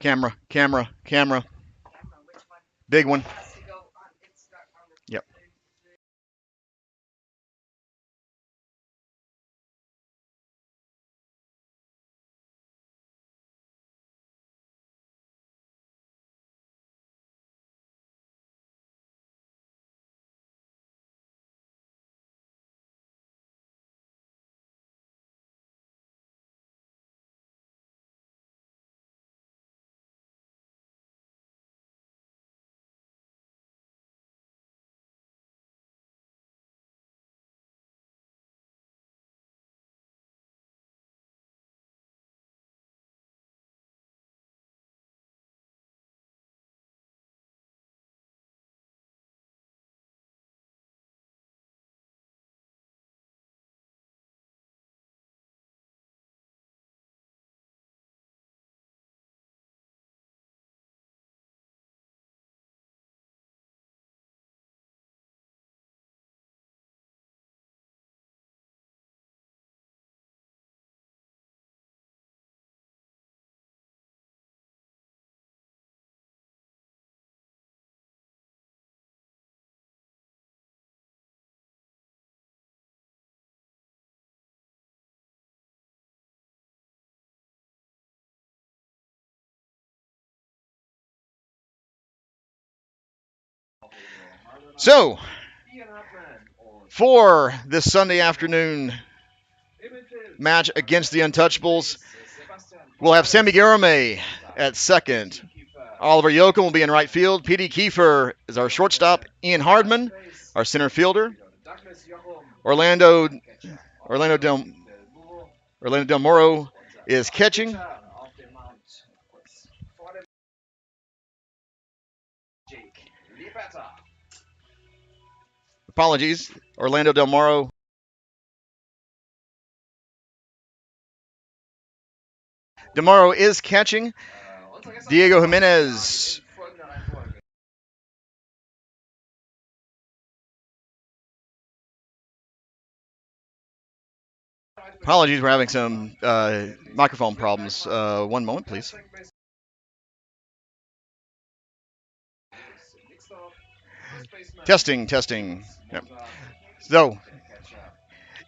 Camera, camera, camera. Big one. Yep. So, for this Sunday afternoon match against the Untouchables, we'll have Sammy Garame at second. Oliver Yoakum will be in right field. P.D. Kiefer is our shortstop. Ian Hardman, our center fielder. Orlando Del, Orlando Del Moro is catching. Apologies, Orlando Del Moro. Del Moro is catching. Diego Jimenez. Apologies, we're having some microphone problems. One moment, please. Testing, testing. Yep. So,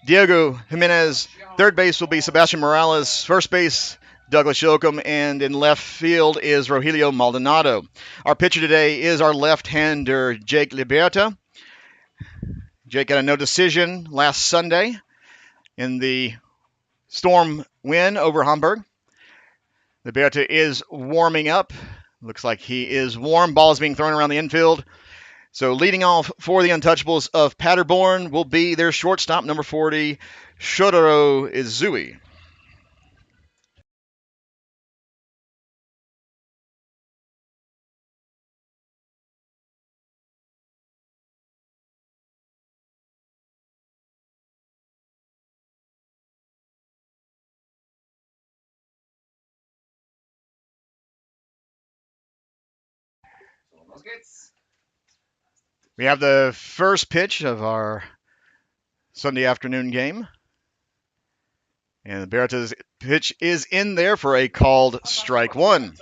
Diego Jimenez, third base will be Sebastian Morales, first base Douglas Yoakum, and in left field is Rogelio Maldonado. Our pitcher today is our left-hander Jake Liberta. Jake got a no decision last Sunday in the Storm win over Hamburg. Liberta is warming up. Looks like he is warm. Ball is being thrown around the infield. So leading off for the Untouchables of Paderborn will be their shortstop, number 40, Shotaro Izui. We have the first pitch of our Sunday afternoon game. And Berta's pitch is in there for a called strike one.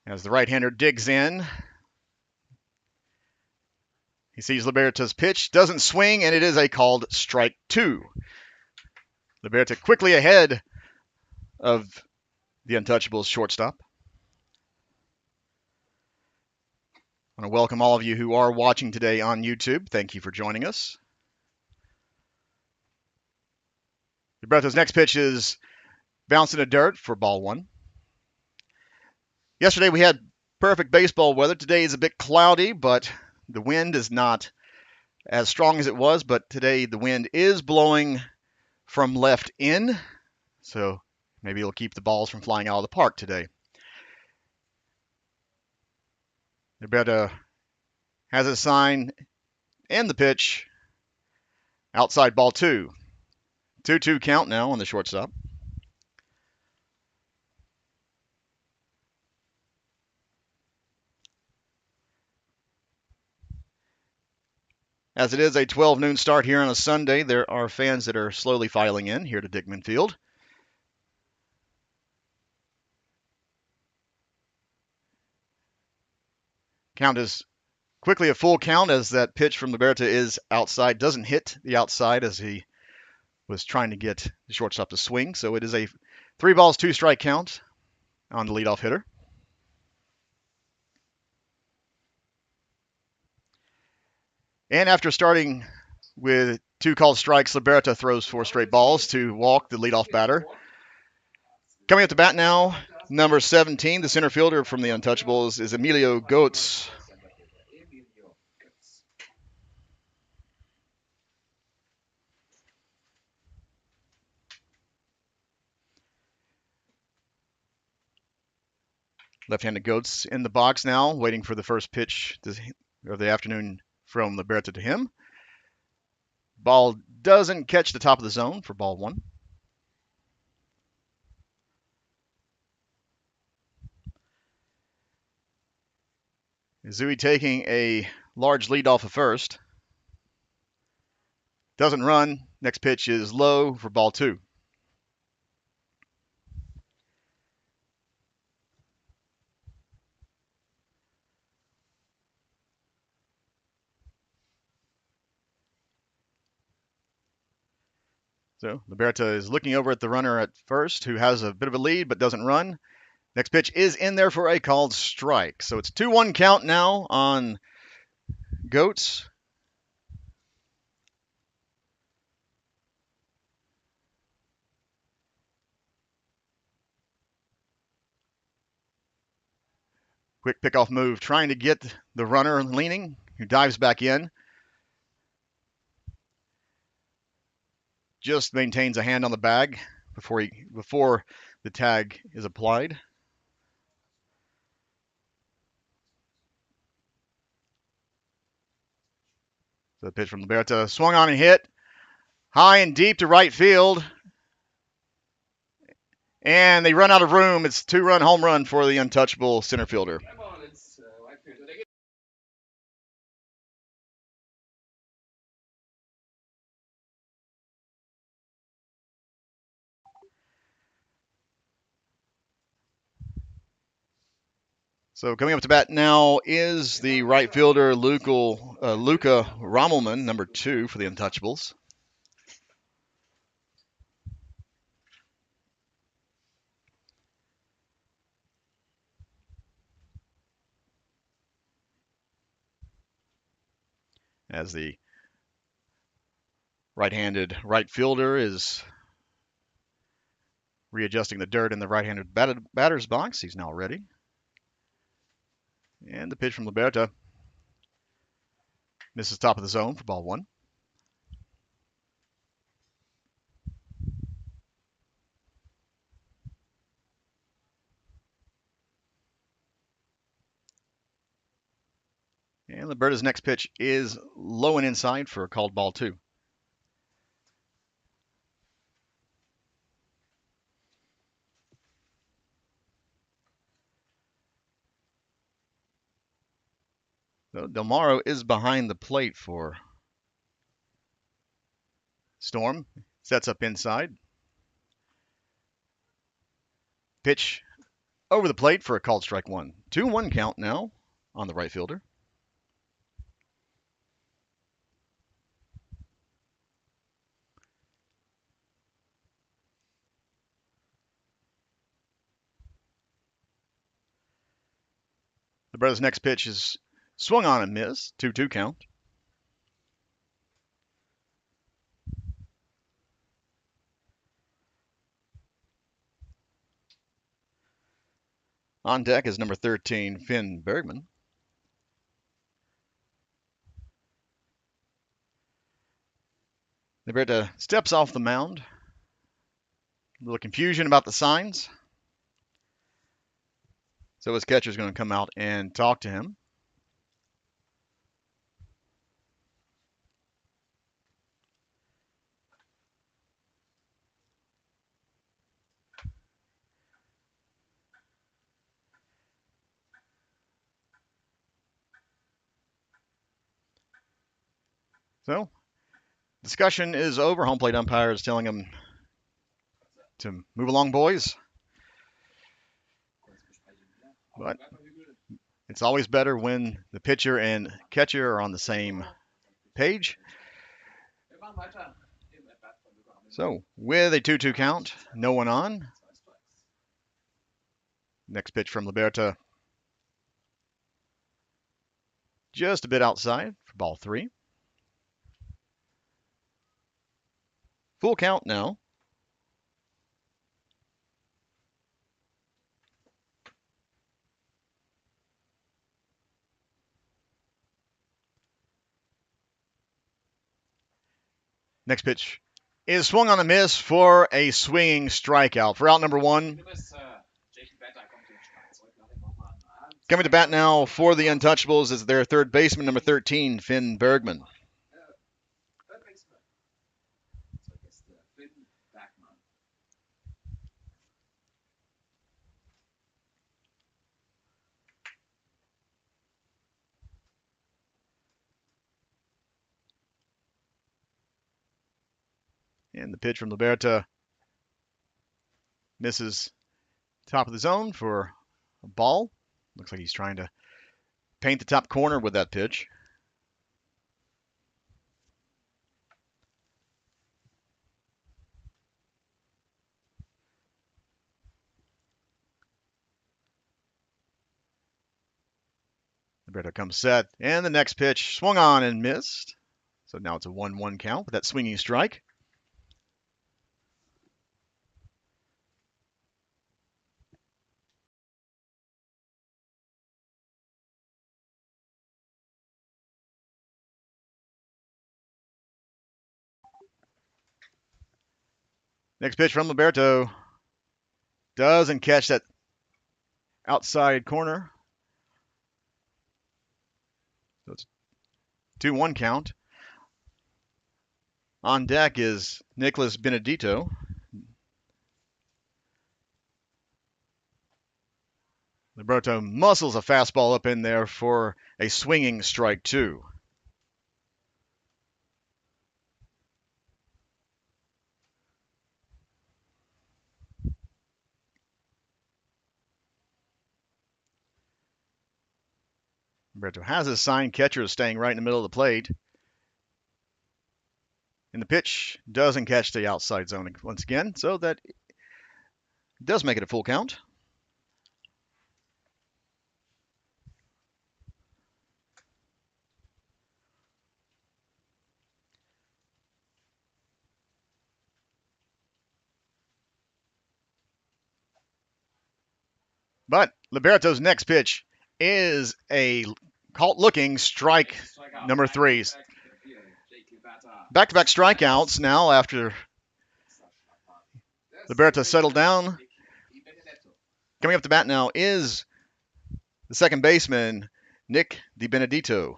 As the right-hander digs in, he sees Liberta's pitch, doesn't swing, and it is a called strike two. Liberta quickly ahead of the Untouchables shortstop. I want to welcome all of you who are watching today on YouTube. Thank you for joining us. Liberta's next pitch is bounced in the dirt for ball one. Yesterday we had perfect baseball weather. Today is a bit cloudy, but the wind is not as strong as it was. But today the wind is blowing from left in, so maybe it'll keep the balls from flying out of the park today. Liberta has a sign and the pitch. Outside ball two. 2-2 count now on the shortstop. As it is a 12 noon start here on a Sunday, there are fans that are slowly filing in here to Dickman Field. Count is quickly a full count as that pitch from Liberta is outside, doesn't hit the outside as he was trying to get the shortstop to swing. So it is a 3 balls, 2 strike count on the leadoff hitter. And after starting with 2 called strikes, Liberta throws 4 straight balls to walk the leadoff batter. Coming up to bat now, number 17, the center fielder from the Untouchables, is Emilio Goetz. Left-handed Goetz in the box now, waiting for the first pitch of the afternoon from Liberta to him. Ball doesn't catch the top of the zone for ball 1. Zui taking a large lead off of first. Doesn't run. Next pitch is low for ball 2. So Liberta is looking over at the runner at first, who has a bit of a lead but doesn't run. Next pitch is in there for a called strike. So it's 2-1 count now on Goetz. Quick pickoff move, trying to get the runner leaning, who dives back in. Just maintains a hand on the bag before the tag is applied. So the pitch from Liberta swung on and hit high and deep to right field. And they run out of room. It's a 2-run home run for the untouchable center fielder. So coming up to bat now is the right fielder Luca Rommelman, number 2 for the Untouchables. As the right-handed right fielder is readjusting the dirt in the right-handed batter's box. He's now ready. And the pitch from Liberta misses top of the zone for ball 1. And Liberta's next pitch is low and inside for a called ball 2. So Del Maro is behind the plate for Storm. Sets up inside. Pitch over the plate for a called strike 1. 2-1 count now on the right fielder. Liberta's next pitch is swung on and missed. 2-2 count. On deck is number 13, Finn Bergman. Liberta steps off the mound. A little confusion about the signs. So his catcher's going to come out and talk to him. So, discussion is over. Home plate umpire is telling them to move along, boys. But it's always better when the pitcher and catcher are on the same page. So, with a 2-2 count, no one on. Next pitch from Liberta. Just a bit outside for ball 3. Full count now. Next pitch is swung on a miss for a swinging strikeout. For out number 1. Coming to bat now for the Untouchables is their third baseman, number 13, Finn Bergman. And the pitch from Liberta misses top of the zone for a ball. Looks like he's trying to paint the top corner with that pitch. Liberta comes set, and the next pitch swung on and missed. So now it's a 1-1 count with that swinging strike. Next pitch from Liberto. Doesn't catch that outside corner. So it's 2-1 count. On deck is Nicholas Benedito. Liberto muscles a fastball up in there for a swinging strike 2. Liberto has his sign. Catcher is staying right in the middle of the plate. And the pitch doesn't catch the outside zone once again, so that does make it a full count. But Liberto's next pitch is a caught-looking strike number 3. Back-to-back strikeouts now after Liberto settled down. Coming up to bat now is the second baseman, Nick DiBenedetto.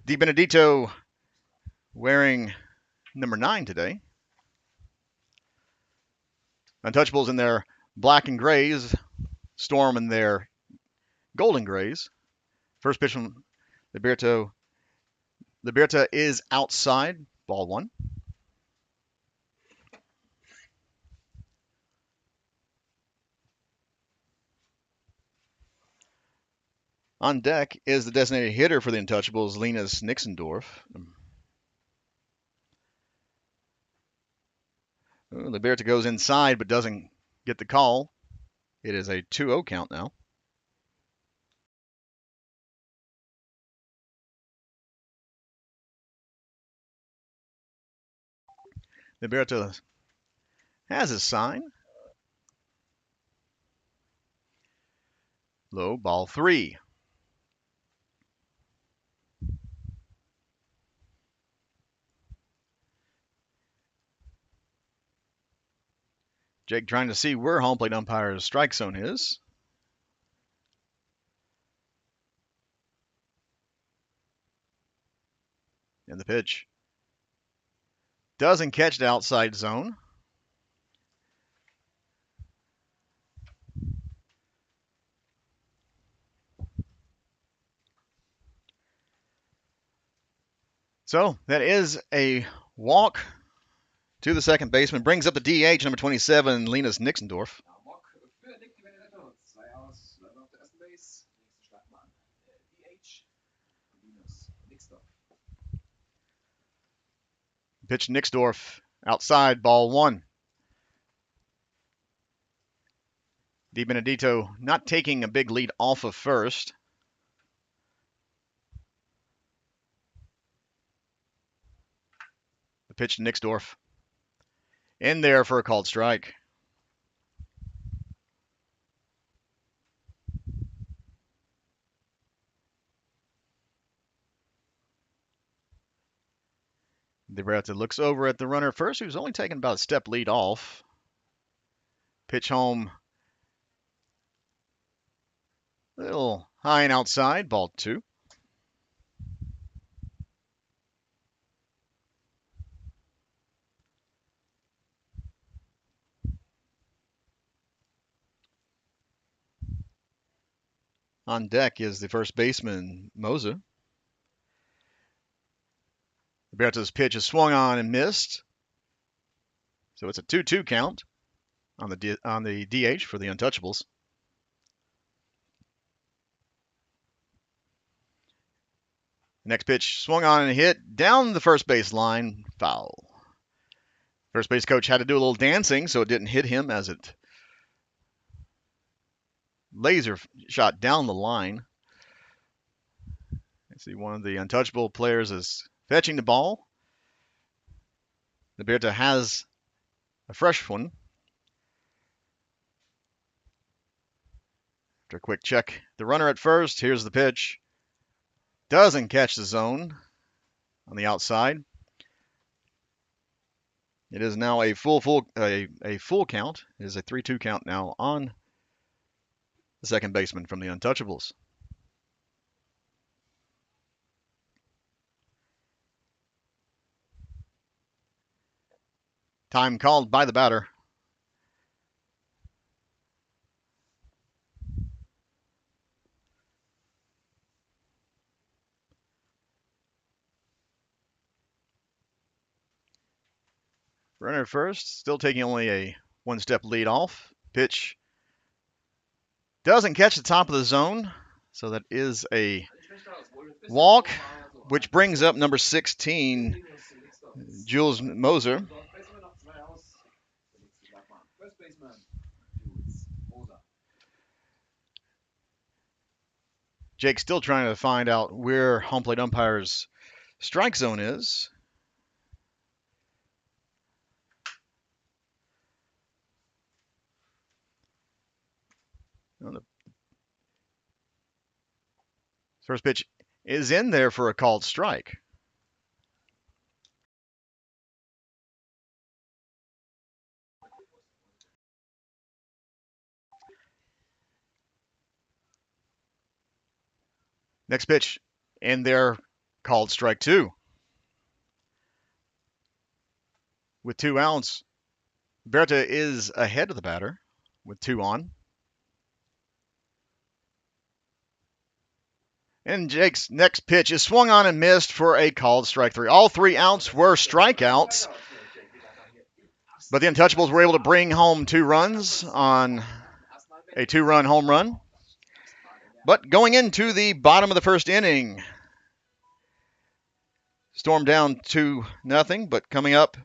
DiBenedetto wearing number 9 today. Untouchables in their black and grays, Storm in their golden grays. First pitch from Liberto. Liberta is outside, ball 1. On deck is the designated hitter for the Untouchables, Linus Nixendorf. Liberta goes inside but doesn't get the call. It is a 2-0 count now. Liberta has his sign. Low, ball 3. Jake trying to see where home plate umpire's strike zone is. And the pitch doesn't catch the outside zone. So that is a walk to the second baseman. Brings up the DH, number 27, Linus Nixendorf. Pitch Nixdorf outside, ball one. Di Benedetto not taking a big lead off of first. The pitch to Nixdorf. In there for a called strike. DeBerta looks over at the runner first, who's only taking about a step lead off. Pitch home. A little high and outside, ball two. On deck is the first baseman, Moza. Berta's pitch is swung on and missed. So it's a 2-2 count on the DH for the Untouchables. Next pitch swung on and hit down the first base line, foul. First base coach had to do a little dancing so it didn't hit him as it laser shot down the line. I see one of the Untouchable players is fetching the ball. The Berta has a fresh one. After a quick check, the runner at first. Here's the pitch. Doesn't catch the zone on the outside. It is now a full count. It is a 3-2 count now on the second baseman from the Untouchables. Time called by the batter. Runner first, still taking only a one-step lead off. Pitch doesn't catch the top of the zone, so that is a walk, which brings up number 16, Jules Moser. Jake's still trying to find out where home plate umpire's strike zone is. First pitch is in there for a called strike. Next pitch in there, called strike two. With 2 outs, Berta is ahead of the batter with 2 on. And Jake's next pitch is swung on and missed for a called strike three. All 3 outs were strikeouts, but the Untouchables were able to bring home 2 runs on a 2-run home run. But going into the bottom of the first inning, stormed down 2-0, but coming up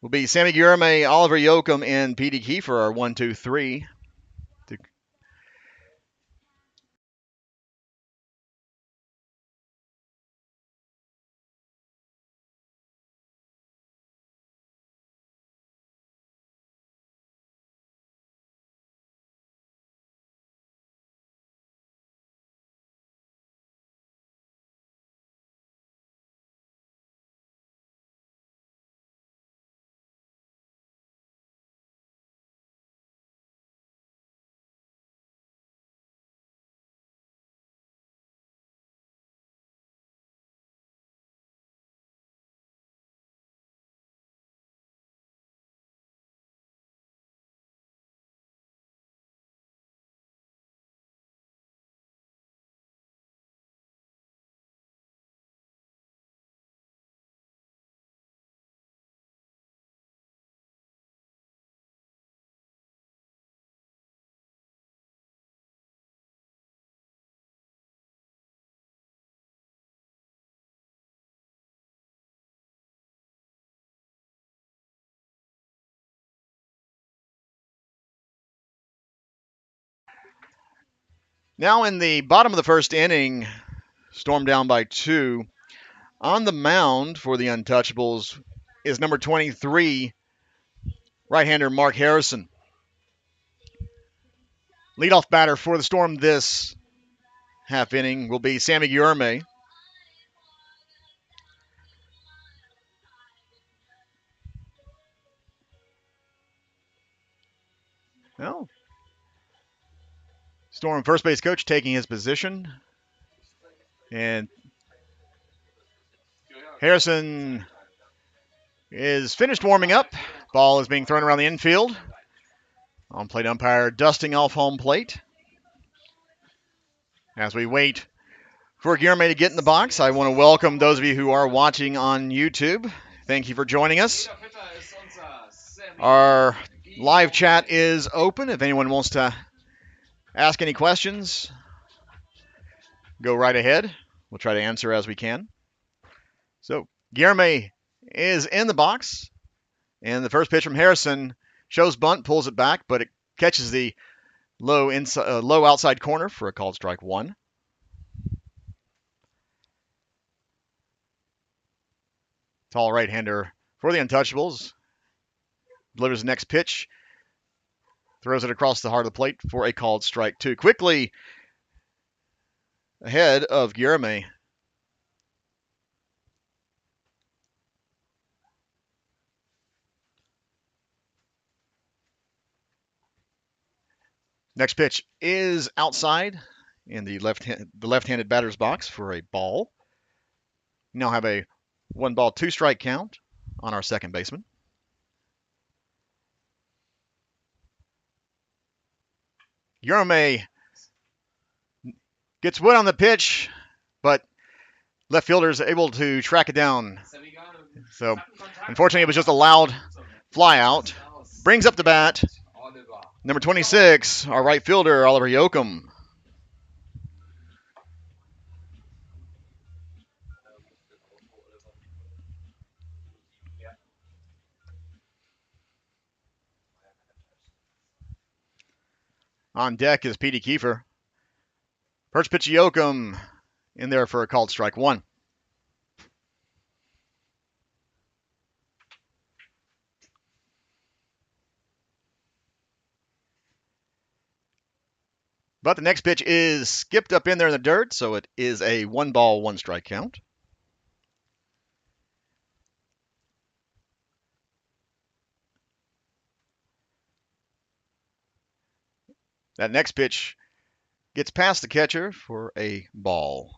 will be Sammy Guillerme, Oliver Yoakum, and Petey Kiefer, our 1-2-3. Now in the bottom of the first inning, Storm down by 2. On the mound for the Untouchables is number 23, right-hander Mark Harrison. Leadoff batter for the Storm this half inning will be Sammy Guillerme. Well, Storm first base coach taking his position. And Harrison is finished warming up. Ball is being thrown around the infield. On plate umpire dusting off home plate. As we wait for Guillerme to get in the box, I want to welcome those of you who are watching on YouTube. Thank you for joining us. Our live chat is open. If anyone wants to ask any questions, go right ahead. We'll try to answer as we can. So Guillerme is in the box. And the first pitch from Harrison shows bunt, pulls it back, but it catches the low outside corner for a called strike 1. Tall right-hander for the Untouchables. Delivers the next pitch. Throws it across the heart of the plate for a called strike 2. Quickly ahead of Guillerme. Next pitch is outside in the left-handed batter's box for a ball. We now have a 1-ball, 2-strike count on our second baseman. Guillerme gets wood on the pitch, but left fielder is able to track it down. So, unfortunately, it was just a loud fly out. Brings up the bat. Number 26, our right fielder, Oliver Yoakum. On deck is Petey Kiefer. First pitch, Yoakum in there for a called strike 1. But the next pitch is skipped up in there in the dirt, so it is a 1-ball, 1-strike count. That next pitch gets past the catcher for a ball.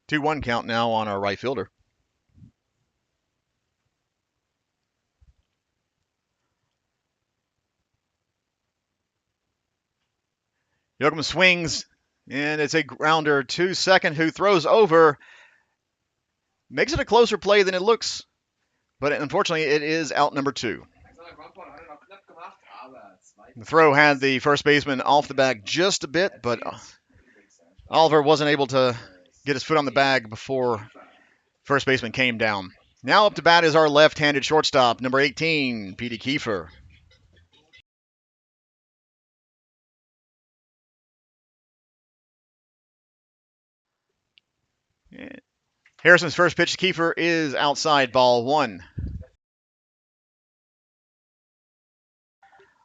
2-1 count now on our right fielder. Yoakum swings, and it's a grounder to second, who throws over. Makes it a closer play than it looks, but unfortunately it is out number 2. The throw had the first baseman off the bag just a bit, but Oliver wasn't able to get his foot on the bag before first baseman came down. Now up to bat is our left-handed shortstop, number 18, Petey Kiefer. Harrison's first pitch to Kiefer is outside, ball 1.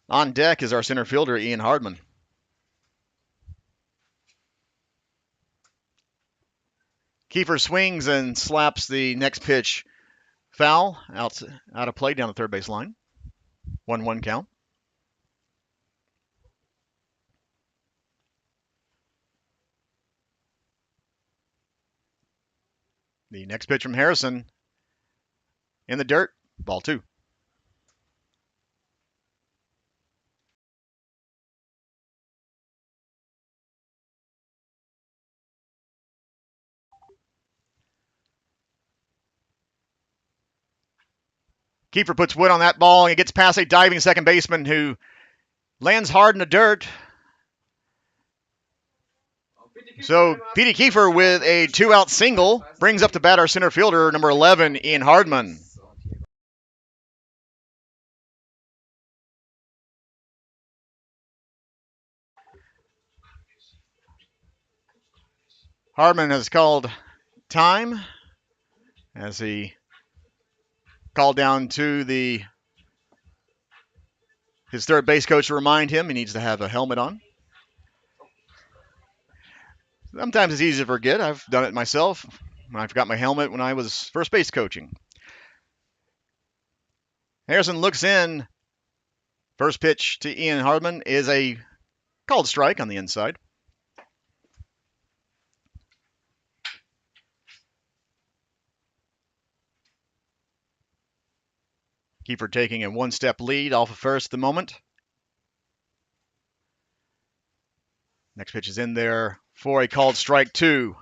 On deck is our center fielder, Ian Hardman. Kiefer swings and slaps the next pitch foul out of play down the third base line. 1-1 count. The next pitch from Harrison in the dirt, ball 2. Kiefer puts wood on that ball and it gets past a diving second baseman who lands hard in the dirt. So Petey Kiefer with a 2-out single brings up to bat our center fielder, number 11, Ian Hardman. Hardman has called time as he called down to his third base coach to remind him he needs to have a helmet on. Sometimes it's easy to forget. I've done it myself. I forgot my helmet when I was first base coaching. Harrison looks in. First pitch to Ian Hardman is a called strike on the inside. Kiefer taking a one-step lead off of first at the moment. Next pitch is in there for a called strike 2.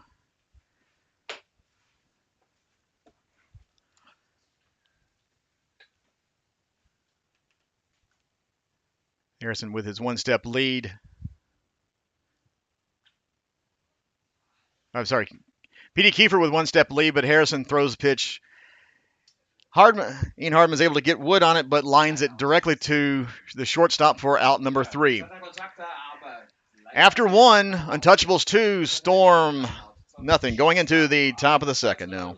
Harrison with his one-step lead. I'm sorry. P.D. Kiefer with one-step lead, but Harrison throws the pitch. Ian Hardman is able to get wood on it, but lines it directly to the shortstop for out number 3. After 1, Untouchables 2, Storm nothing. Going into the top of the second now.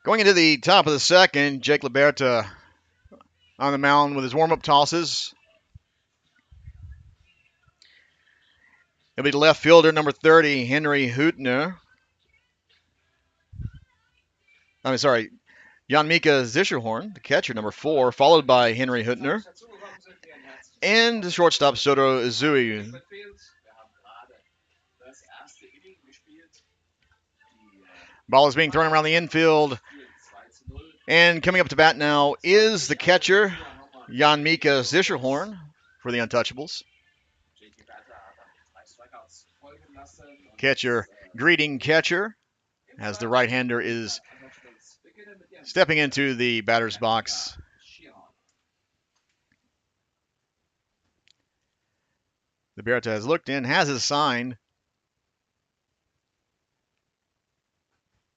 Going into the top of the second, Jake Liberta on the mound with his warm-up tosses. It'll be the left fielder, number 30, Henry Hüttner. I'm sorry, Jan-Mika Zischerhorn, the catcher, number 4, followed by Henry Hüttner. And the shortstop, Soto Izui. Ball is being thrown around the infield. And coming up to bat now is the catcher, Jan-Mika Zischerhorn, for the Untouchables. Catcher greeting catcher as the right-hander is stepping into the batter's box. Liberta has looked in, has his sign.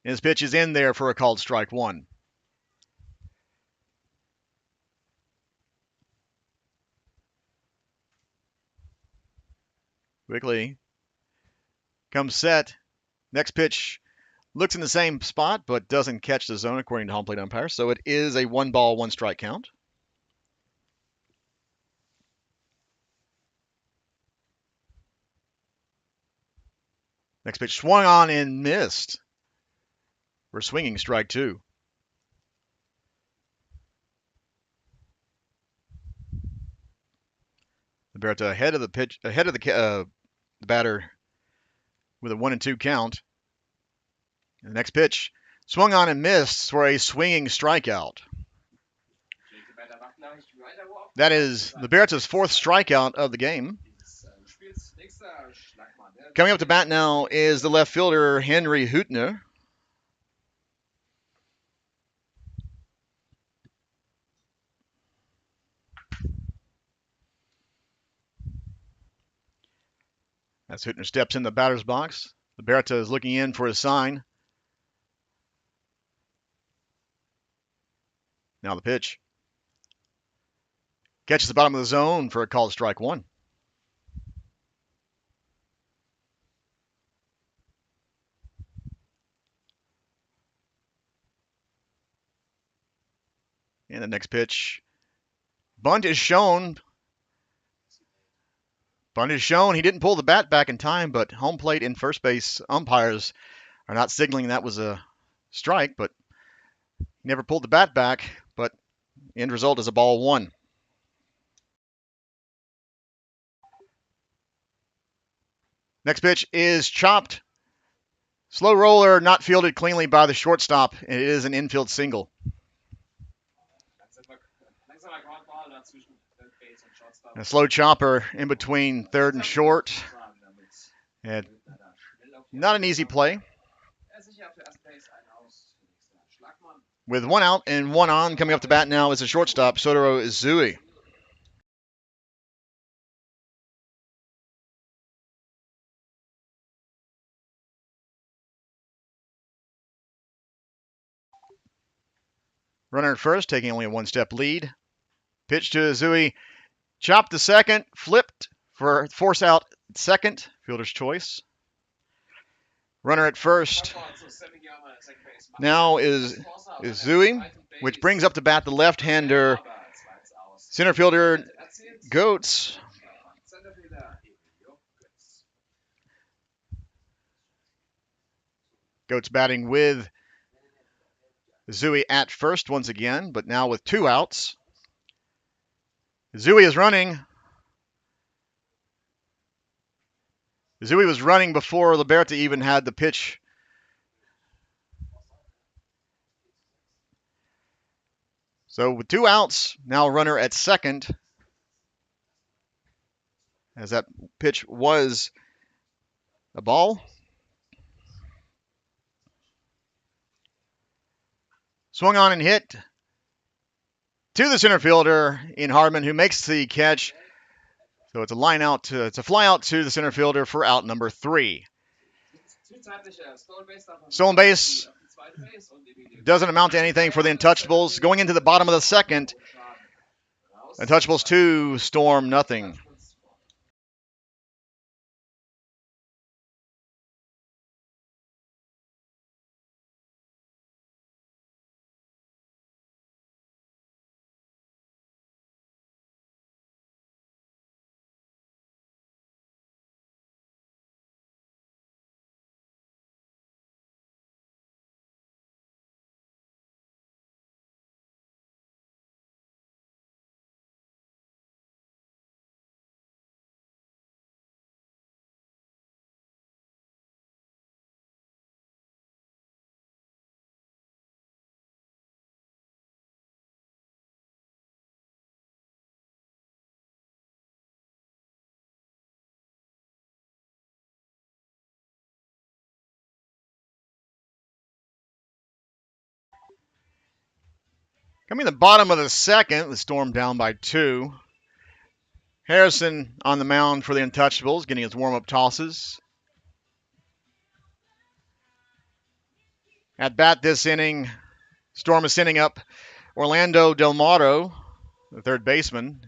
His pitch is in there for a called strike 1. Quickly comes set. Next pitch looks in the same spot, but doesn't catch the zone according to home plate umpire. So it is a 1-ball, 1-strike count. Next pitch swung on and missed. For swinging strike 2. Liberta ahead of the batter with a 1-2 count. And the next pitch swung on and missed for a swinging strikeout. That is Liberta's 4th strikeout of the game. Coming up to bat now is the left fielder, Henry Hüttner. As Hüttner steps in the batter's box, Liberta is looking in for his sign. Now the pitch. Catches the bottom of the zone for a called strike one. And the next pitch. Bunt is shown. Bunt is shown. He didn't pull the bat back in time, but home plate and first base umpires are not signaling that was a strike, but he never pulled the bat back. But end result is a ball one. Next pitch is chopped. Slow roller, not fielded cleanly by the shortstop. It is an infield single. A slow chopper in between third and short. And not an easy play. With one out and one on, coming up to bat now is the shortstop, Sotaro Izui. Runner at first, taking only a one-step lead. Pitch to Izui. Chopped to second, flipped for force out second, fielder's choice. Runner at first. Now is Izui, which brings up to bat the left-hander center fielder Goetz. Goetz batting with Izui at first once again, but now with two outs. Izui is running. Izui was running before Liberta even had the pitch. So with two outs, now runner at second, as that pitch was a ball. Swung on and hit to the center fielder in Hardman, who makes the catch. So it's a line out it's a fly out to the center fielder for out number 3. Stolen base doesn't amount to anything for the Untouchables. Going into the bottom of the second, Untouchables 2, Storm nothing. Coming to the bottom of the second, the Storm down by 2. Harrison on the mound for the Untouchables, getting his warm-up tosses. At bat this inning, Storm is sending up Orlando Del Moro, the third baseman.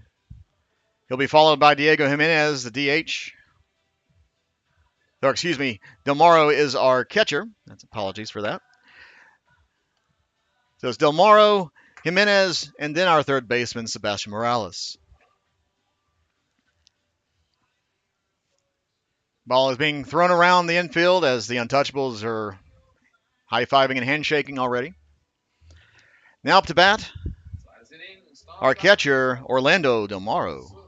He'll be followed by Diego Jimenez, the DH. Or excuse me, Del Moro is our catcher. That's apologies for that. So it's Del Moro, Jimenez, and then our third baseman, Sebastian Morales. Ball is being thrown around the infield as the Untouchables are high-fiving and handshaking already. Now up to bat, our catcher, Orlando Del Moro.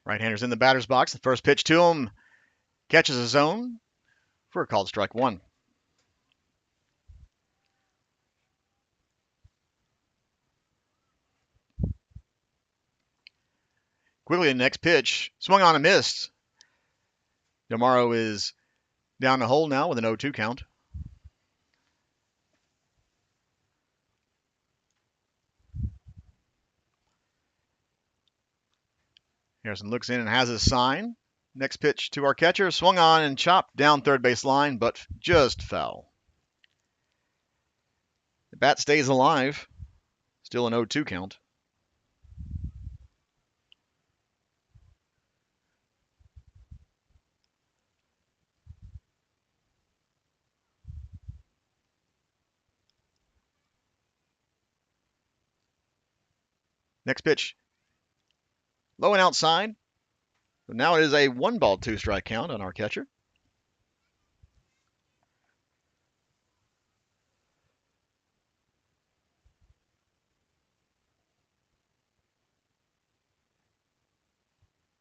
Right-hander's in the batter's box. The first pitch to him catches a zone for a called strike one. Quickly, the next pitch swung on and missed. Del Moro is down the hole now with an 0-2 count. Harrison looks in and has his sign. Next pitch to our catcher, swung on and chopped down third base line, but just foul. The bat stays alive. Still an 0-2 count. Next pitch, low and outside. So now it is a 1-ball, 2-strike count on our catcher.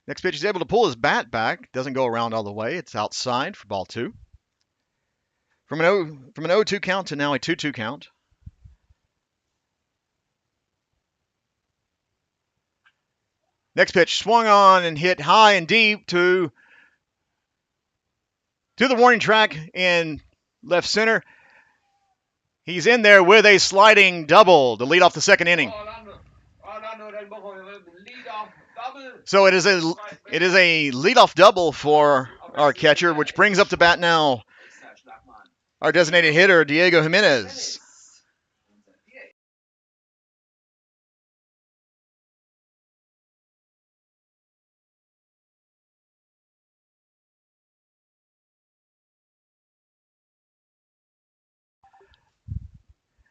Next pitch, he's able to pull his bat back. Doesn't go around all the way. It's outside for ball 2. From an 0-2 count to now a 2-2 count. Next pitch, swung on and hit high and deep to the warning track in left center. He's in there with a sliding double to lead off the second inning. So it is a leadoff double for our catcher, which brings up to bat now our designated hitter, Diego Jimenez.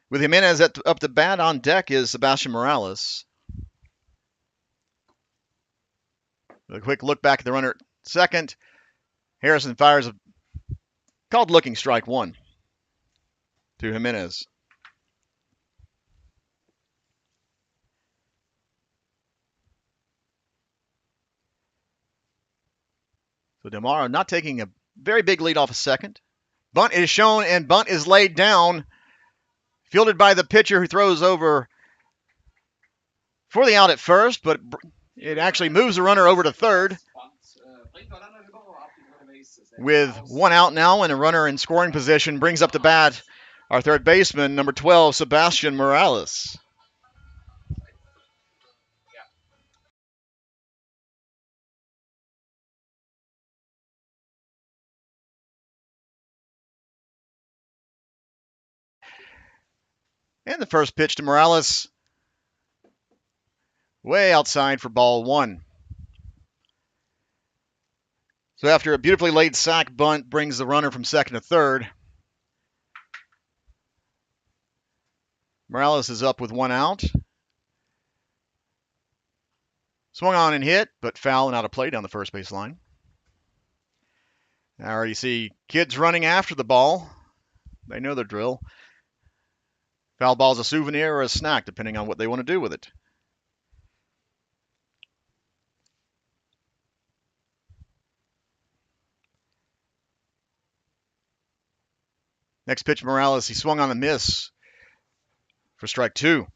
With Jimenez up the bat, on deck is Sebastian Morales. A quick look back at the runner at second. Harrison fires a called looking strike 1 to Jimenez. So DeMaro not taking a very big lead off a second. Bunt is shown and bunt is laid down. Fielded by the pitcher who throws over for the out at first, but it actually moves the runner over to third. With 1 out now and a runner in scoring position, brings up to bat our third baseman, number 12, Sebastian Morales. And the first pitch to Morales, way outside for ball 1. So after a beautifully laid sac bunt brings the runner from second to third, Morales is up with 1 out. Swung on and hit, but foul and out of play down the first base line. I already see kids running after the ball. They know their drill. Foul ball's a souvenir or a snack, depending on what they want to do with it. Next pitch, Morales, he swung on a miss for strike 2.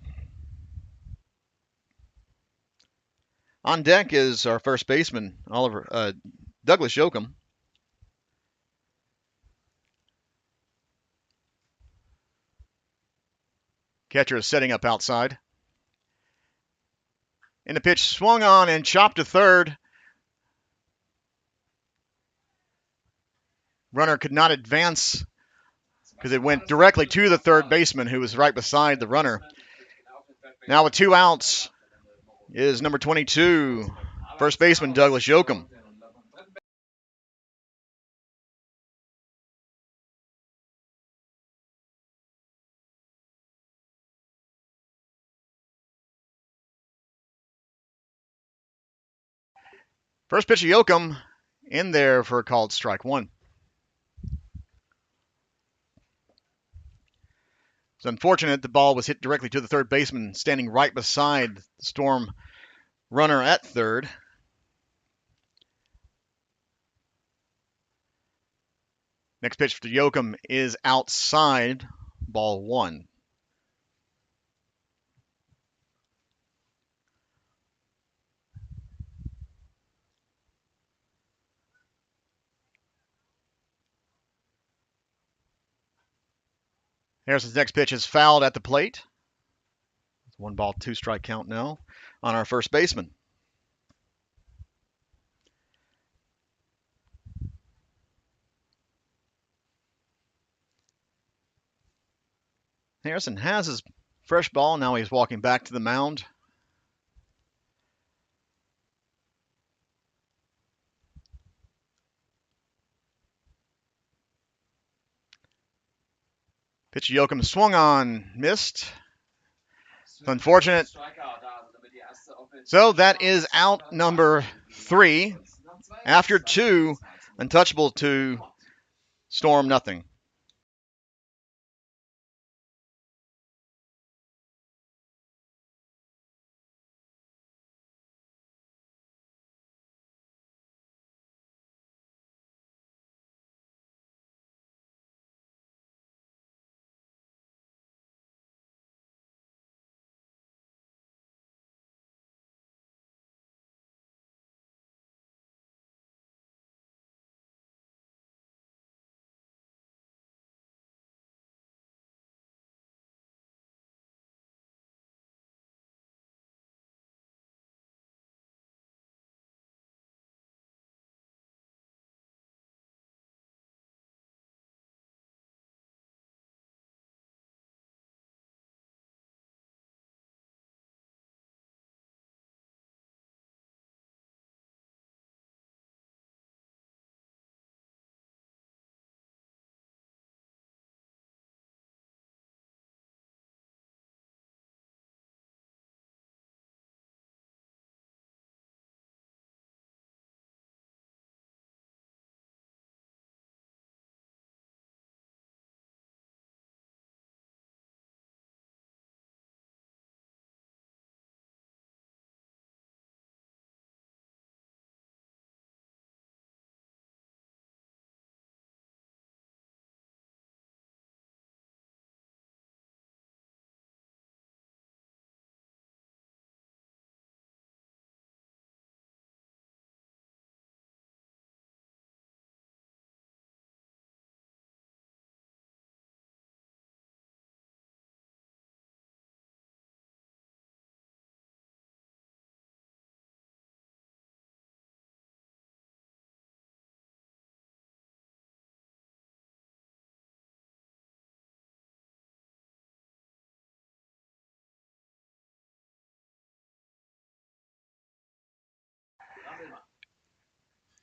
On deck is our first baseman, Douglas Yoakum. Catcher is setting up outside. And the pitch swung on and chopped to third. Runner could not advance because it went directly to the third baseman who was right beside the runner. Now with 2 outs is number 22, first baseman Douglas Yoakum. First pitch of Yoakum in there for a called strike 1. It's unfortunate the ball was hit directly to the third baseman standing right beside the Storm runner at third. Next pitch to Yoakum is outside, ball 1. Harrison's next pitch is fouled at the plate. 1 ball, 2 strike count now on our first baseman. Harrison has his fresh ball. Now he's walking back to the mound. Pitch to Yoakum, swung on, missed. Unfortunate. So that is out number 3. After 2, Untouchable 2, Storm nothing.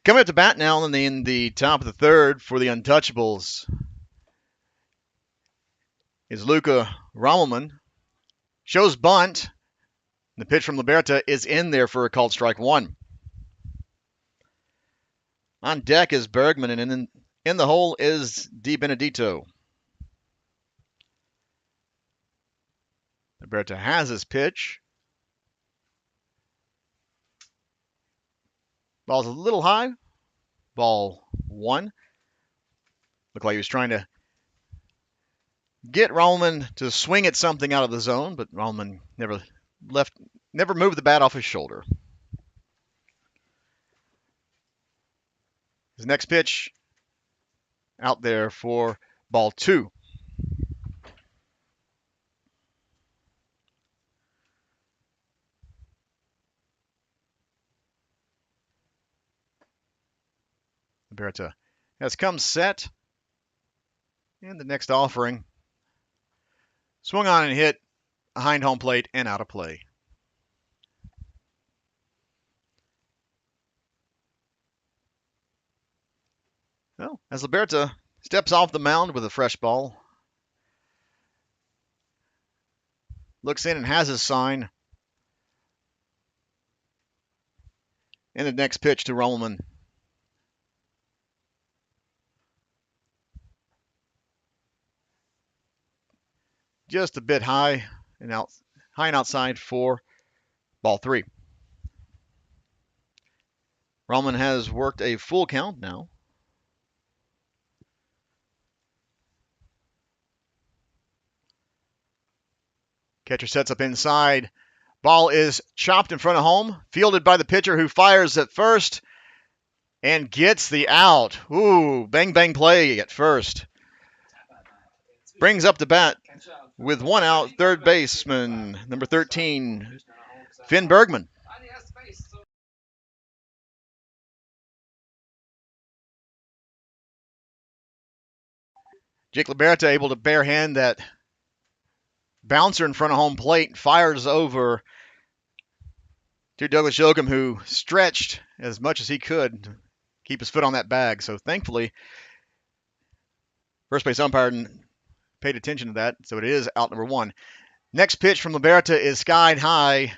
Coming up to bat now in the top of the 3rd for the Untouchables is Luca Rommelman. Shows bunt. The pitch from Liberta is in there for a called strike 1. On deck is Bergman, and in the hole is Di Benedito. Liberta has his pitch. Ball's a little high. Ball 1. Looked like he was trying to get Rommelman to swing at something out of the zone, but Rommelman never moved the bat off his shoulder. His next pitch out there for ball 2. Liberta has come set. And the next offering. Swung on and hit behind home plate and out of play. Well, as Liberta steps off the mound with a fresh ball, looks in and has his sign. And the next pitch to Rommelman. Just a bit high and outside for ball 3. Rommelman has worked a full count now. Catcher sets up inside. Ball is chopped in front of home, fielded by the pitcher who fires at first and gets the out. Ooh, bang, bang play at first. Brings up the bat with 1 out, third baseman, number 13, Finn Bergman. Jake Liberta able to barehand that bouncer in front of home plate, fires over to Douglas Yoakum, who stretched as much as he could to keep his foot on that bag. So thankfully, first base umpire paid attention to that, so it is out number 1. Next pitch from Liberta is skied high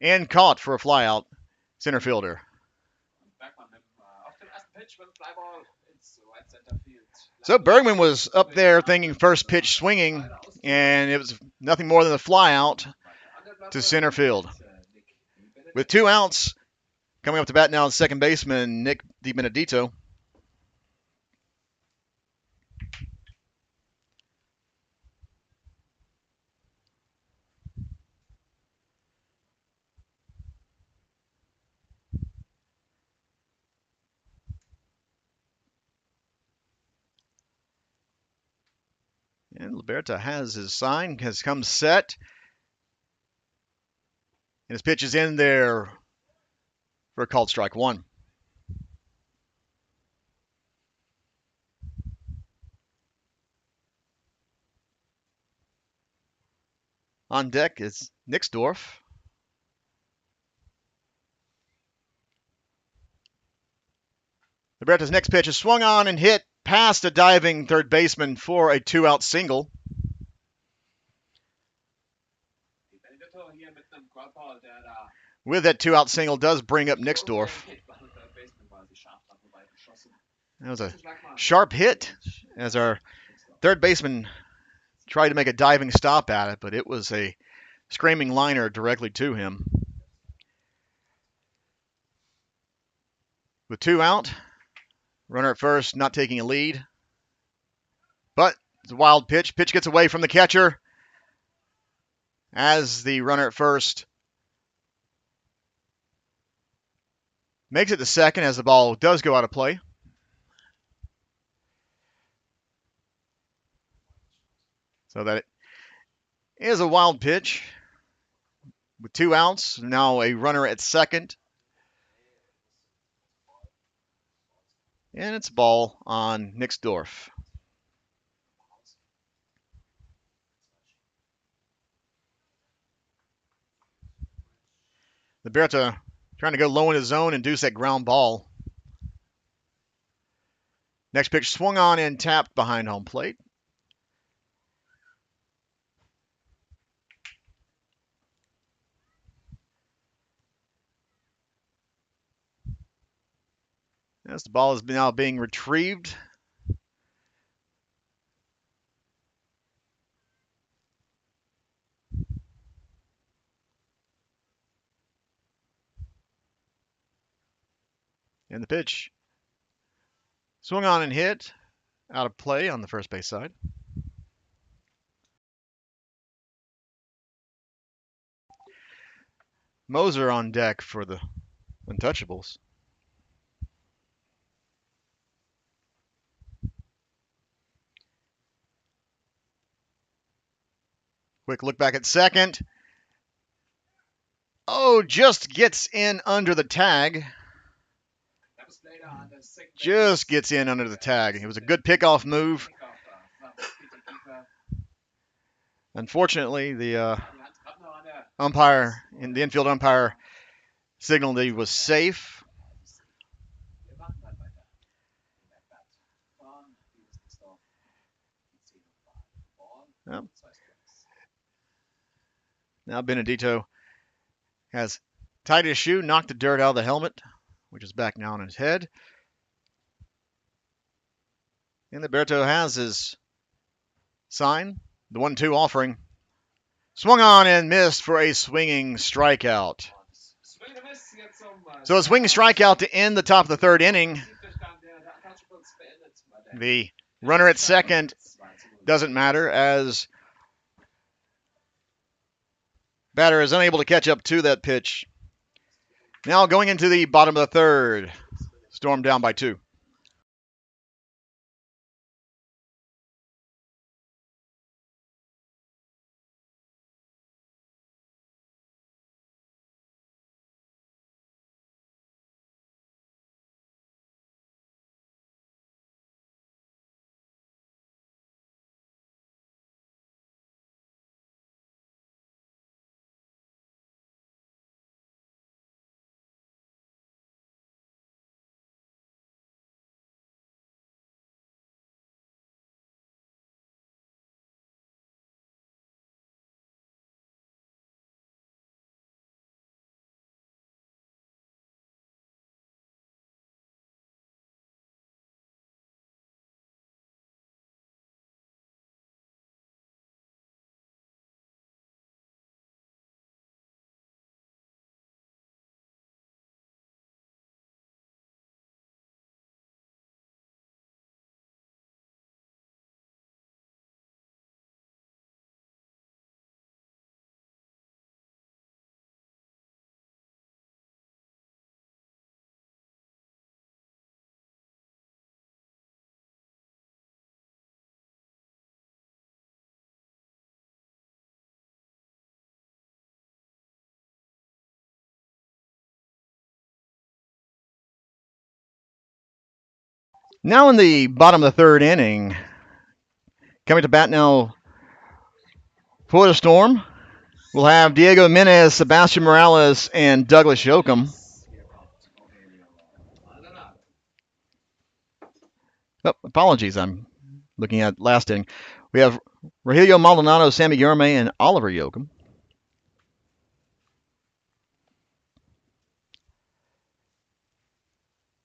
and caught for a flyout, center fielder. So Bergman was up there thinking first pitch swinging, and it was nothing more than a flyout to center field. With 2 outs, coming up to bat now is second baseman Nick DiBenedetto. And Liberta has his sign, has come set. And his pitch is in there for a called strike 1. On deck is Nixdorf. Liberta's next pitch is swung on and hit past a diving third baseman for a 2-out single. With that 2-out single does bring up Nixdorf. That was a sharp hit as our third baseman tried to make a diving stop at it, but it was a screaming liner directly to him. With 2 out, runner at first not taking a lead. But it's a wild pitch. Pitch gets away from the catcher as the runner at first makes it to second as the ball does go out of play. So that is a wild pitch. With 2 outs, now a runner at second. And it's ball on Nixdorf. Liberta trying to go low in his zone and induce that ground ball. Next pitch swung on and tapped behind home plate. As the ball is now being retrieved. And the pitch swung on and hit out of play on the first base side. Moser on deck for the Untouchables. Quick look back at second. Oh, just gets in under the tag. Just gets in under the tag. It was a good pickoff move. Unfortunately, the umpire, the infield umpire, signaled that he was safe. Well, now Benedetto has tied his shoe, knocked the dirt out of the helmet, which is back now on his head. And Liberto has his sign, the 1-2 offering. Swung on and missed for a swinging strikeout. So a swinging strikeout to end the top of the third inning. The runner at second doesn't matter as batter is unable to catch up to that pitch. Now going into the bottom of the third. Storm down by 2. Now in the bottom of the third inning, coming to bat now for the Storm, we'll have Diego Jimenez, Sebastian Morales, and Douglas Yoakum. Oh, apologies, I'm looking at last inning. We have Rogelio Maldonado, Sammy Guillerme, and Oliver Yoakum.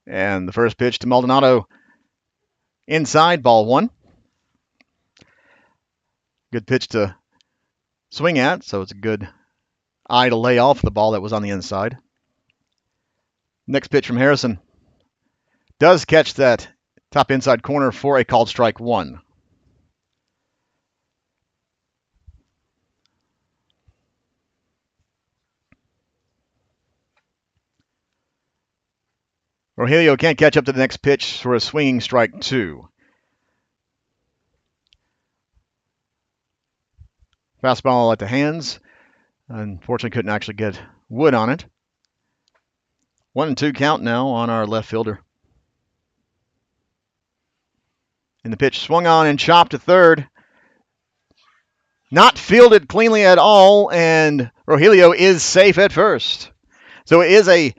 And the first pitch to Maldonado, inside, ball one. Good pitch to swing at, so it's a good eye to lay off the ball that was on the inside. Next pitch from Harrison does catch that top inside corner for a called strike one. Rogelio can't catch up to the next pitch for a swinging strike two. Fastball at the hands. Unfortunately, couldn't actually get wood on it. 1-2 count now on our left fielder. And the pitch swung on and chopped to third. Not fielded cleanly at all, and Rogelio is safe at first. So it is a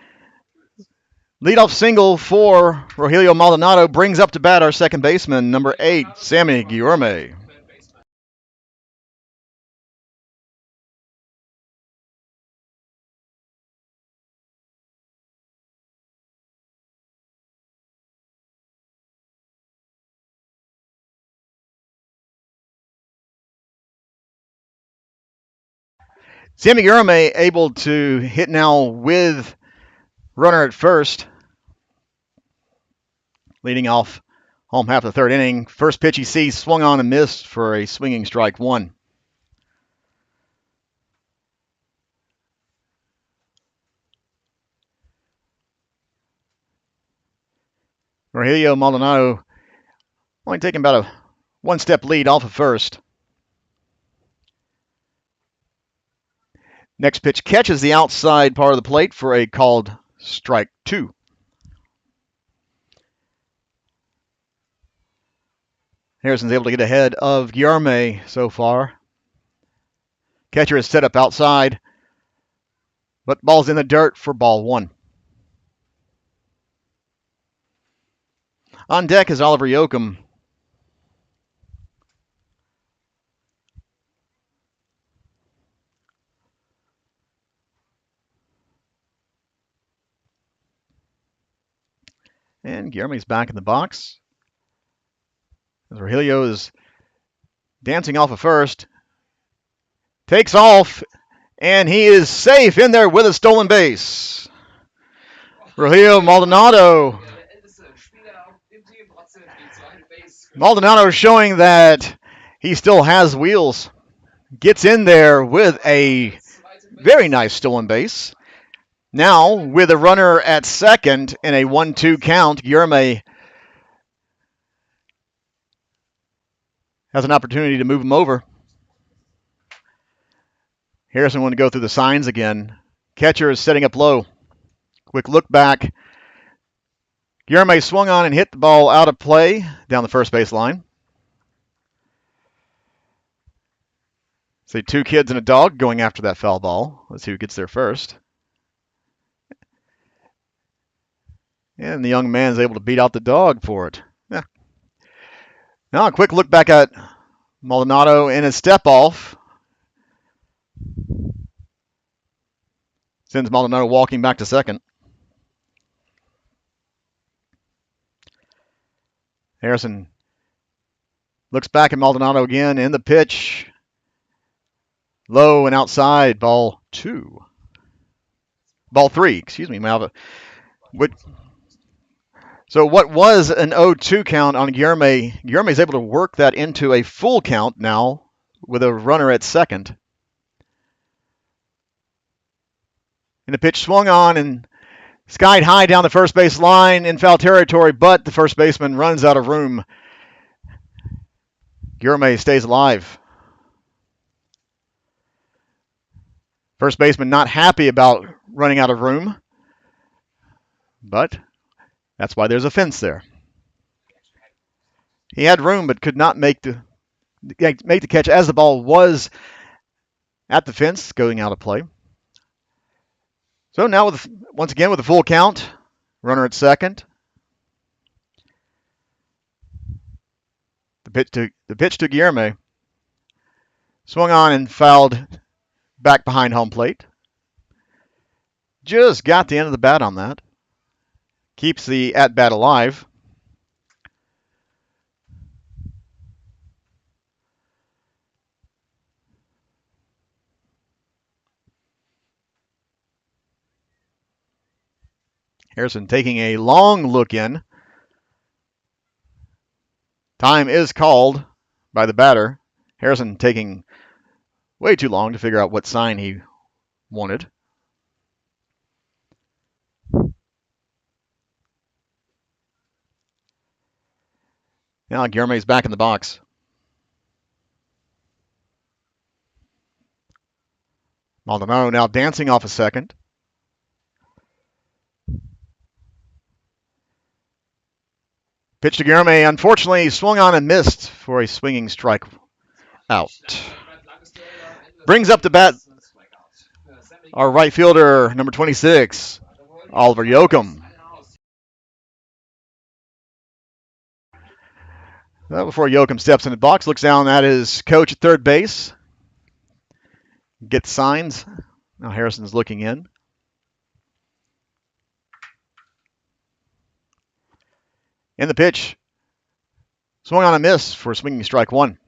leadoff single for Rogelio Maldonado. Brings up to bat our second baseman, number 8, Sammy Guillerme. Sammy Guillerme able to hit now with runner at first. Leading off home half of the third inning. First pitch he sees swung on and missed for a swinging strike one. Rogelio Maldonado only taking about a one-step lead off of first. Next pitch catches the outside part of the plate for a called strike two. Harrison's able to get ahead of Guillerme so far. Catcher is set up outside, but ball's in the dirt for ball one. On deck is Oliver Yoakum. And Guillerme's back in the box. As Rogelio is dancing off of first. Takes off, and he is safe in there with a stolen base. Rogelio Maldonado. Maldonado showing that he still has wheels. Gets in there with a very nice stolen base. Now, with a runner at second in a 1-2 count, Guillerme has an opportunity to move him over. Harrison wanted to go through the signs again. Catcher is setting up low. Quick look back. Guillerme swung on and hit the ball out of play down the first base line. See, 2 kids and a dog going after that foul ball. Let's see who gets there first. And the young man is able to beat out the dog for it. Yeah. Now a quick look back at Maldonado in a step off. Sends Maldonado walking back to second. Harrison looks back at Maldonado again in the pitch. Low and outside, ball 2. Ball 3, excuse me. So what was an 0-2 count on Guillerme? Guillerme is able to work that into a full count now with a runner at second. And the pitch swung on and skied high down the first base line in foul territory, but the first baseman runs out of room. Guillerme stays alive. First baseman not happy about running out of room, but that's why there's a fence there. He had room but could not make the catch as the ball was at the fence going out of play. So now once again with a full count, runner at second. The pitch to Guillerme. Swung on and fouled back behind home plate. Just got the end of the bat on that. Keeps the at-bat alive. Harrison taking a long look in. Time is called by the batter. Harrison taking way too long to figure out what sign he wanted. Now Guillerme's back in the box. Maldonado now dancing off a second. Pitch to Guillerme, unfortunately swung on and missed for a swinging strike out. Brings up the bat our right fielder, number 26, Oliver Yoakum. Well, before Yoakum steps in the box, looks down at his coach at third base. Gets signs. Now Harrison's looking in. In the pitch. Swung on a miss for swinging strike one.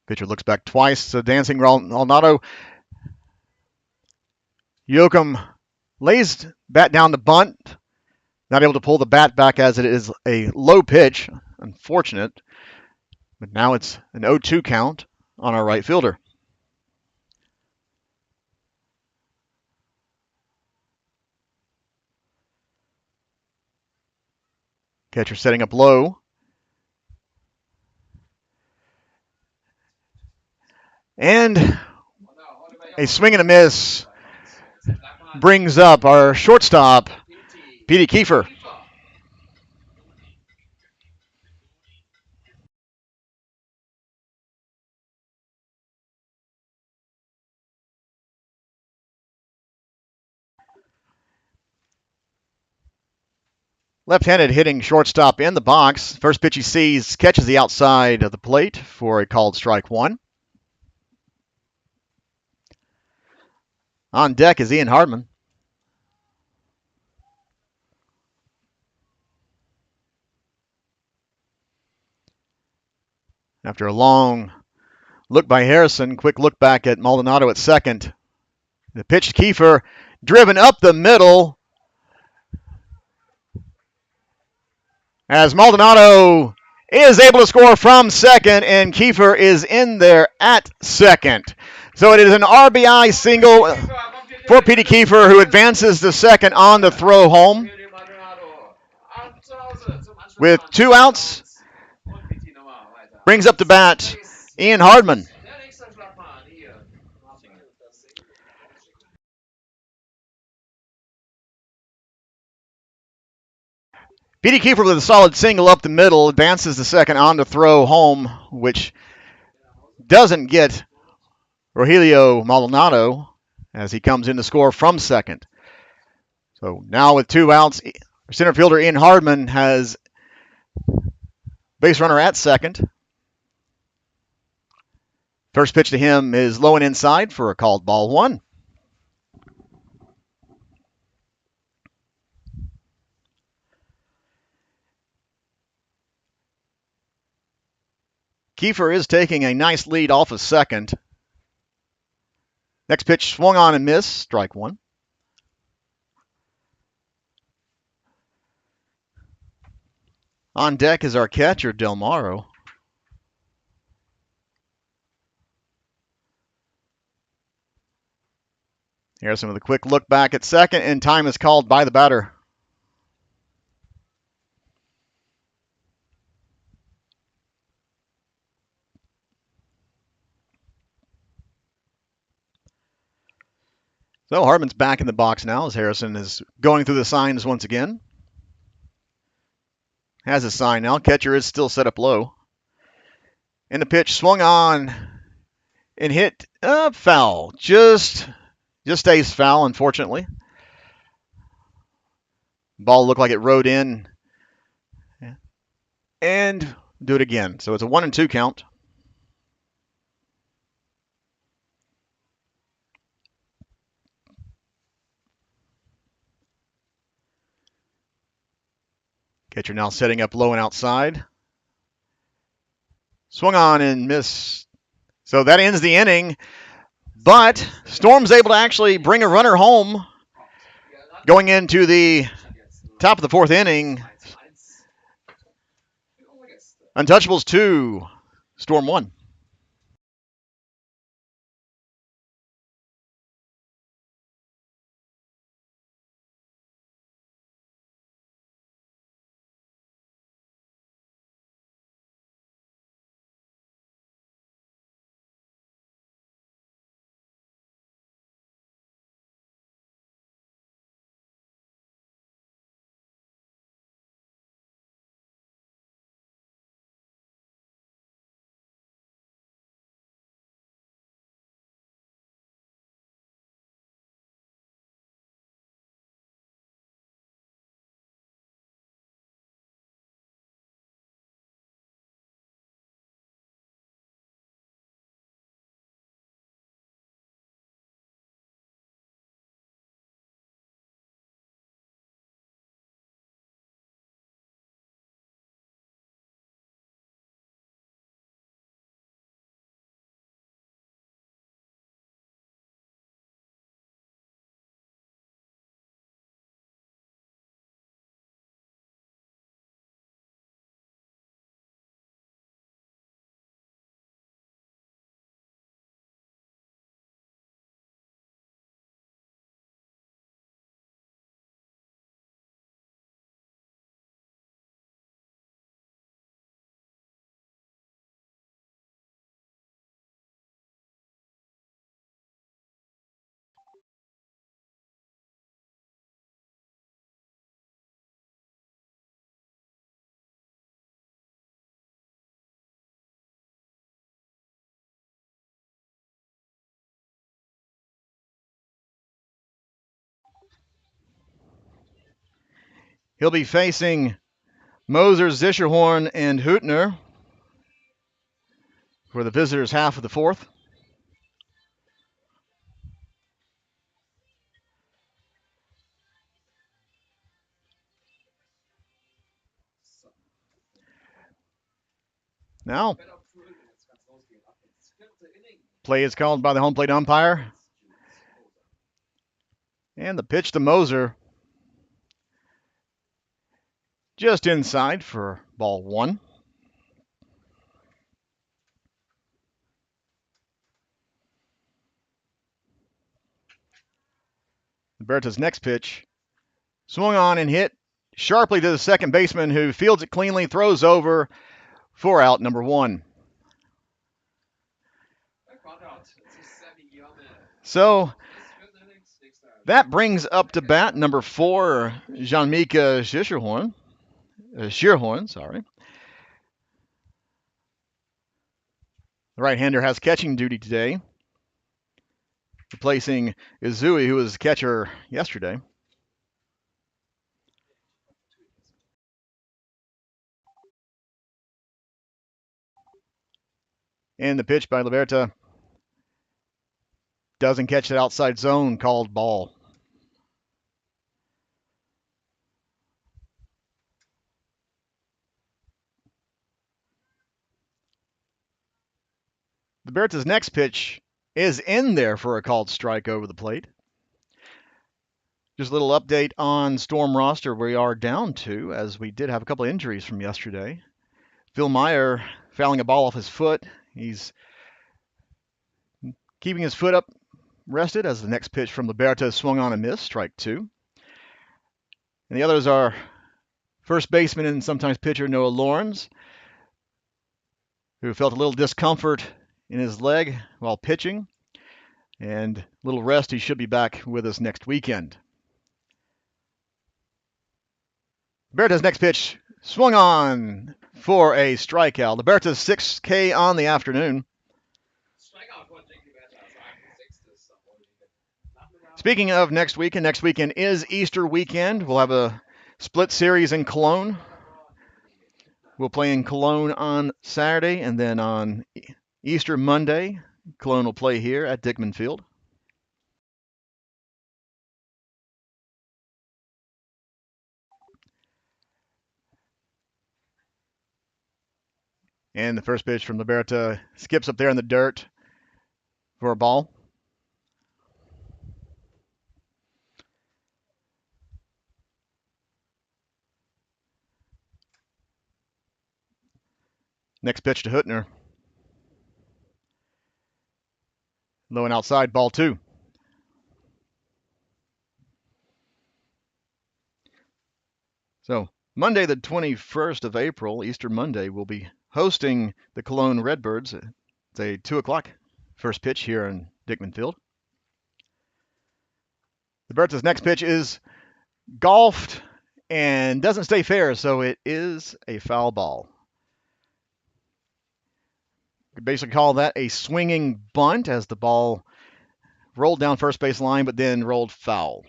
Pitcher looks back twice. Dancing Maldonado. Yoakum lays bat down to bunt. Not able to pull the bat back as it is a low pitch. Unfortunate. But now it's an 0-2 count on our right fielder. Catcher setting up low. And a swing and a miss brings up our shortstop, Petey Kiefer. Left-handed hitting shortstop in the box. First pitch he sees, catches the outside of the plate for a called strike one. On deck is Ian Hardman. After a long look by Harrison, quick look back at Maldonado at second. The pitch to Kiefer, driven up the middle. As Maldonado is able to score from second, and Kiefer is in there at second. So it is an RBI single for Petey Kiefer, who advances to second on the throw home. With 2 outs, brings up the bat Ian Hardman. Petey Kiefer with a solid single up the middle, advances to second on the throw home, which doesn't get Rogelio Maldonado as he comes in to score from second. So now with 2 outs, center fielder Ian Hardman has base runner at second. First pitch to him is low and inside for a called ball one. Kiefer is taking a nice lead off of second. Next pitch swung on and missed, strike one. On deck is our catcher, Del Morro. Harrison with a quick look back at second, and time is called by the batter. So Hartman's back in the box now as Harrison is going through the signs once again. Has a sign now. Catcher is still set up low. And the pitch swung on and hit foul. Just stays foul, unfortunately. Ball looked like it rode in. And do it again. So it's a 1-2 count. Catcher now setting up low and outside. Swung on and missed. So that ends the inning. But Storm's able to actually bring a runner home going into the top of the fourth inning. Untouchables 2, Storm 1. He'll be facing Moser, Zischerhorn, and Hüttner for the visitors' half of the fourth. Now, play is called by the home plate umpire. And the pitch to Moser just inside for ball 1. Berta's next pitch swung on and hit sharply to the second baseman, who fields it cleanly, throws over for out number 1. So that brings up to bat number 4, Jean-Mika Schierhorn. The right-hander has catching duty today, replacing Izui, who was catcher yesterday. And the pitch by Liberta doesn't catch the outside zone, called ball. Liberta's next pitch is in there for a called strike over the plate. Just a little update on Storm roster. We are down 2, as we did have a couple of injuries from yesterday. Phil Meyer fouling a ball off his foot. He's keeping his foot up, rested, as the next pitch from Liberta swung on and missed, strike 2. And the others are first baseman and sometimes pitcher Noah Lawrence, who felt a little discomfort in his leg while pitching. And a little rest, he should be back with us next weekend. Berta's next pitch swung on for a strikeout. Liberta's 6K on the afternoon. Speaking of next weekend is Easter weekend. We'll have a split series in Cologne. We'll play in Cologne on Saturday, and then on Easter Monday, Cologne will play here at Dickman Field. And the first pitch from Liberta skips up there in the dirt for a ball. Next pitch to Hüttner. Low and outside, ball 2. So Monday the 21st of April, Easter Monday, we'll be hosting the Cologne Redbirds. It's a 2 o'clock first pitch here in Dickman Field. Liberta's next pitch is golfed and doesn't stay fair, so it is a foul ball. You could basically call that a swinging bunt as the ball rolled down first base line but then rolled foul.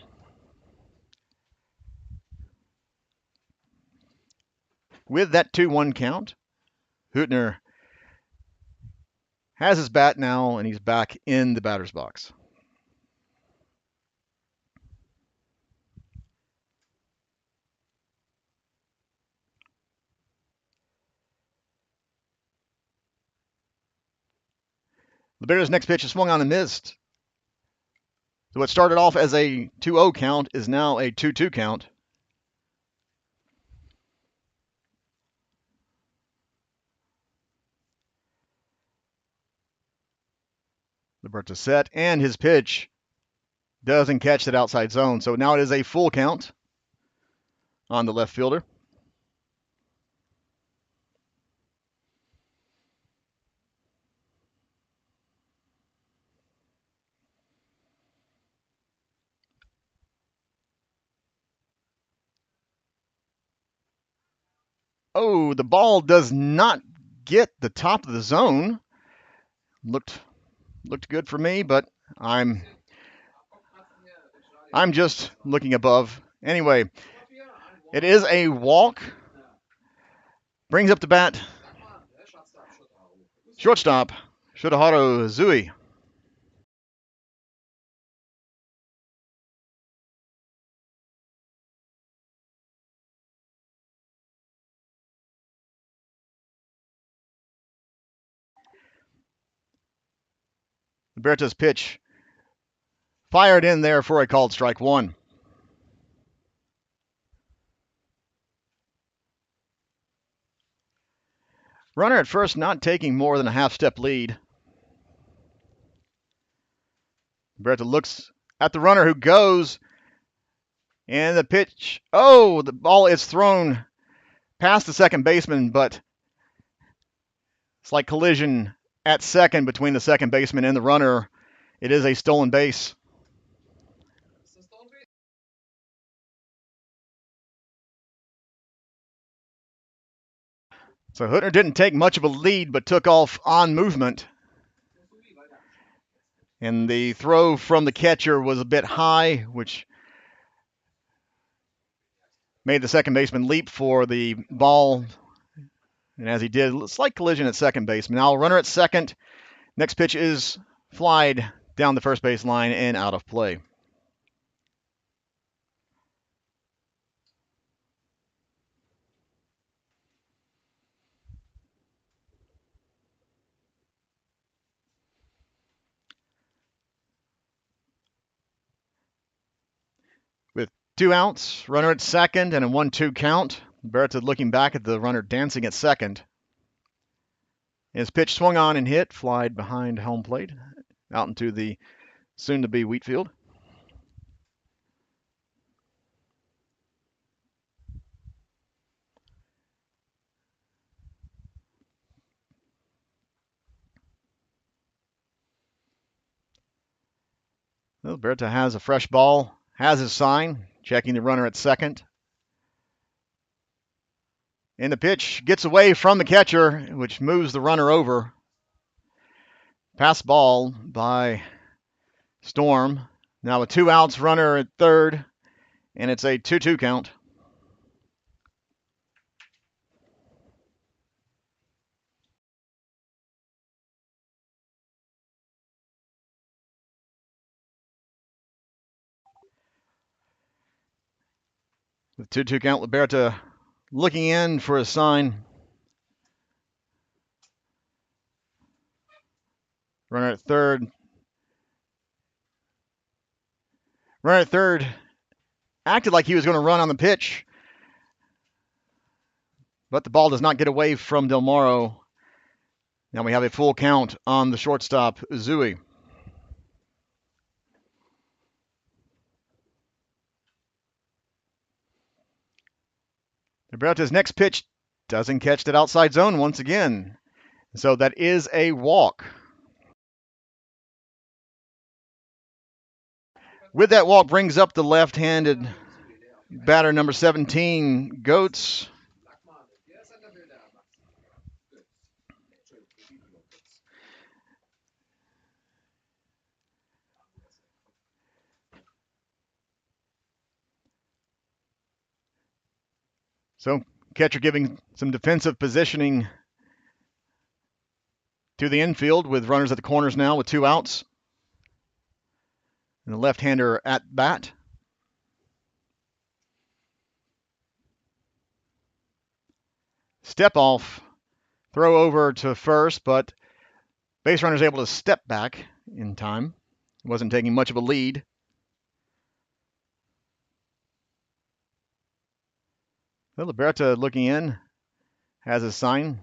With that 2-1 count, Hüttner has his bat now and he's back in the batter's box. Liberta's next pitch is swung on and missed. So what started off as a 2-0 count is now a 2-2 count. Liberta set, and his pitch doesn't catch that outside zone. So now it is a full count on the left fielder. Oh, the ball does not get the top of the zone. Looked good for me, but I'm just looking above. Anyway, it is a walk. Brings up the bat. Shortstop, Shotaharo Zui. Liberta's pitch fired in there for a called strike 1. Runner at first not taking more than a half-step lead. Berta looks at the runner who goes, and the pitch. Oh, the ball is thrown past the second baseman, but slight collision at second between the second baseman and the runner. It is a stolen base. So Hüttner didn't take much of a lead, but took off on movement. And the throw from the catcher was a bit high, which made the second baseman leap for the ball. And as he did, a slight collision at second base. Now runner at second. Next pitch is flied down the first base line and out of play. With 2 outs, runner at second and a 1-2 count. Berta looking back at the runner dancing at second. His pitch swung on and hit, flied behind home plate, out into the soon-to-be wheat field. Well, Berta has a fresh ball, has his sign, checking the runner at second. And the pitch gets away from the catcher, which moves the runner over. Pass ball by Storm. Now with 2 outs, runner at third, and it's a 2-2 count. With 2-2 count, Liberta looking in for a sign. Runner at third. Runner at third acted like he was going to run on the pitch, but the ball does not get away from Del Moro. Now we have a full count on the shortstop, Zui. Liberta's next pitch doesn't catch that outside zone once again. So that is a walk. With that walk brings up the left-handed batter number 17, Goetz. So catcher giving some defensive positioning to the infield with runners at the corners now with 2 outs. And the left-hander at bat. Step off, throw over to first, but base runner is able to step back in time. Wasn't taking much of a lead. So Liberta looking in, has a sign.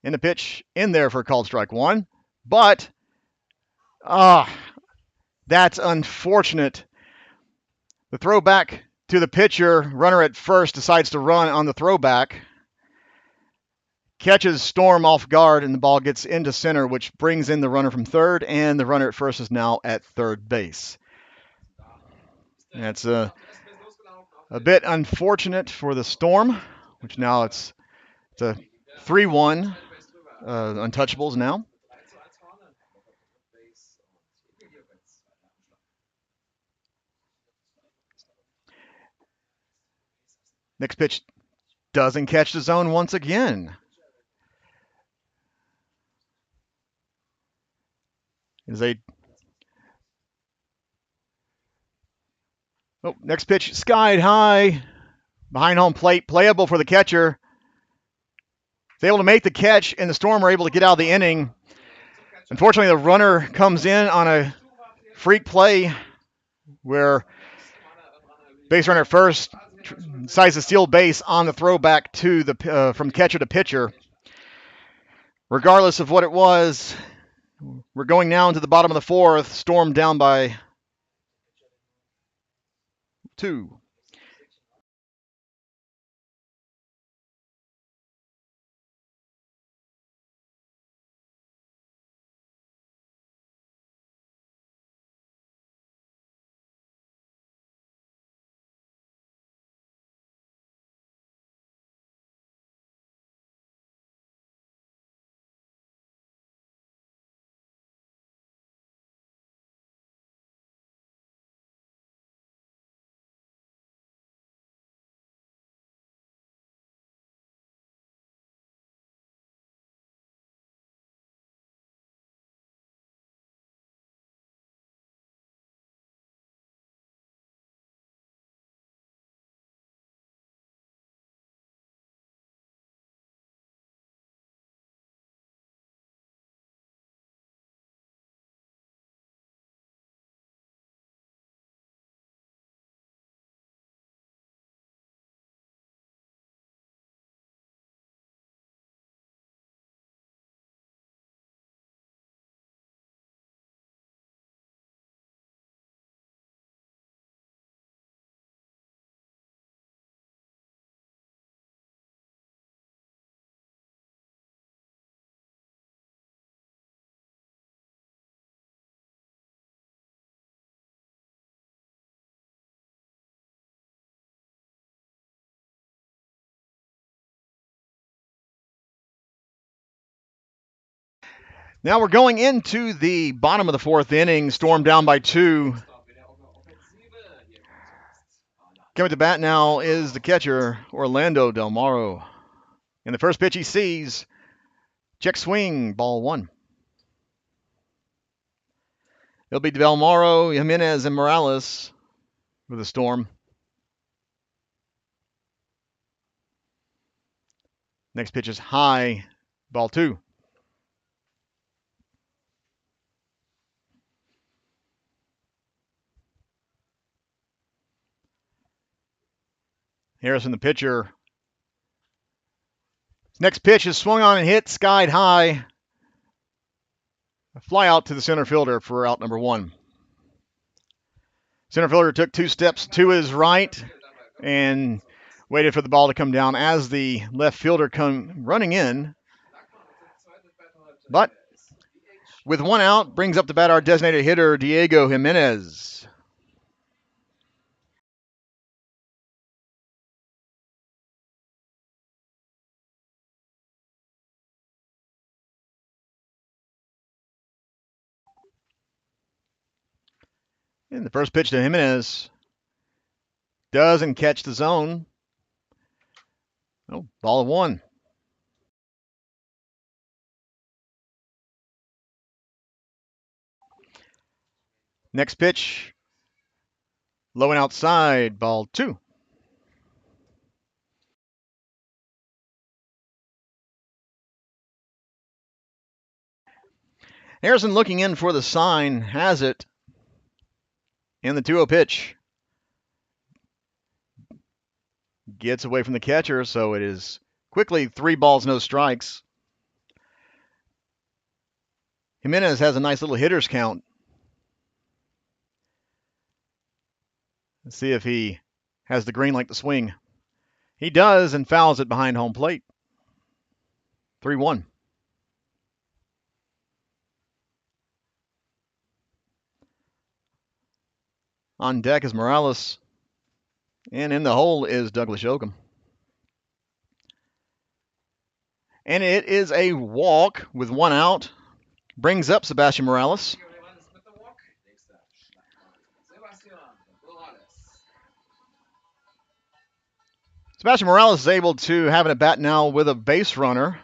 And the pitch in there for called strike one. But, that's unfortunate. The throwback to the pitcher, runner at first decides to run on the throwback. Catches Storm off guard, and the ball gets into center, which brings in the runner from third, and the runner at first is now at third base. That's a bit unfortunate for the Storm, which now it's a 3-1 Untouchables now. Next pitch doesn't catch the zone once again. Next pitch skied high behind home plate, playable for the catcher. He's able to make the catch, and the Storm are able to get out of the inning. Unfortunately, the runner comes in on a freak play where base runner at first decides to steal base on the throwback to the from catcher to pitcher. Regardless of what it was, we're going now into the bottom of the fourth. Storm down by 2. Now we're going into the bottom of the fourth inning. Storm down by 2. Coming to bat now is the catcher, Orlando Del Moro. In the first pitch he sees, check swing, ball 1. It'll be Del Moro, Jimenez, and Morales for the Storm. Next pitch is high, ball 2. Harrison, the pitcher. Next pitch is swung on and hit, skied high. A fly out to the center fielder for out number 1. Center fielder took 2 steps to his right and waited for the ball to come down as the left fielder come running in. But with 1 out, brings up to bat our designated hitter, Diego Jimenez. And the first pitch to Jimenez doesn't catch the zone. Oh, ball 1. Next pitch, low and outside, ball 2. Harrison looking in for the sign, has it. And the 2-0 pitch gets away from the catcher, so it is quickly 3 balls, no strikes. Jimenez has a nice little hitter's count. Let's see if he has the green like the swing. He does, and fouls it behind home plate. 3-1. On deck is Morales. And in the hole is Douglas Yoakum. And it is a walk with 1 out. Brings up Sebastian Morales. Sebastian Morales is able to have an at bat now with a base runner.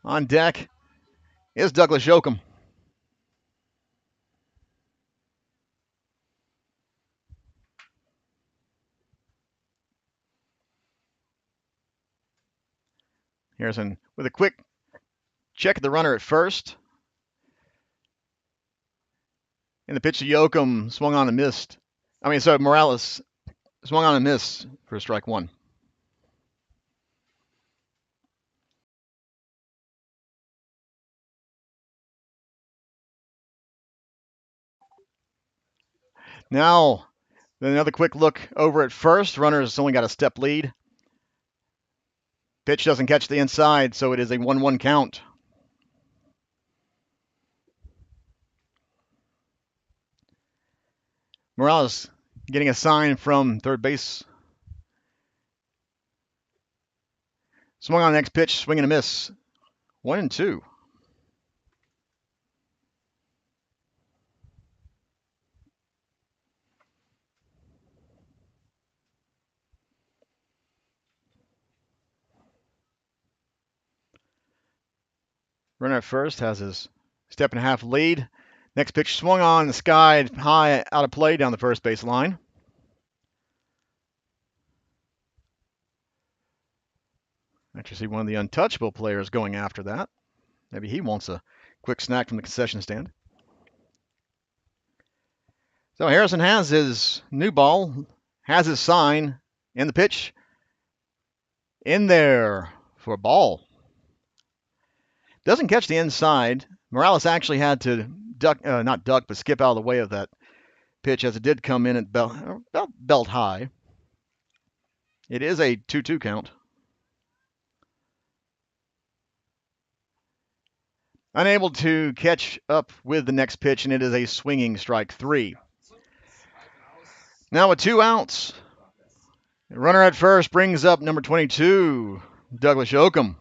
On deck is Douglas Yoakum. Harrison with a quick check at the runner at first. And the pitch to Yoakum swung on and missed. Morales swung on and missed for strike 1. Now, another quick look over at first. Runner's only got a step lead. Pitch doesn't catch the inside, so it is a 1-1 count. Morales getting a sign from third base. Swung on the next pitch, swing and a miss. 1-2. Runner at first has his step and a half lead. Next pitch swung on, the sky high out of play down the first base line. Actually see one of the untouchable players going after that. Maybe he wants a quick snack from the concession stand. So Harrison has his new ball, has his sign, and the pitch in there for a ball. Doesn't catch the inside. Morales actually had to skip out of the way of that pitch as it did come in at about belt high. It is a 2-2 count. Unable to catch up with the next pitch, and it is a swinging strike 3. Now with 2 outs, runner at first brings up number 22, Douglas Yoakum.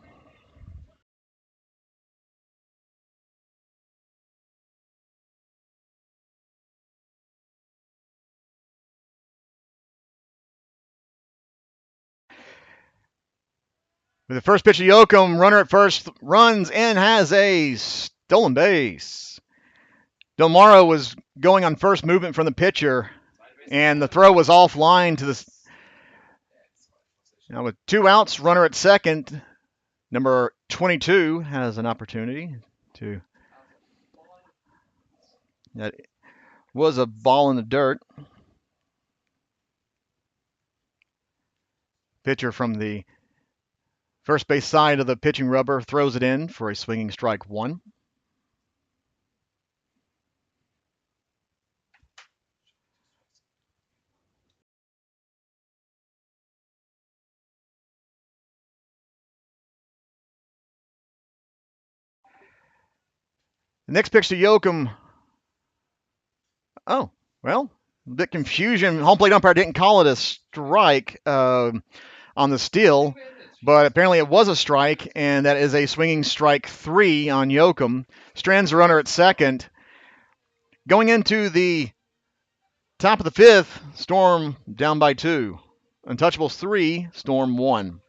With the first pitch to Yoakum, runner at first runs and has a stolen base. Del Maro was going on first movement from the pitcher, and the throw was offline to the. Now with 2 outs, runner at second, number 22 has an opportunity to. That was a ball in the dirt. Pitcher from the first base side of the pitching rubber throws it in for a swinging strike 1. The next pitch to Yoakum. Oh, well, a bit confusion. Home plate umpire didn't call it a strike on the steal, but apparently it was a strike, and that is a swinging strike 3 on Yoakum. Strands the runner at second. Going into the top of the 5th, Storm down by 2. Untouchables 3, Storm 1.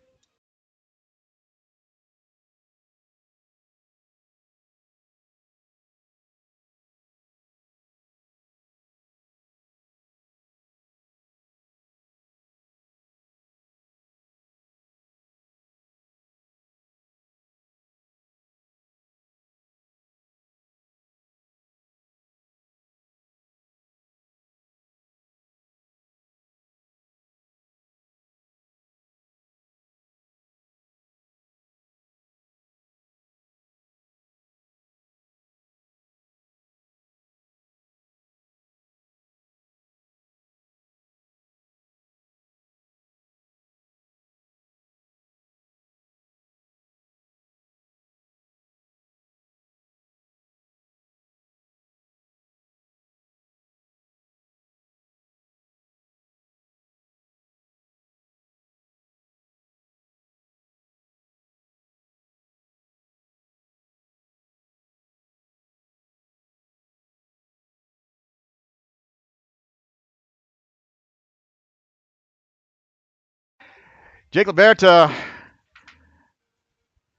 Jake Liberta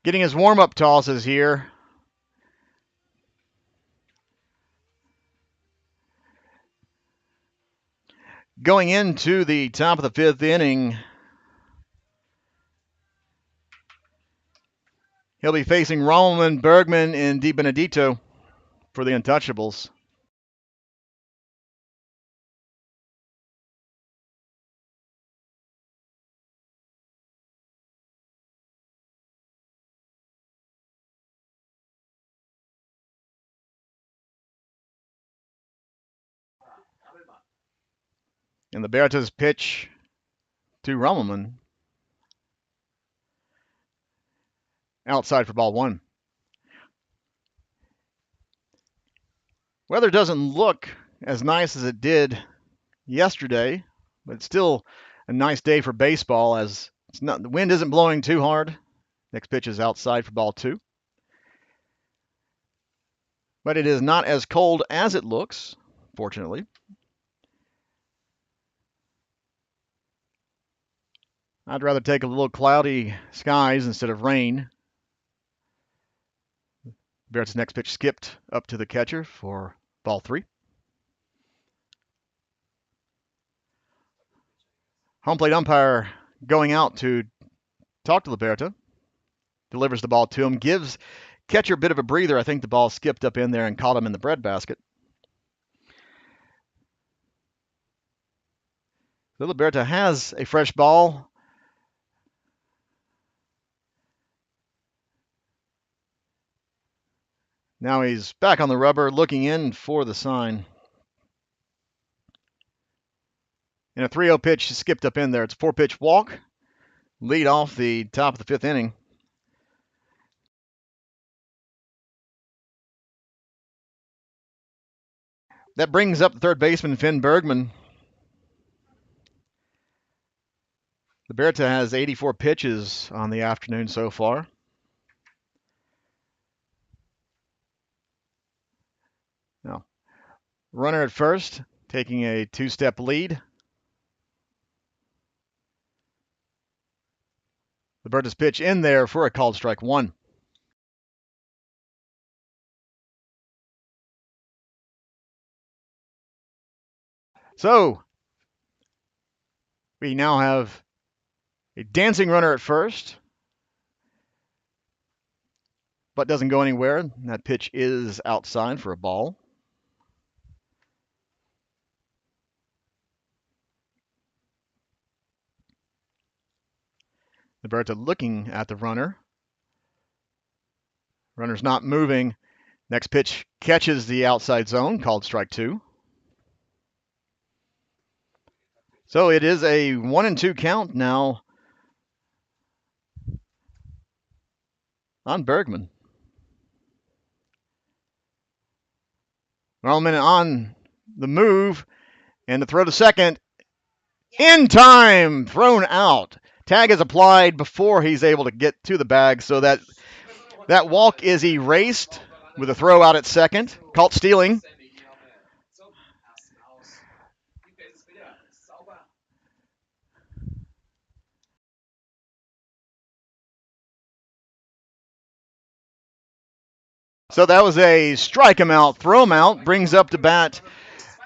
getting his warm-up tosses here. Going into the top of the 5th inning, he'll be facing Rommelman, Bergman, and DiBenedetto for the Untouchables. And Liberta's pitch to Rommelman. Outside for ball 1. Weather doesn't look as nice as it did yesterday, but it's still a nice day for baseball as the wind isn't blowing too hard. Next pitch is outside for ball 2. But it is not as cold as it looks, fortunately. I'd rather take a little cloudy skies instead of rain. Barrett's next pitch skipped up to the catcher for ball 3. Home plate umpire going out to talk to Liberta. Delivers the ball to him. Gives catcher a bit of a breather. I think the ball skipped up in there and caught him in the breadbasket. So Liberta has a fresh ball. Now he's back on the rubber, looking in for the sign. And a 3-0 pitch skipped up in there. It's a 4-pitch walk. Lead off the top of the 5th inning. That brings up the third baseman, Finn Bergman. Liberta has 84 pitches on the afternoon so far. Now, runner at first, taking a 2-step lead. Liberta's pitch in there for a called strike one. So we now have a dancing runner at first, but doesn't go anywhere. That pitch is outside for a ball. Liberta looking at the runner. Runner's not moving. Next pitch catches the outside zone, called strike two. So it is a 1-2 count now on Bergman. Roman on the move, and the throw to second. In time, thrown out. Tag is applied before he's able to get to the bag, so that walk is erased with a throw out at second. Caught stealing. So that was a strike him out, throw him out, brings up to bat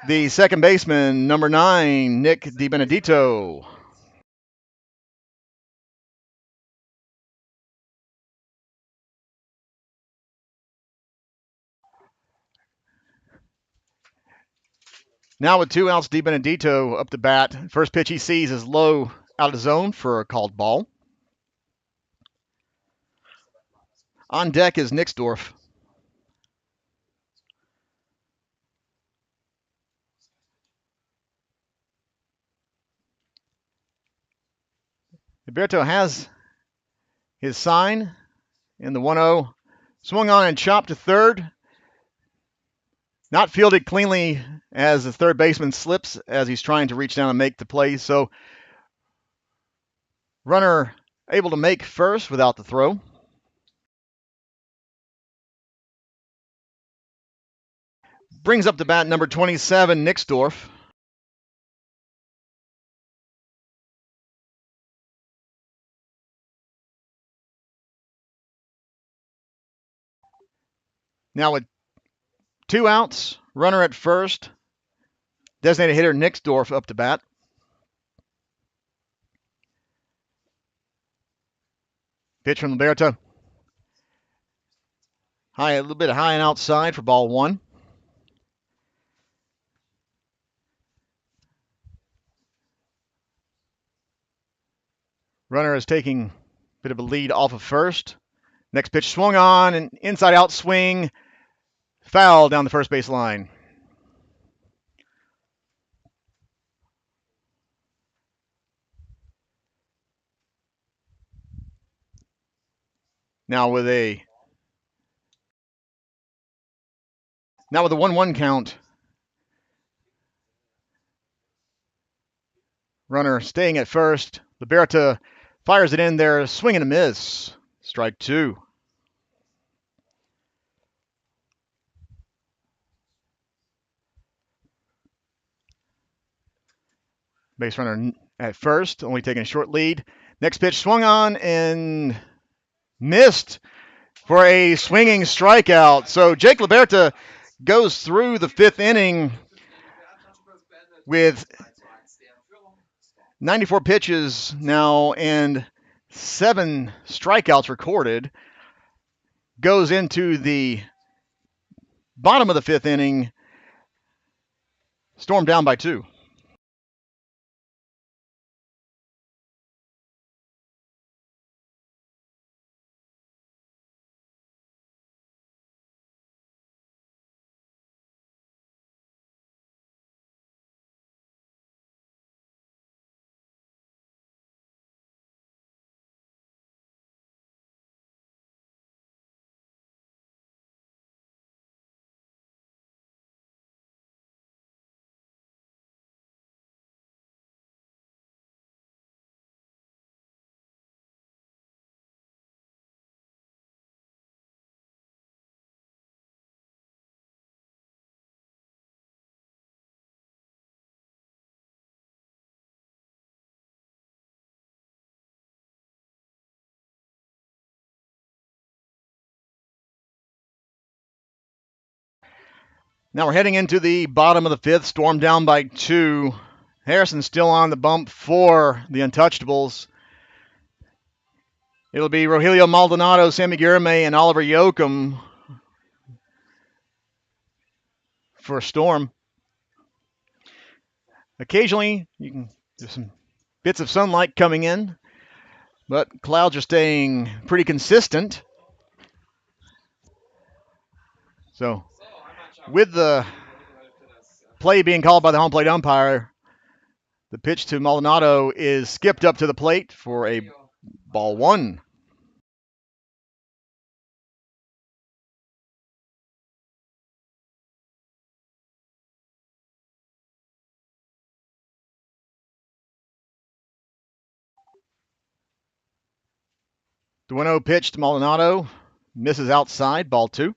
the second baseman, number 9, Nick DiBenedetto. Now with 2 outs, DiBenedetto up to bat. First pitch he sees is low out of the zone for a called ball. On deck is Nixdorf. Alberto has his sign in the 1-0. Swung on and chopped to third. Not fielded cleanly as the third baseman slips as he's trying to reach down and make the play. So runner able to make first without the throw. Brings up the bat number 27, Nixdorf. Now with 2 outs, runner at first. Designated hitter Nixdorf up to bat. Pitch from Liberta. A little bit high and outside for ball 1. Runner is taking a bit of a lead off of first. Next pitch swung on, and inside out swing. Foul down the first base line. Now with a 1-1 count. Runner staying at first. Liberta fires it in there, swing and a miss. Strike 2. Base runner at first, only taking a short lead. Next pitch swung on and missed for a swinging strikeout. So Jake Liberta goes through the 5th inning with 94 pitches now and 7 strikeouts recorded. Goes into the bottom of the 5th inning, stormed down by 2. Now we're heading into the bottom of the fifth. Storm down by 2. Harrison still on the bump for the Untouchables. It'll be Rogelio Maldonado, Sammy Guilherme, and Oliver Yoakum for Storm. Occasionally, you can there's some bits of sunlight coming in, but clouds are staying pretty consistent. So, with the play being called by the home plate umpire, the pitch to Maldonado is skipped up to the plate for a ball 1. The 1-0 pitch to Maldonado misses outside, ball 2.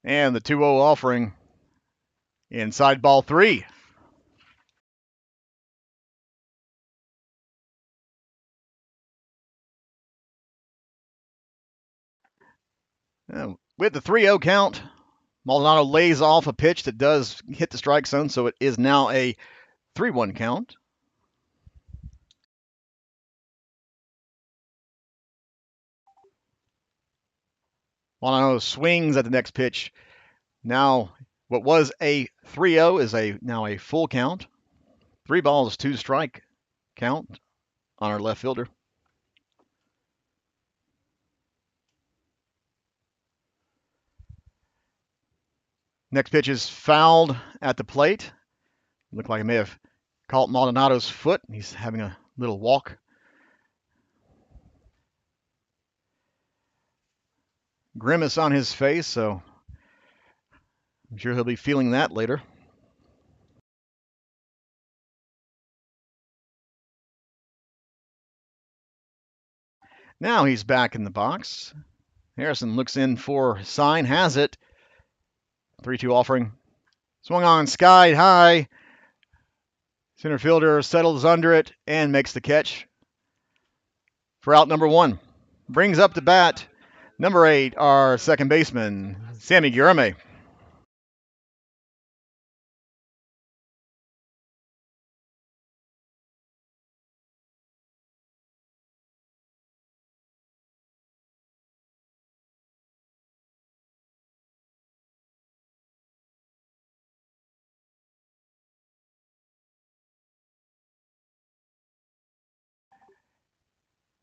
And the 2-0 offering inside, ball 3. With the 3-0 count, Maldonado lays off a pitch that does hit the strike zone, so it is now a 3-1 count. Maldonado swings at the next pitch. Now, what was a 3-0 is now a full count. 3 balls, 2 strike count on our left fielder. Next pitch is fouled at the plate. Looked like it may have caught Maldonado's foot. He's having a little walk. Grimace on his face, so I'm sure he'll be feeling that later. Now he's back in the box. Harrison looks in for a sign, has it. 3-2 offering. Swung on, skied high. Center fielder settles under it and makes the catch for out number 1. Brings up the bat, number 8, our second baseman, Sammy Guilherme.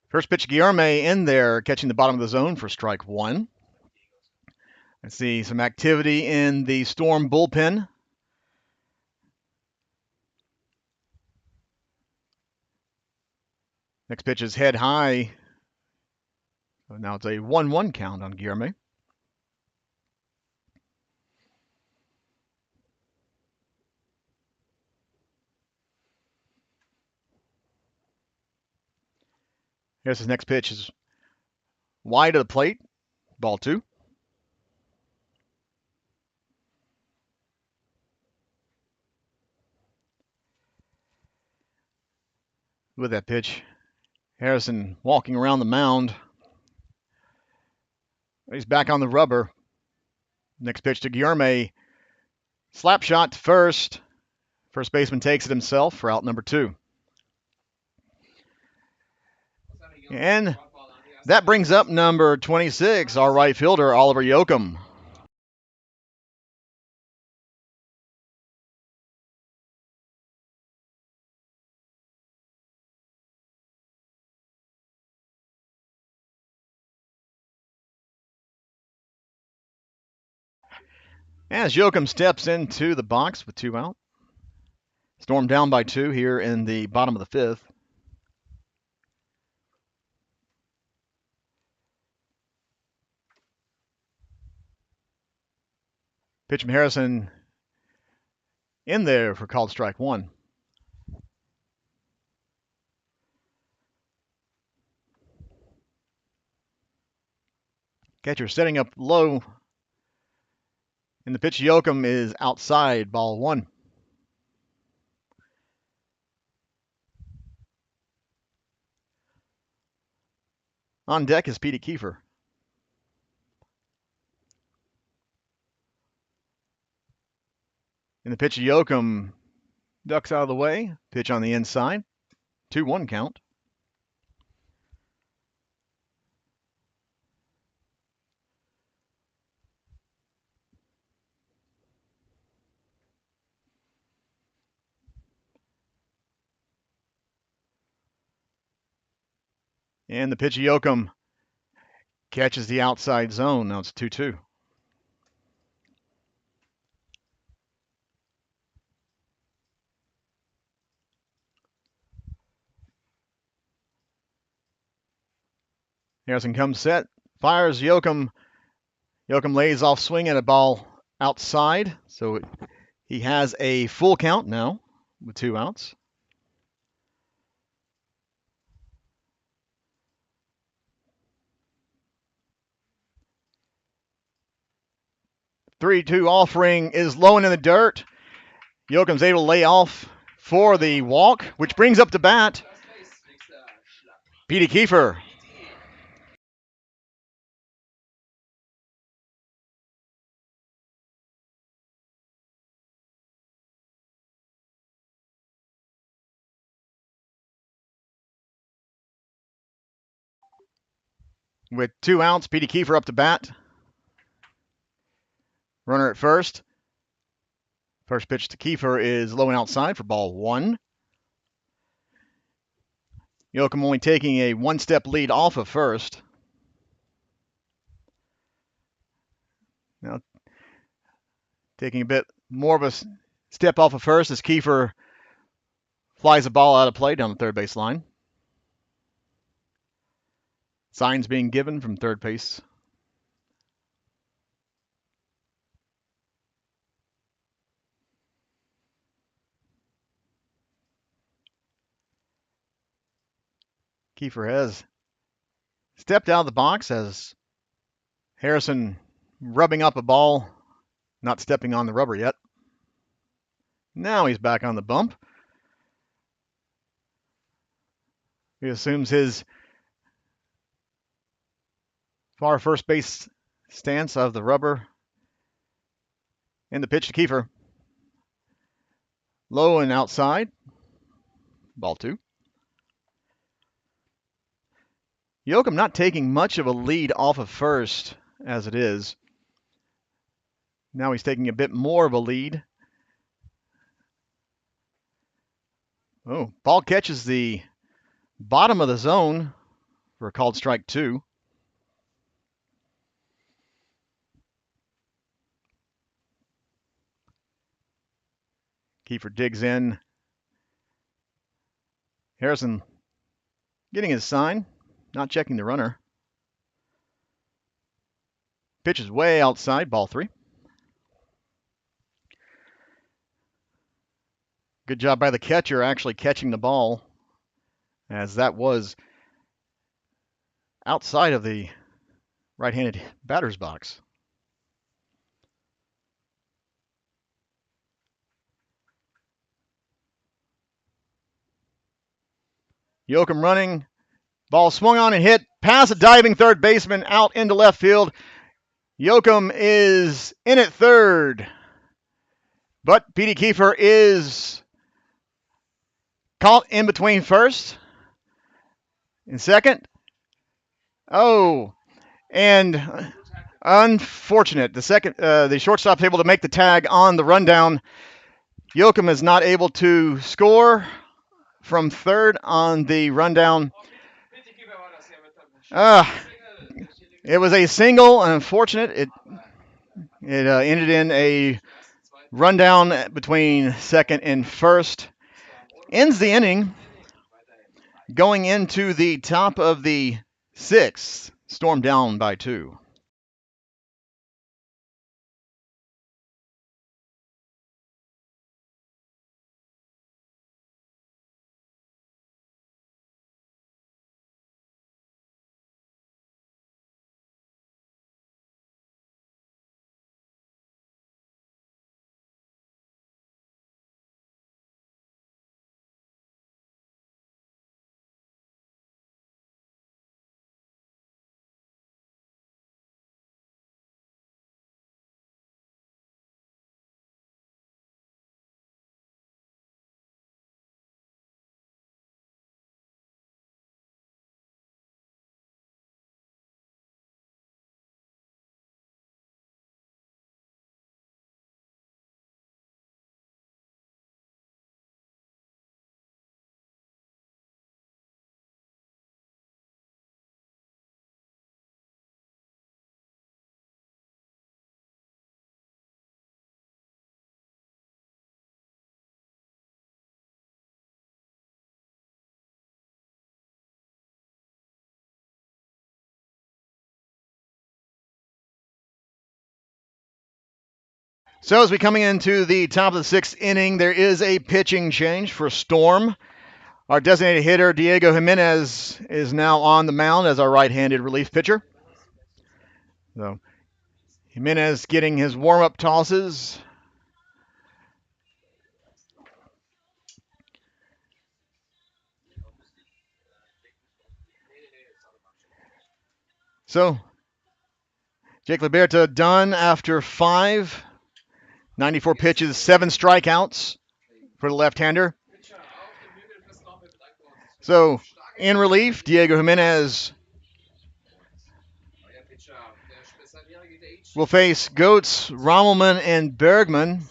First pitch, Guilherme in there, catching the bottom of the zone for strike 1. Let's see some activity in the Storm bullpen. Next pitch is head high. So now it's a 1-1 count on Guilherme. Here's his next pitch is wide of the plate, ball 2. With that pitch, Harrison walking around the mound. He's back on the rubber. Next pitch to Guilherme. Slap shot to first. First baseman takes it himself for out number 2. And that brings up number 26, our right fielder, Oliver Yoakum. As Yoakum steps into the box with 2 out. Storm down by 2 here in the bottom of the 5th. Pitch from Harrison in there for called strike 1. Catcher setting up low. And the pitch to Yoakum is outside, ball 1. On deck is Petey Kiefer. And the pitch to Yoakum ducks out of the way. Pitch on the inside. 2-1 count. And the pitch to Yoakum catches the outside zone. Now it's 2-2. Harrison comes set, fires Yoakum. Yoakum lays off swinging a ball outside, so he has a full count now with 2 outs. Three-two offering is low and in the dirt. Yoakum's able to lay off for the walk, which brings up the bat Petey Kiefer. With 2 outs, Petey Kiefer up to bat. Runner at first. First pitch to Kiefer is low and outside for ball 1. Yoakum only taking a 1-step lead off of first. Now taking a bit more of a step off of first as Kiefer flies the ball out of play down the third base line. Signs being given from third base. Kiefer has stepped out of the box as Harrison rubbing up a ball, not stepping on the rubber yet. Now he's back on the bump. He assumes his far first base stance of the rubber. And the pitch to Kiefer. Low and outside. Ball 2. Yoakum not taking much of a lead off of first as it is. Now he's taking a bit more of a lead. Oh, ball catches the bottom of the zone for a called strike 2. Kiefer digs in. Harrison getting his sign, not checking the runner. Pitch is way outside, ball 3. Good job by the catcher actually catching the ball, as that was outside of the right-handed batter's box. Yoakum running. Ball swung on and hit past a diving third baseman out into left field. Yoakum is in at third. But Petey Kiefer is caught in between first and second. Oh, and unfortunate. The shortstop's able to make the tag on the rundown. Yoakum is not able to score from third on the rundown. It was a single, and unfortunate. It ended in a rundown between second and first. Ends the inning. Going into the top of the 6th, Storm down by 2. So as we coming into the top of the 6th inning, there is a pitching change for Storm. Our designated hitter, Diego Jimenez, is now on the mound as our right-handed relief pitcher. So Jimenez getting his warm-up tosses. So Jake Liberta done after 5, 94 pitches, 7 strikeouts for the left-hander. So in relief, Diego Jimenez will face Goetz, Rommelman, and Bergman.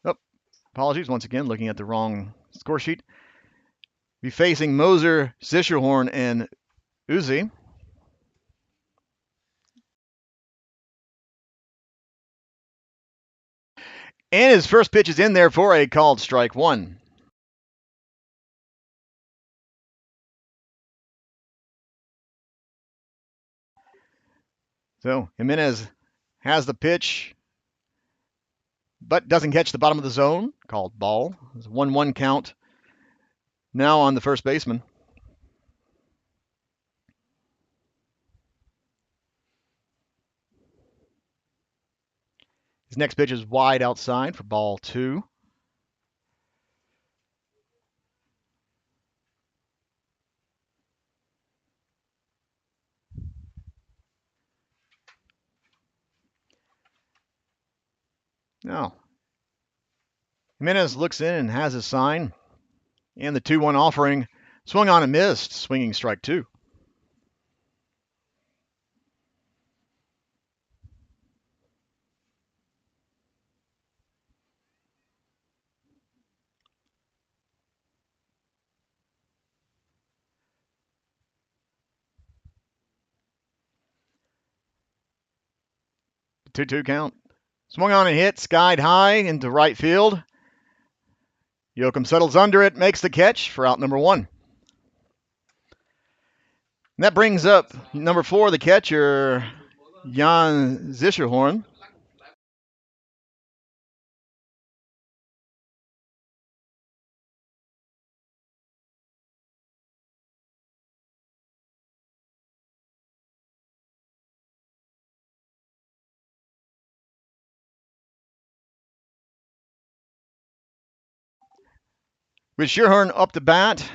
Oh, apologies once again, looking at the wrong score sheet. Be facing Moser, Zischerhorn, and Uzi. And his first pitch is in there for a called strike one. So Jimenez has the pitch, but doesn't catch the bottom of the zone. Called ball. It's a 1-1 count. Now on the first baseman. His next pitch is wide outside for ball 2. Now, Jimenez looks in and has his sign. And the 2-1 offering swung on and missed, swinging strike 2. The 2-2 count. Swung on and hit, skied high into right field. Yoakum settles under it, makes the catch for out number 1. And that brings up number 4, the catcher, Jan Zischerhorn. With Zischerhorn up to bat,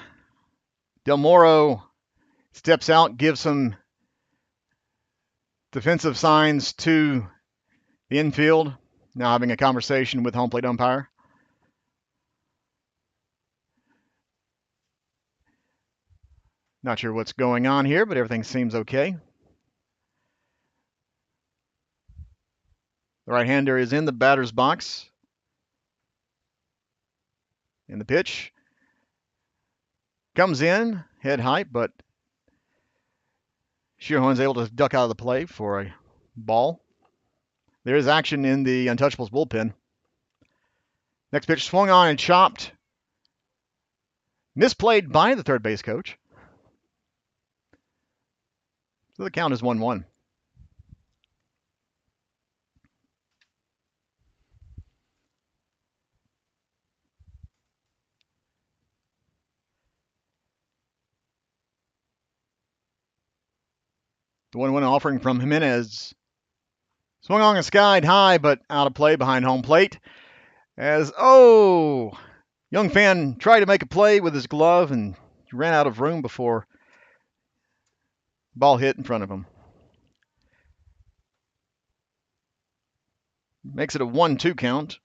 Del Moro steps out, gives some defensive signs to the infield, now having a conversation with home plate umpire. Not sure what's going on here, but everything seems okay. The right-hander is in the batter's box. And the pitch comes in, head high, but Zischerhorn's able to duck out of the play for a ball. There is action in the Untouchables bullpen. Next pitch swung on and chopped. Misplayed by the third base coach. So the count is 1-1. The 1-1 offering from Jimenez. Swung on and skied high, but out of play behind home plate. As, young fan tried to make a play with his glove and ran out of room before ball hit in front of him. Makes it a 1-2 count.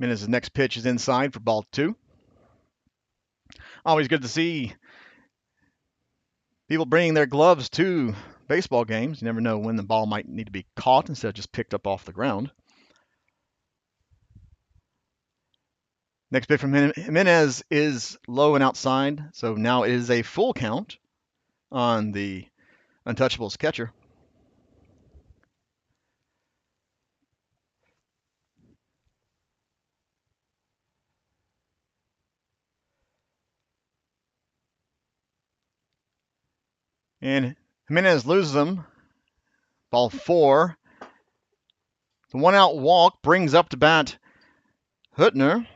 Jimenez's next pitch is inside for ball 2. Always good to see people bringing their gloves to baseball games. You never know when the ball might need to be caught instead of just picked up off the ground. Next pitch from Jimenez is low and outside, so now it is a full count on the Untouchables catcher. And Jimenez loses them. Ball 4. The 1-out walk brings up to bat Hüttner.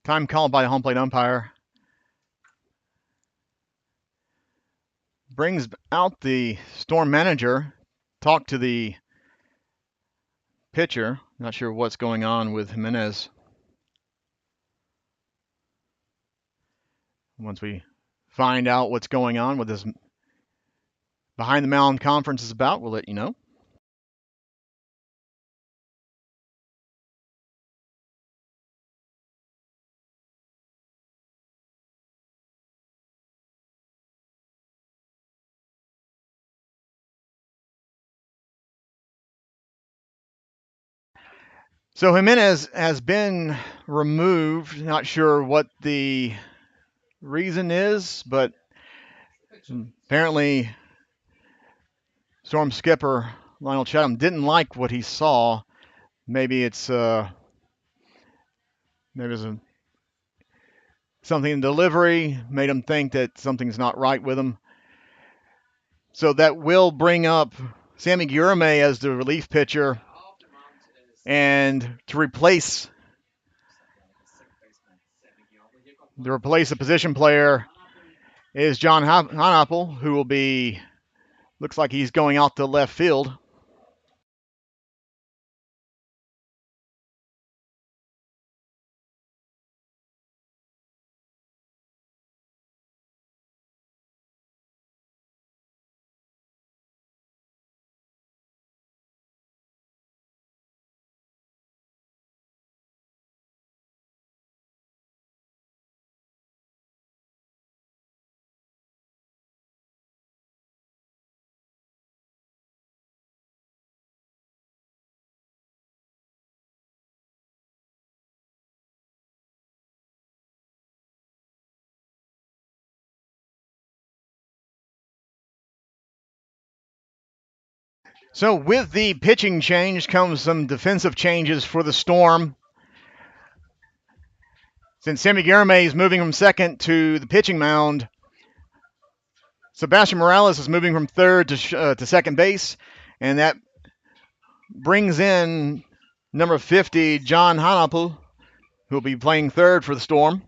Time called by the home plate umpire. Brings out the Storm manager. Talk to the pitcher. Not sure what's going on with Jimenez. Once we find out what's going on, what this behind the mound conference is about, we'll let you know. So Jimenez has been removed. Not sure what the reason is, but apparently Storm skipper Lionel Chatham didn't like what he saw. Maybe it's maybe there's something in delivery made him think that something's not right with him. So that will bring up Sammy Guilherme as the relief pitcher, and to replace the position player is John Hanapel, who will be, looks like he's going out to left field. So with the pitching change comes some defensive changes for the Storm. Since Sammy Guilherme is moving from second to the pitching mound, Sebastian Morales is moving from third to second base, and that brings in number 50, John Hanapel, who will be playing third for the Storm.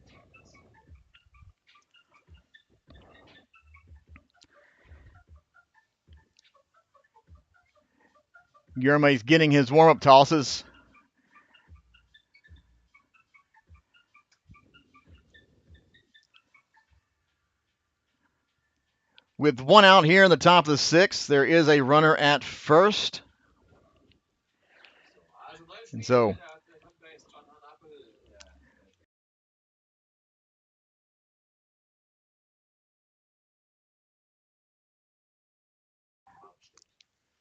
Guilherme's getting his warm-up tosses. With 1 out here in the top of the 6th, there is a runner at first. And so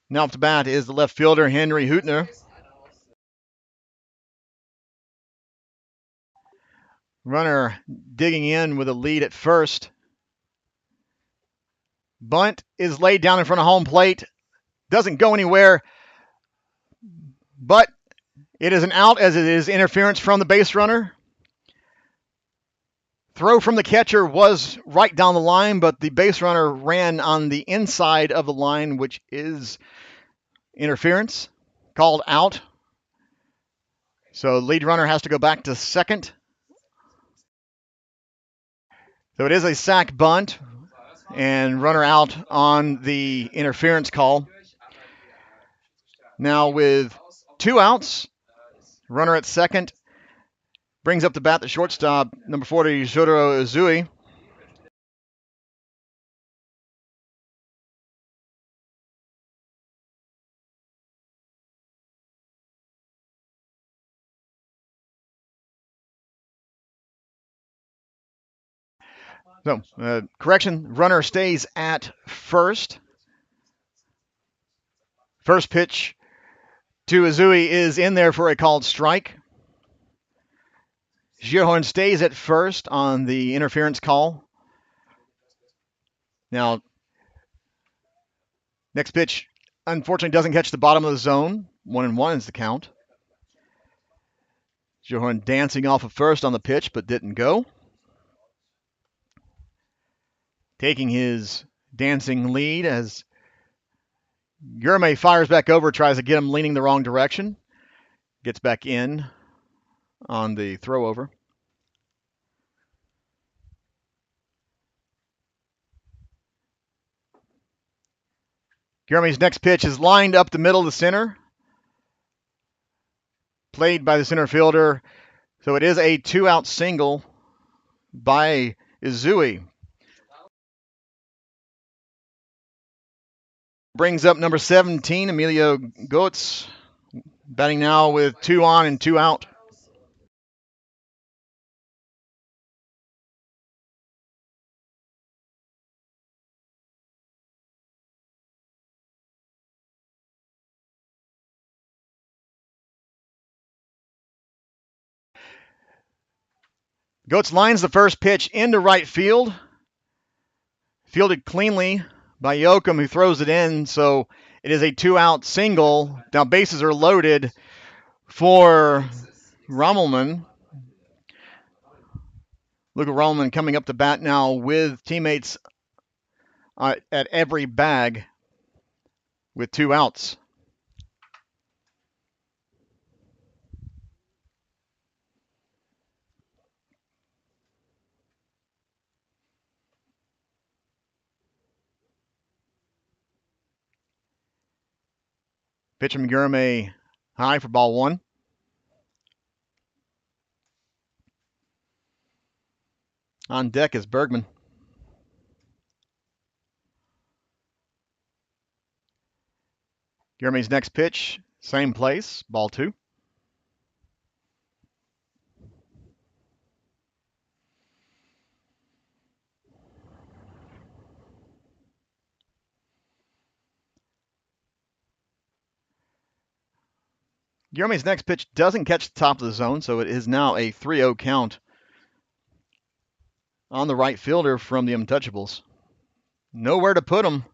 now off the bat is the left fielder, Henry Hüttner. Runner digging in with a lead at first. Bunt is laid down in front of home plate. Doesn't go anywhere, but it is an out as it is interference from the base runner. Throw from the catcher was right down the line, but the base runner ran on the inside of the line, which is interference, called out. So lead runner has to go back to second. So it is a sac bunt and runner out on the interference call. Now with 2 outs, runner at second, brings up the bat the shortstop, number 40, Jotaro Uzui. So, correction, runner stays at first. First pitch to Uzui is in there for a called strike. Gierhorn stays at first on the interference call. Now, next pitch, unfortunately, doesn't catch the bottom of the zone. 1-1 is the count. Johan dancing off of first on the pitch, but didn't go. Taking his dancing lead as Gurme fires back over, tries to get him leaning the wrong direction. Gets back in on the throw over. Gurme's next pitch is lined up the middle of the center. Played by the center fielder. So it is a 2-out single by Izui. Brings up number 17, Emilio Goetz, batting now with 2 on and 2 out. Goetz lines the first pitch into right field. Fielded cleanly by Yoakum, who throws it in. So it is a 2-out single. Now bases are loaded for Rommelman. Luca Rommelman coming up to bat now with teammates at every bag with 2 outs. Pitch from Gurme high for ball 1. On deck is Bergman. Gurme's next pitch, same place, ball 2. Gurme's next pitch doesn't catch the top of the zone, so it is now a 3-0 count on the right fielder from the Untouchables. Nowhere to put him.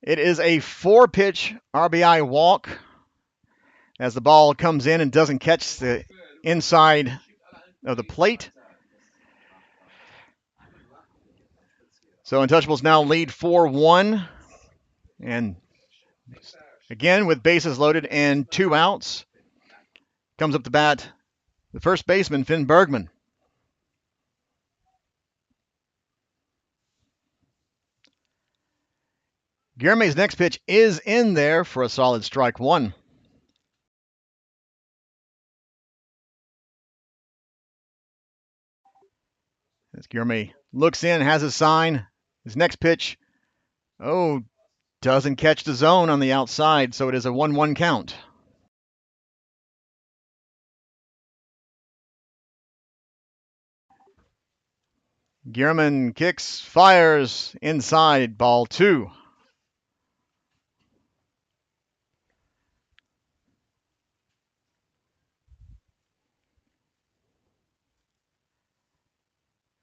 It is a 4-pitch RBI walk as the ball comes in and doesn't catch the inside of the plate. So Untouchables now lead 4-1. And again, with bases loaded and 2 outs, comes up to bat the first baseman, Finn Bergman. Gurme's next pitch is in there for a solid strike 1. As Gurme looks in, has his sign. His next pitch, doesn't catch the zone on the outside, so it is a 1-1 count. Gierman kicks, fires inside, ball 2.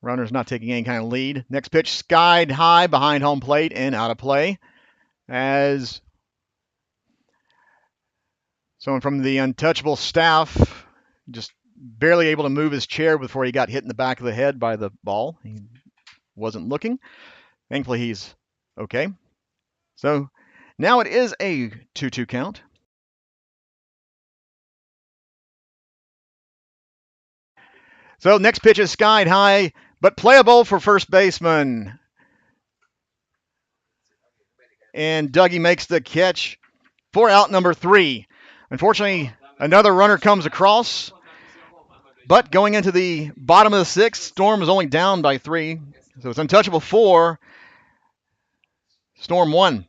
Runner's not taking any kind of lead. Next pitch skied high behind home plate and out of play as someone from the Untouchable staff just barely able to move his chair before he got hit in the back of the head by the ball. He wasn't looking. Thankfully, he's okay. So now it is a 2-2 count. So next pitch is skied high, but playable for first baseman. And Dougie makes the catch for out number 3. Unfortunately, another runner comes across, but going into the bottom of the 6th, Storm is only down by 3. So it's Untouchable 4, Storm 1.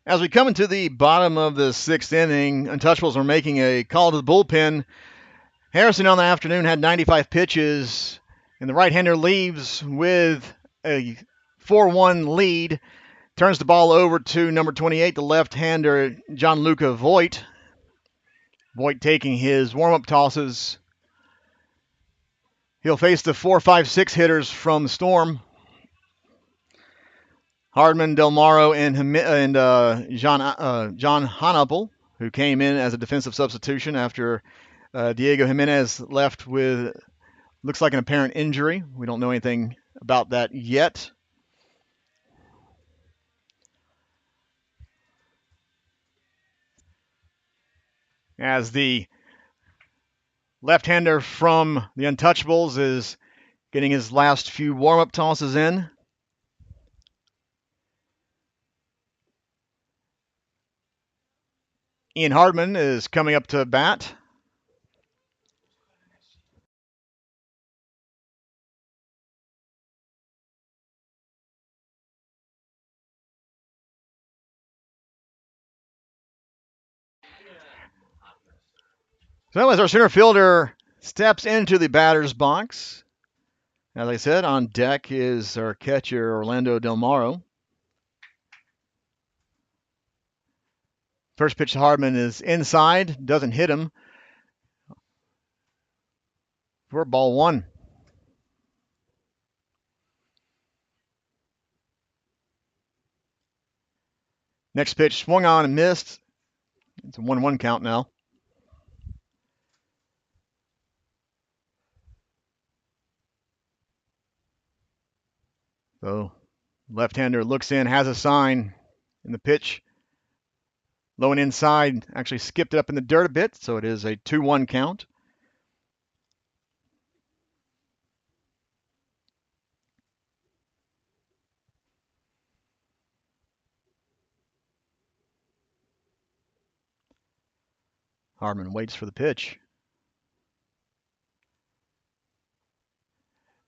As we come into the bottom of the sixth inning, Untouchables are making a call to the bullpen. Harrison on the afternoon had 95 pitches, and the right-hander leaves with a 4-1 lead. Turns the ball over to number 28, the left-hander, Gianluca Voigt. Voigt taking his warm-up tosses. He'll face the 4, 5, 6 hitters from the Storm. Hardman, Del Maro, and John Hanapel, who came in as a defensive substitution after Diego Jimenez left with, looks like, an apparent injury. We don't know anything about that yet. As the left-hander from the Untouchables is getting his last few warm-up tosses in. Ian Hardman is coming up to bat. So as our center fielder steps into the batter's box, as I said, on deck is our catcher, Orlando Del Maro. First pitch to Hardman is inside, doesn't hit him. For ball one. Next pitch swung on and missed. It's a 1-1 count now. So left-hander looks in, has a sign, and the pitch low and inside actually skipped it up in the dirt a bit, so it is a 2-1 count. Hardman waits for the pitch.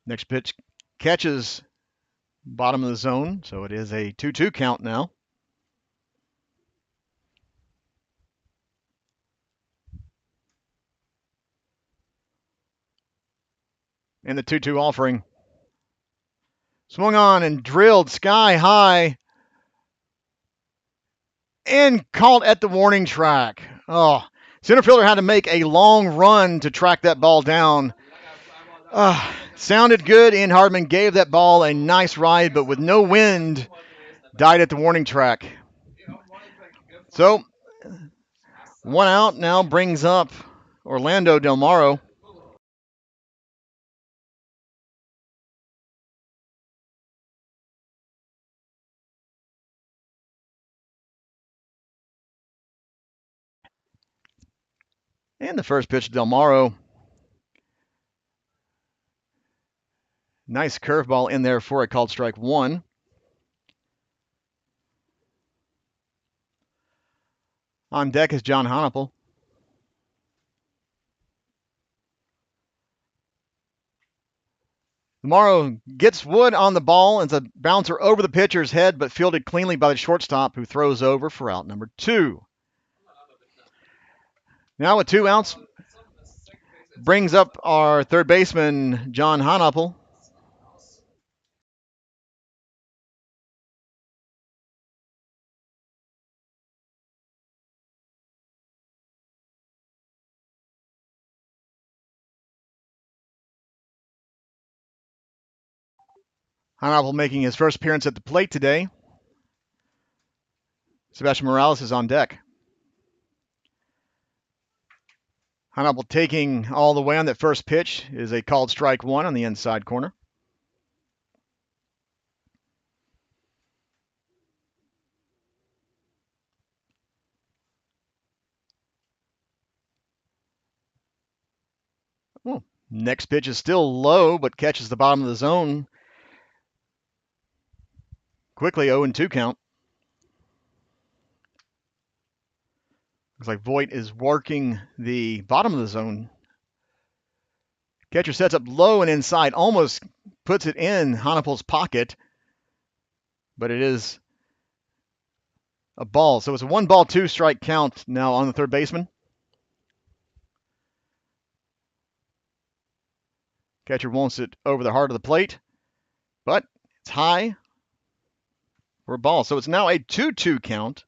Next pitch catches bottom of the zone, so it is a 2-2 count now. And the 2-2 offering. Swung on and drilled sky high. And called at the warning track. Oh, center fielder had to make a long run to track that ball down. Sounded good. Ian Hardman gave that ball a nice ride, but with no wind, died at the warning track. So, one out now brings up Orlando Del Maro. And the first pitch to Del Maro. Nice curveball in there for a called strike one. On deck is John Hanapel. Morrow gets wood on the ball and it's a bouncer over the pitcher's head, but fielded cleanly by the shortstop, who throws over for out number 2. Now with 2 outs, brings up our third baseman, John Hanapel. Hanapel making his first appearance at the plate today. Sebastian Morales is on deck. Hanapel taking all the way on that first pitch is a called strike one on the inside corner. Well, next pitch is still low, but catches the bottom of the zone. Quickly 0-2 count. Looks like Voigt is working the bottom of the zone. Catcher sets up low and inside, almost puts it in Hanapel's pocket, but it is a ball. So it's a 1 ball, 2 strike count now on the third baseman. Catcher wants it over the heart of the plate, but it's high for a ball. So it's now a 2-2 count.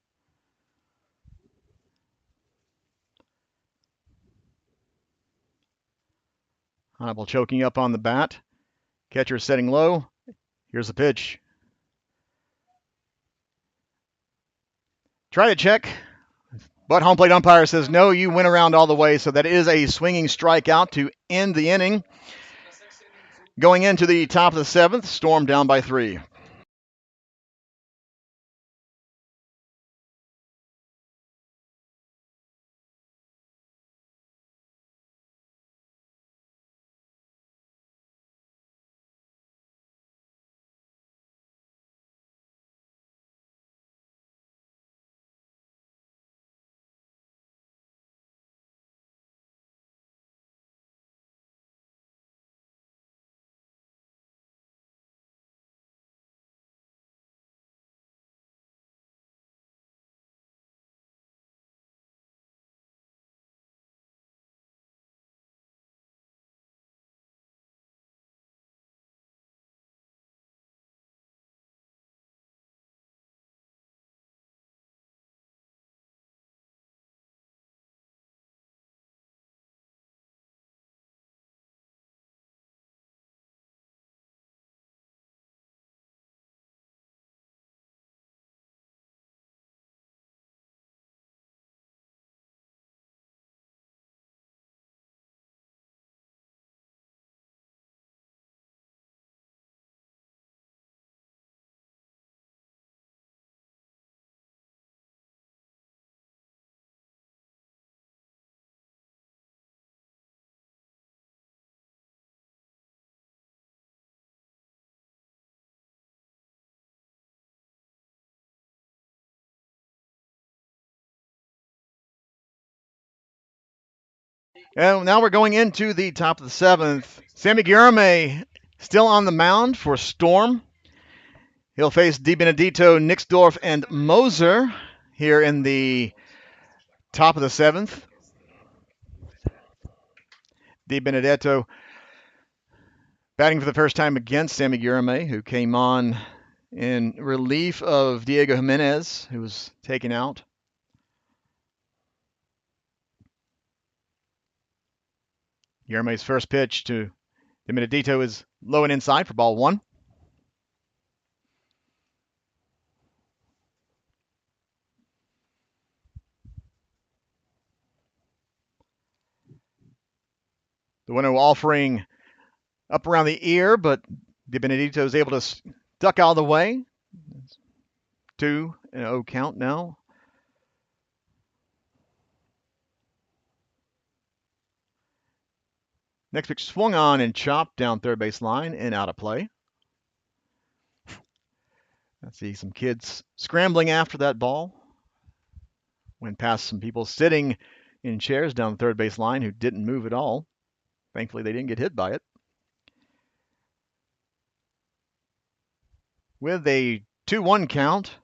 Hannibal choking up on the bat. Catcher setting low. Here's the pitch. Try to check, but home plate umpire says no, you went around all the way. So that is a swinging strikeout to end the inning. Going into the top of the 7th, Storm down by 3. And now we're going into the top of the 7th. Sammy Guillerme still on the mound for Storm. He'll face DiBenedetto, Nixdorf, and Moser here in the top of the 7th. DiBenedetto batting for the first time against Sammy Guillerme, who came on in relief of Diego Jimenez, who was taken out. Guillerme's first pitch to DiBenedetto is low and inside for ball 1. The winner offering up around the ear, but DiBenedetto is able to duck out of the way. 2-0 count now. Next pitch swung on and chopped down third base line and out of play. I see some kids scrambling after that ball. Went past some people sitting in chairs down the third base line who didn't move at all. Thankfully, they didn't get hit by it. With a 2-1 count,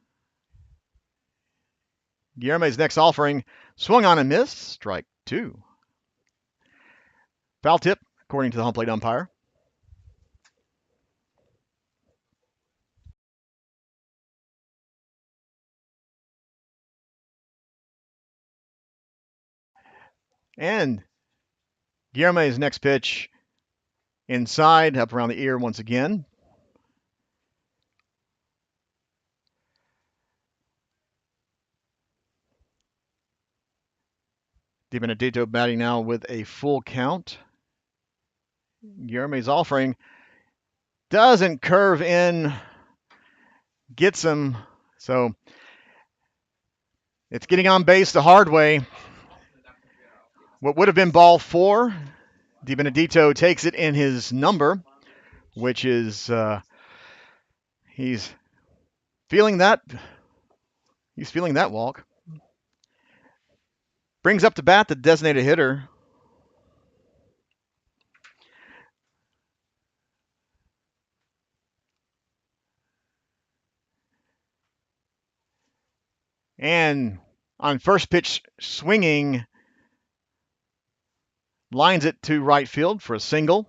Guillerme's next offering swung on and missed. Strike 2. Foul tip, according to the home plate umpire. And Guillerme's next pitch inside, up around the ear once again. DiBenedetto batting now with a full count. Guillerme's offering doesn't curve in, gets him. So it's getting on base the hard way. What would have been ball 4, DiBenedetto takes it in his number, which is he's feeling that. He's feeling that walk. Brings up to bat the designated hitter. And on first pitch swinging, lines it to right field for a single.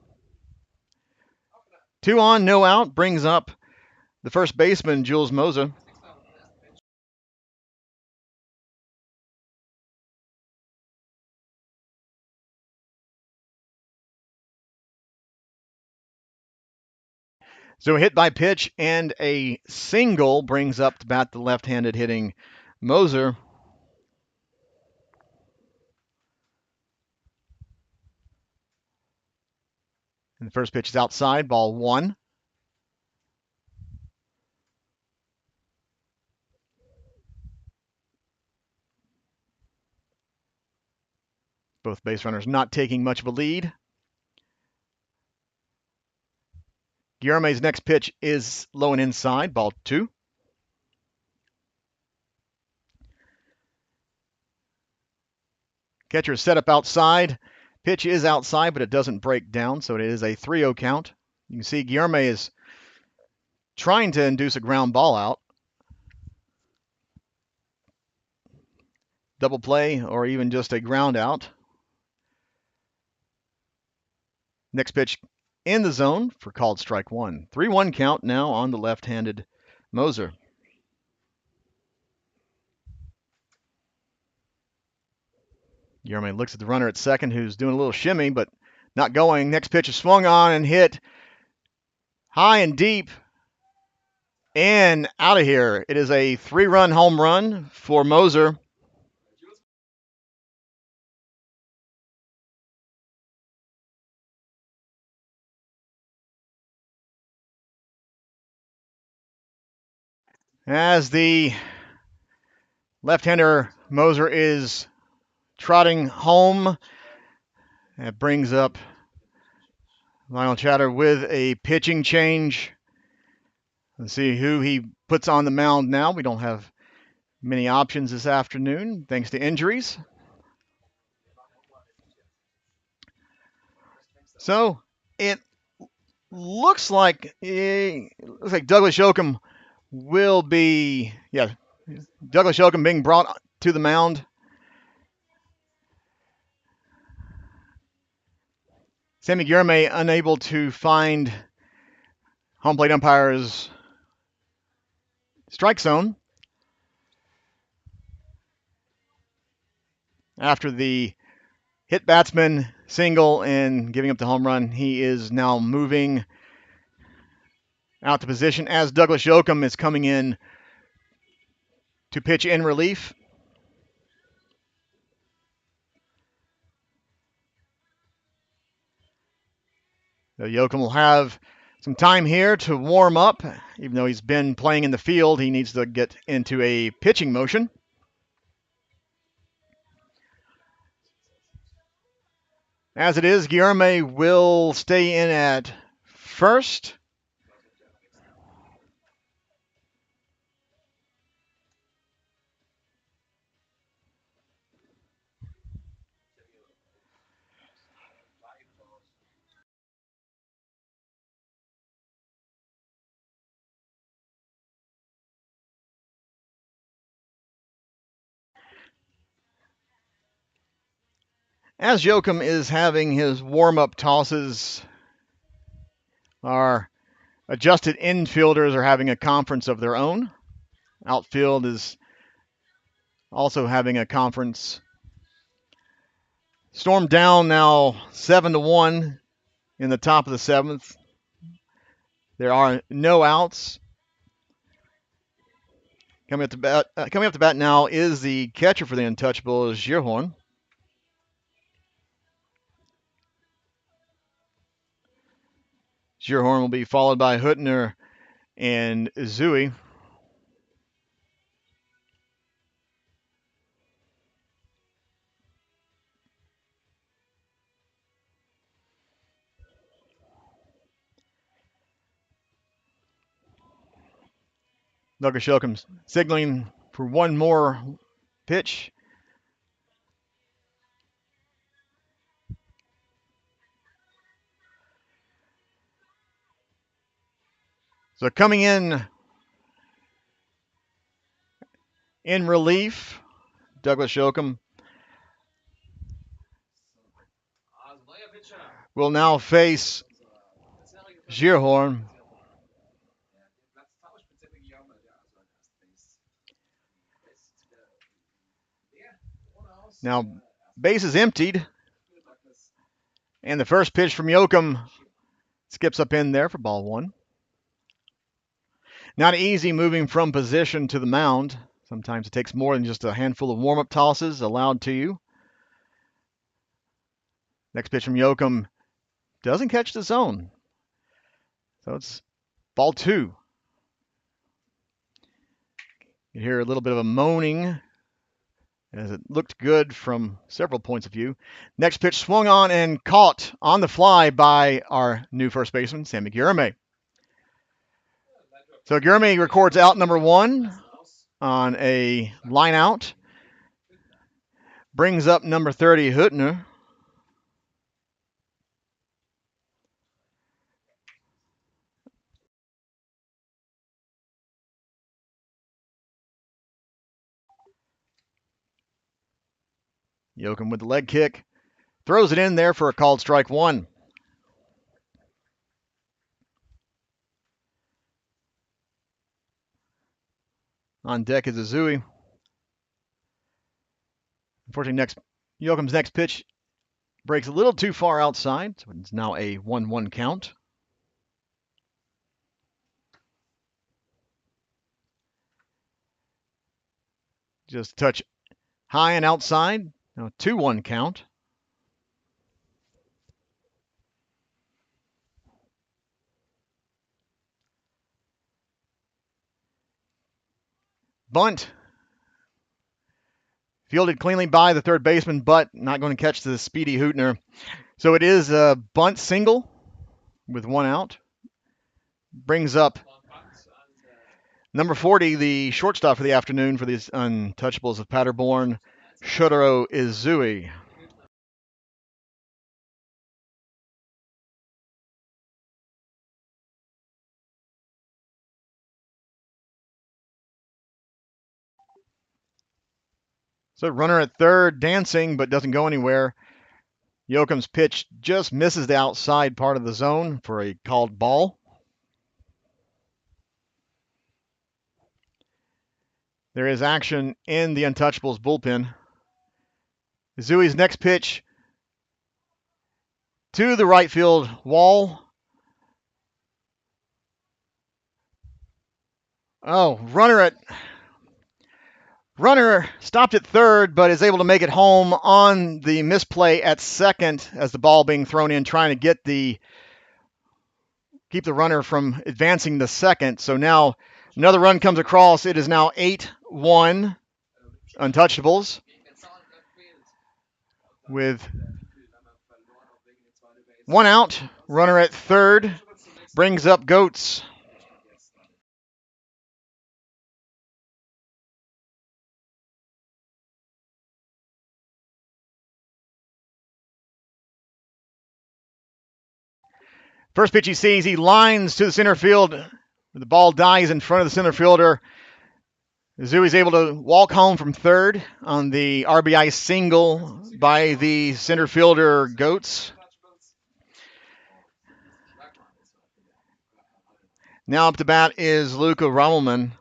2 on, no out, brings up the first baseman, Jules Moser. So a hit by pitch and a single brings up to bat the left-handed hitting Moser. And the first pitch is outside, ball 1. Both base runners not taking much of a lead. Guillerme's next pitch is low and inside, ball 2. Catcher set up outside. Pitch is outside, but it doesn't break down, so it is a 3-0 count. You can see Guillerme is trying to induce a ground ball out. Double play or even just a ground out. Next pitch in the zone for called strike 1. 3-1 count now on the left-handed Moser. Guillerme looks at the runner at second who's doing a little shimmy, but not going. Next pitch is swung on and hit high and deep and out of here. It is a 3-run home run for Moser. As the left-hander Moser is trotting home, that brings up Lionel Chatter with a pitching change. Let's see who he puts on the mound now. We don't have many options this afternoon, thanks to injuries. So it looks like Douglas Yoakum will be, Douglas Yoakum being brought to the mound. Sammy Guillerme unable to find home plate umpire's strike zone after the hit batsman single and giving up the home run. He is now moving out to position as Douglas Yoakum is coming in to pitch in relief. So Yoakum will have some time here to warm up. Even though he's been playing in the field, he needs to get into a pitching motion. As it is, Guillerme will stay in at first. As Yoakum is having his warm-up tosses, our adjusted infielders are having a conference of their own. Outfield is also having a conference. Storm down now 7-1 in the top of the 7th. There are no outs. Coming up to bat now is the catcher for the Untouchables, Gierhorn. Gierhorn will be followed by Huttner and Zui. Douglas Yoakum signaling for one more pitch. So coming in In relief, Douglas Yoakum will now face Gierhorn. Now, base is emptied. And the first pitch from Yoakum skips up in there for ball one. Not easy moving from position to the mound. Sometimes it takes more than just a handful of warm-up tosses allowed to you. Next pitch from Yoakum doesn't catch the zone. So it's ball two. You hear a little bit of a moaning as it looked good from several points of view. Next pitch swung on and caught on the fly by our new first baseman, Sammy Guilherme. So Guilherme records out number one on a line out. Brings up number 30, Hüttner. Yoakum with the leg kick. Throws it in there for a called strike one. On deck is Azui. Unfortunately, Yoakum's next pitch breaks a little too far outside, so it's now a 1-1 count. Just touch high and outside. Now 2-1 count. Bunt. Fielded cleanly by the third baseman, but not going to catch the speedy Hüttner. So it is a bunt single with one out. Brings up number 40, the shortstop for the afternoon for these Untouchables of Paderborn, Shotaro Izui. So runner at third, dancing, but doesn't go anywhere. Yoakum's pitch just misses the outside part of the zone for a called ball. There is action in the Untouchables bullpen. Izui's next pitch to the right field wall. Oh, runner stopped at third, but is able to make it home on the misplay at second as the ball being thrown in, trying to keep the runner from advancing the second. So now another run comes across. It is now 8-1 Untouchables with one out. Runner at third brings up Goats. First pitch he sees, he lines to the center field. The ball dies in front of the center fielder. Izui's able to walk home from third on the RBI single by the center fielder Goats. Now up to bat is Luca Rommelman.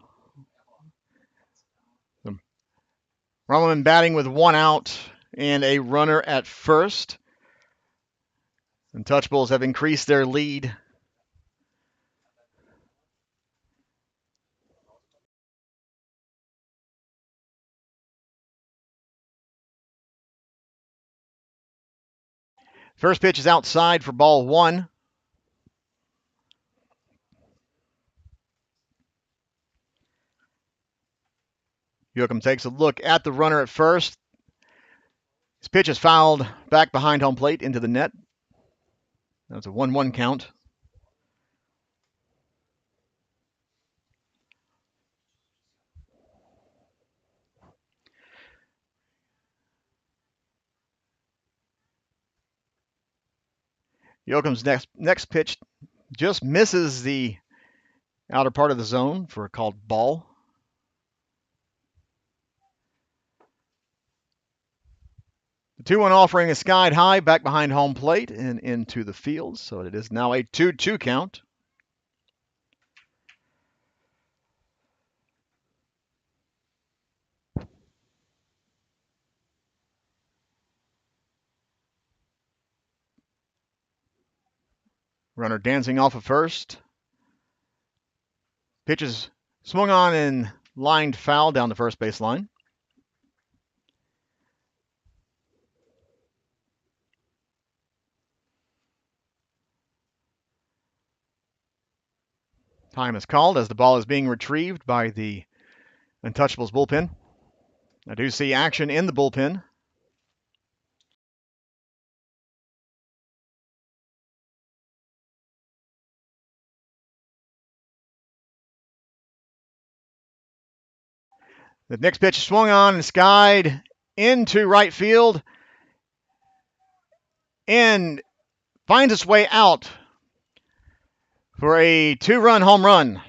Rommelman batting with one out and a runner at first. Untouchables have increased their lead. First pitch is outside for ball one. Yoakum takes a look at the runner at first. His pitch is fouled back behind home plate into the net. That's a 1-1 count. Yoakum's next pitch just misses the outer part of the zone for a called ball. The 2-1 offering is skied high back behind home plate and into the field, so it is now a 2-2 count. Runner dancing off of first. Pitch is swung on and lined foul down the first base line. Time is called as the ball is being retrieved by the Untouchables bullpen. I do see action in the bullpen. The next pitch is swung on and skied into right field and finds its way out for a 2-run home run.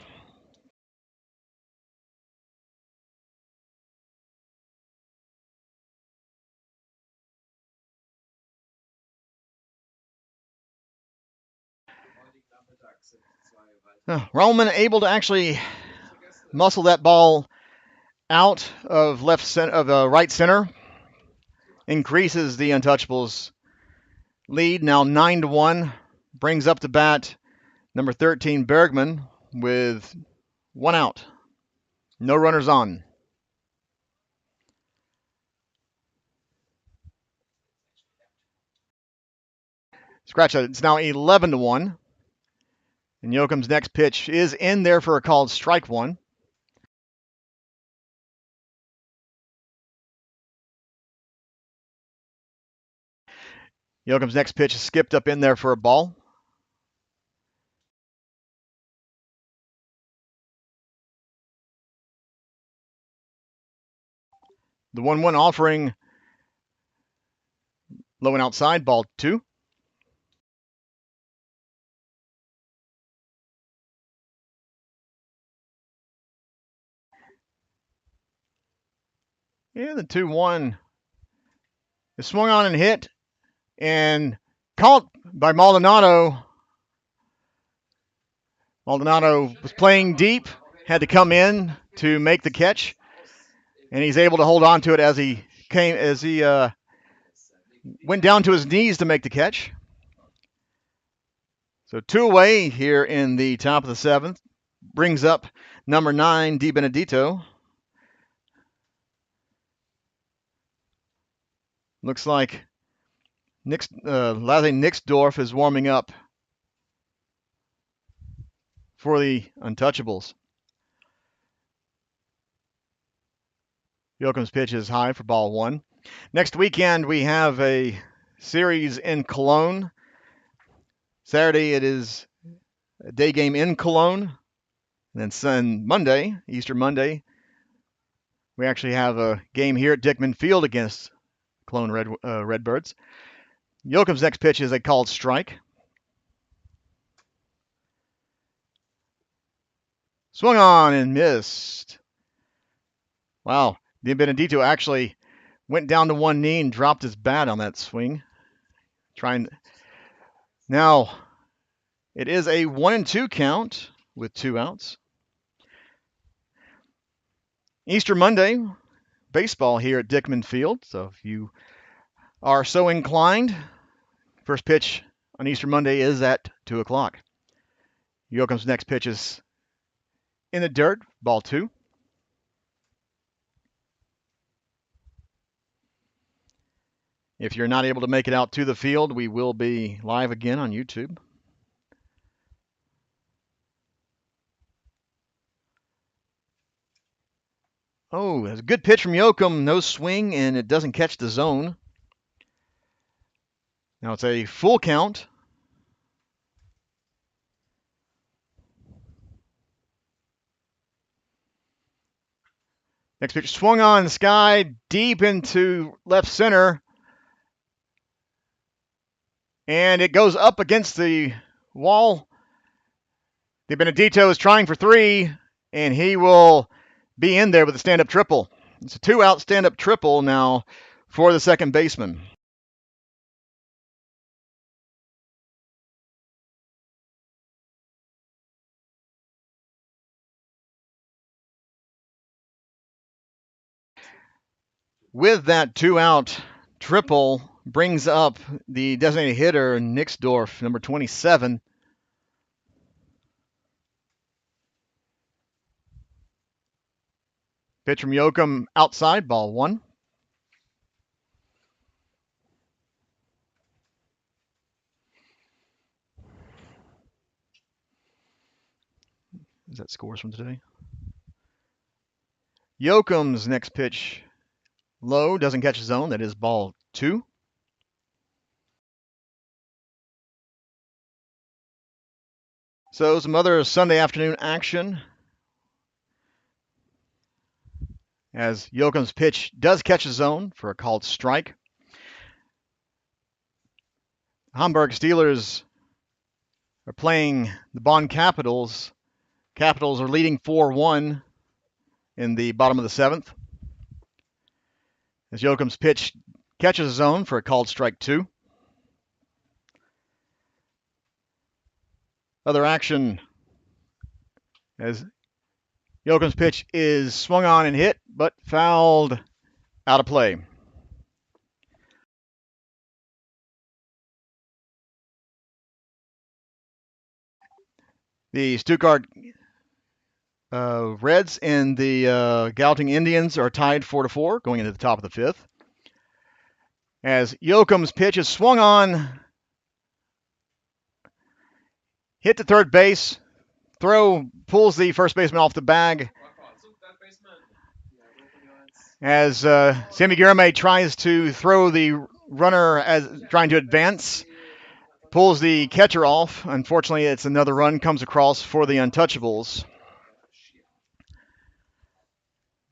Roman able to actually muscle that ball out of right center, increases the Untouchables lead now 9-1. Brings up to bat number 13 Bergman with 1 out, no runners on. Scratch that. It's now 11-1. And Yoakum's next pitch is in there for a called strike 1. Yoakum's next pitch is skipped up in there for a ball. The 1-1 offering low and outside, ball 2. Yeah, the 2-1 is swung on and hit and caught by Maldonado. Maldonado was playing deep, had to come in to make the catch, and he's able to hold on to it as he went down to his knees to make the catch. So 2 away here in the top of the 7th. Brings up number 9, Di Benedetto. Looks like Lasse Nixdorf is warming up for the Untouchables. Yoakum's pitch is high for ball 1. Next weekend, we have a series in Cologne. Saturday, it is a day game in Cologne. And then Monday, Easter Monday, we actually have a game here at Dickman Field against Cologne Redbirds. Yoakum's next pitch is a called strike. Swung on and missed. Wow. Di Benedetto actually went down to one knee and dropped his bat on that swing. Now, it is a 1-2 count with 2 outs. Easter Monday, baseball here at Dickman Field. So if you are so inclined, first pitch on Easter Monday is at 2 o'clock. Yoakum's next pitch is in the dirt, ball 2. If you're not able to make it out to the field, we will be live again on YouTube. Oh, that's a good pitch from Yoakum. No swing, and it doesn't catch the zone. Now it's a full count. Next pitch swung on, sky deep into left center. And it goes up against the wall. Di Benedetto is trying for 3, and he will be in there with a stand-up triple. It's a 2-out stand-up triple now for the second baseman. With that 2-out triple, brings up the designated hitter, Nixdorf, number 27. Pitch from Yoakum outside, ball 1. Is that scores from today? Yoakum's next pitch, low, doesn't catch his own. That is ball 2. So some other Sunday afternoon action. As Yoakum's pitch does catch his own for a called strike. Hamburg Steelers are playing the Bonn Capitals. Capitals are leading 4-1 in the bottom of the 7th. As Yoakum's pitch catches his own for a called strike 2. Other action as Yoakum's pitch is swung on and hit, but fouled out of play. The Stuttgart Reds and the Gauting Indians are tied 4-4 going into the top of the 5th. As Yoakum's pitch is swung on, hit to third base, throw pulls the first baseman off the bag. As Sammy Gameday tries to throw the runner as trying to advance, pulls the catcher off. Unfortunately, it's another run comes across for the Untouchables.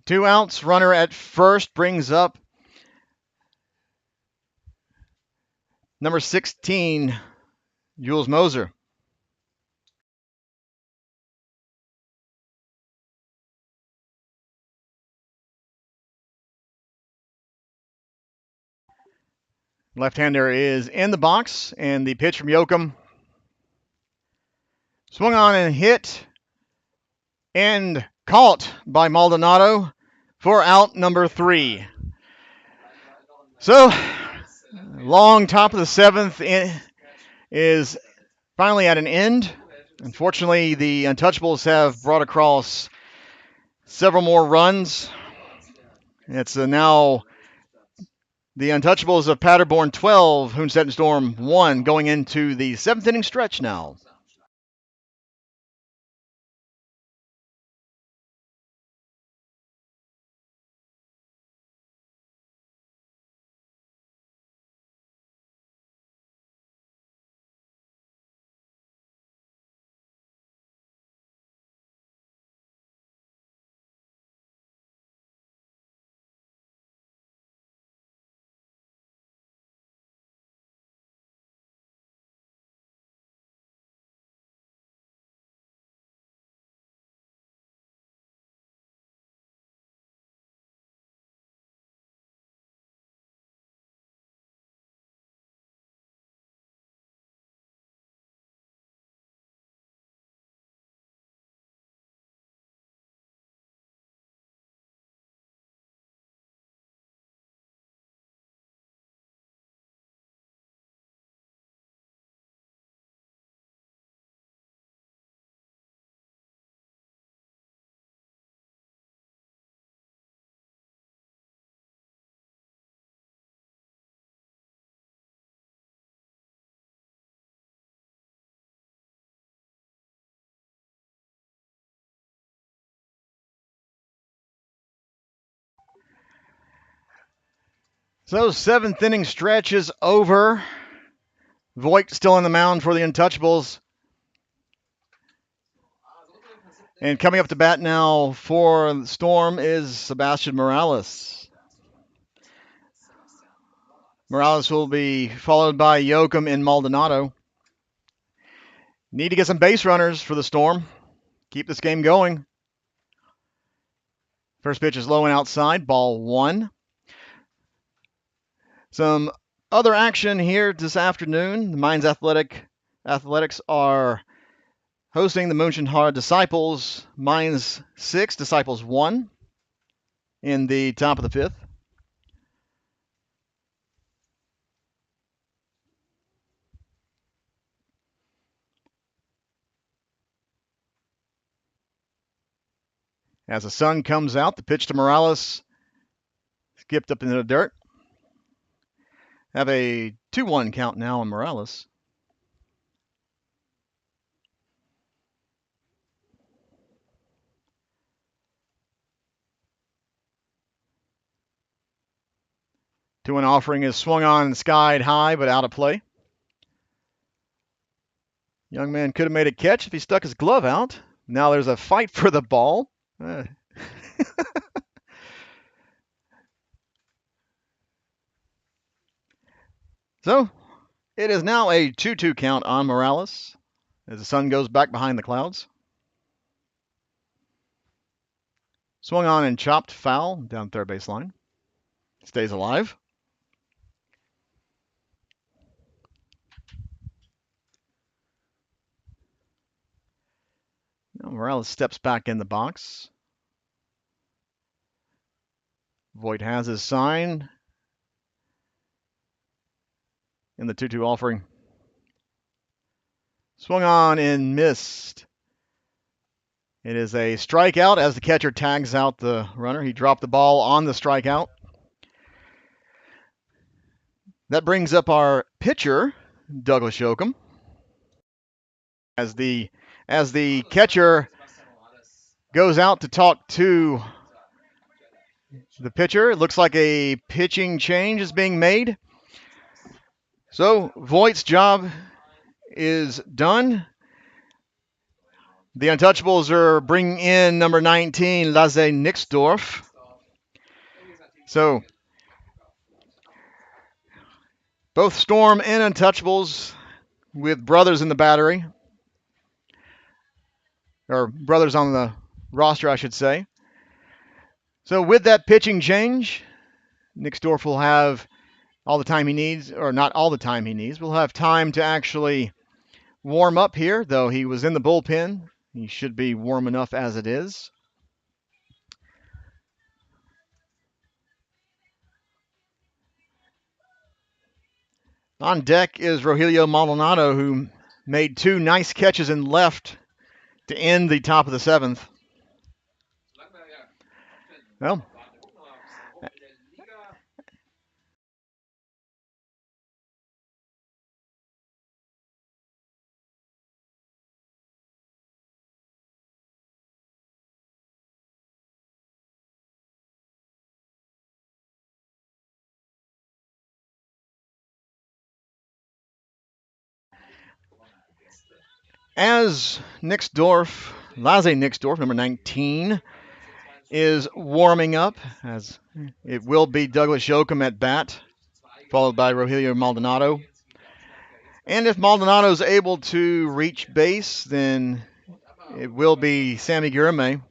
2 outs, runner at first brings up number 16, Jules Moser. Left-hander is in the box, and the pitch from Yoakum swung on and hit, and caught by Maldonado for out number 3. So, long top of the 7th is finally at an end. Unfortunately, the Untouchables have brought across several more runs. It's now the Untouchables of Paderborn 12, Hünstetten Storm 1, going into the 7th inning stretch now. So 7th inning stretch is over. Voigt still on the mound for the Untouchables. And coming up to bat now for the Storm is Sebastian Morales. Morales will be followed by Yoakum and Maldonado. Need to get some base runners for the Storm. Keep this game going. First pitch is low and outside, ball 1. Some other action here this afternoon. The Mainz Athletics are hosting the Münchenhaar Disciples. Mainz 6, Disciples 1 in the top of the 5th. As the sun comes out, the pitch to Morales skipped up into the dirt. Have a 2-1 count now on Morales. Two-1 offering is swung on and skied high, but out of play. Young man could have made a catch if he stuck his glove out. Now there's a fight for the ball. So it is now a 2-2 count on Morales as the sun goes back behind the clouds. Swung on and chopped foul down third baseline. Stays alive. Now Morales steps back in the box. Voigt has his sign in the 2-2 offering. Swung on and missed. It is a strikeout as the catcher tags out the runner. He dropped the ball on the strikeout. That brings up our pitcher, Douglas Yoakum. As the catcher goes out to talk to the pitcher, it looks like a pitching change is being made. So Voigt's job is done. The Untouchables are bringing in number 19, Lasse Nixdorf. So both Storm and Untouchables with brothers in the battery, or brothers on the roster, I should say. So with that pitching change, Nixdorf will have all the time he needs, or not all the time he needs. We'll have time to actually warm up here, though he was in the bullpen. He should be warm enough as it is. On deck is Rogelio Maldonado, who made two nice catches in left to end the top of the seventh. Well, as Lasse Nixdorf, number 19, is warming up, as it will be Douglas Yoakum at bat, followed by Rogelio Maldonado. And if Maldonado is able to reach base, then it will be Sammy Guerme.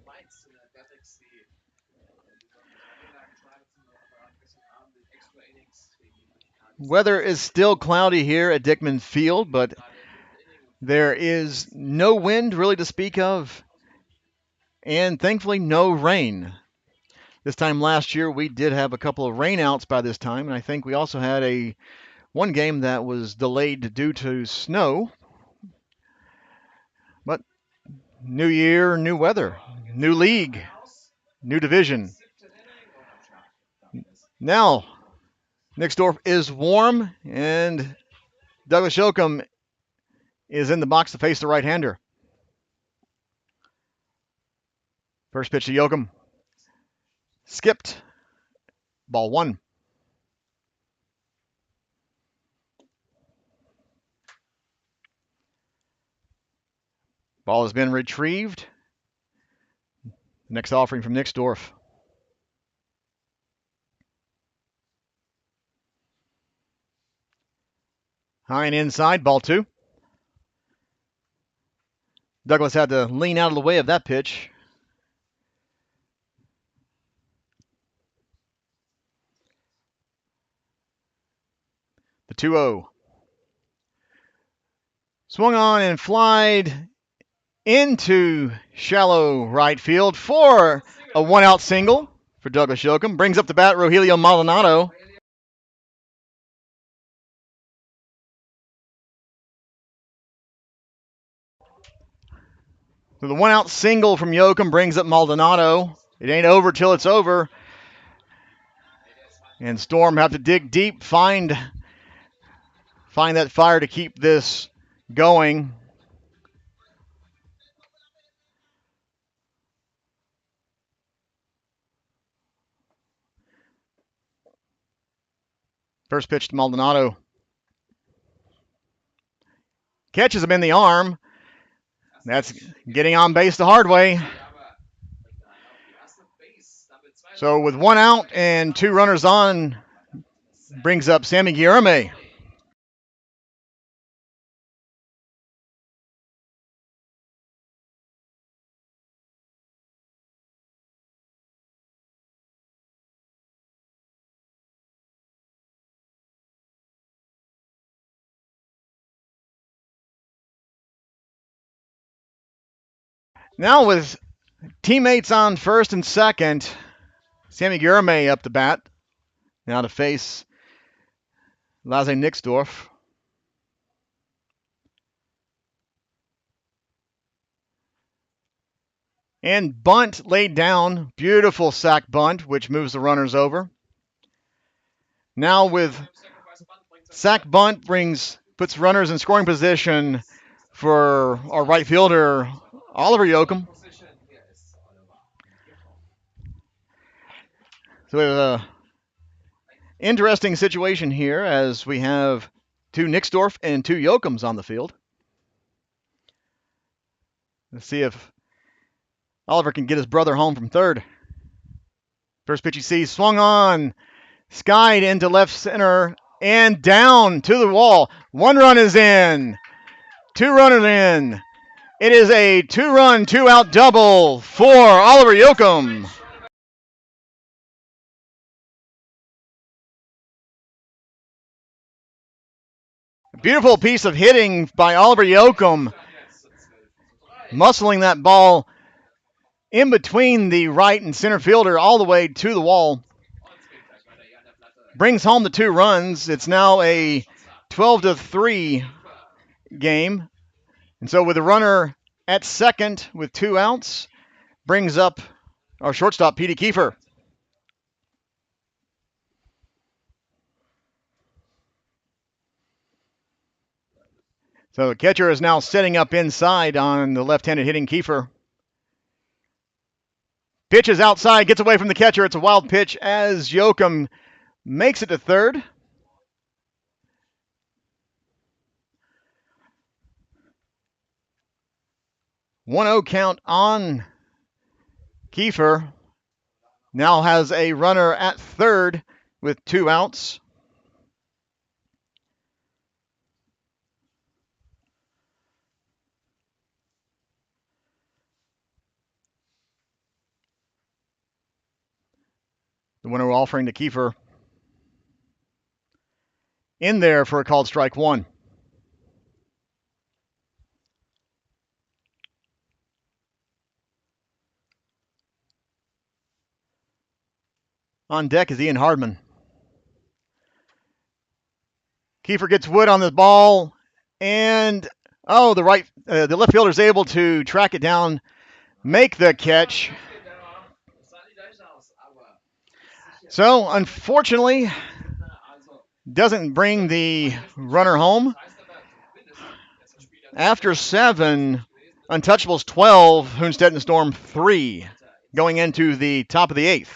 Weather is still cloudy here at Dickman Field, but there is no wind really to speak of, and thankfully no rain. This time last year, we did have a couple of rainouts by this time, and I think we also had one game that was delayed due to snow. But new year, new weather, new league, new division. Now, Nixdorf is warm, and Douglas Yoakum is in the box to face the right-hander. First pitch to Yoakum. Skipped. Ball one. Ball has been retrieved. Next offering from Nixdorf. High and inside, ball two. Douglas had to lean out of the way of that pitch. The 2-0. Swung on and flied into shallow right field for a one-out single for Douglas Yoakum. Brings up the bat Rogelio Maldonado. So the one out single from Joachim brings up Maldonado. It ain't over till it's over. And Storm have to dig deep, find that fire to keep this going. First pitch to Maldonado. Catches him in the arm. That's getting on base the hard way. So with one out and two runners on, brings up Sammy Guillerme. Now with teammates on first and second, Sammy Guillerme up the bat. Now to face Lasse Nixdorf. And bunt laid down. Beautiful sac bunt, which moves the runners over. Now with sac bunt puts runners in scoring position for our right fielder, Oliver Joachim. So we have a interesting situation here as we have two Nixdorf and two Joachims on the field. Let's see if Oliver can get his brother home from third. First pitch he sees, swung on, skied into left center, and down to the wall. One run is in. Two runners in. It is a two-run, two-out double for Oliver Joachim. Beautiful piece of hitting by Oliver Joachim, muscling that ball in between the right and center fielder all the way to the wall. Brings home the two runs. It's now a 12-3 game. And so with a runner at second with two outs, brings up our shortstop, Petey Kiefer. So the catcher is now setting up inside on the left-handed hitting Kiefer. Pitches outside, gets away from the catcher. It's a wild pitch as Joachim makes it to third. One-0 count on Kiefer. Now has a runner at third with two outs. The winner offering to Kiefer in there for a called strike one. On deck is Ian Hardman. Kiefer gets wood on the ball, and the left fielder is able to track it down, make the catch. So, unfortunately, doesn't bring the runner home. After 7, Untouchables 12, Hünstetten Storm 3, going into the top of the 8th.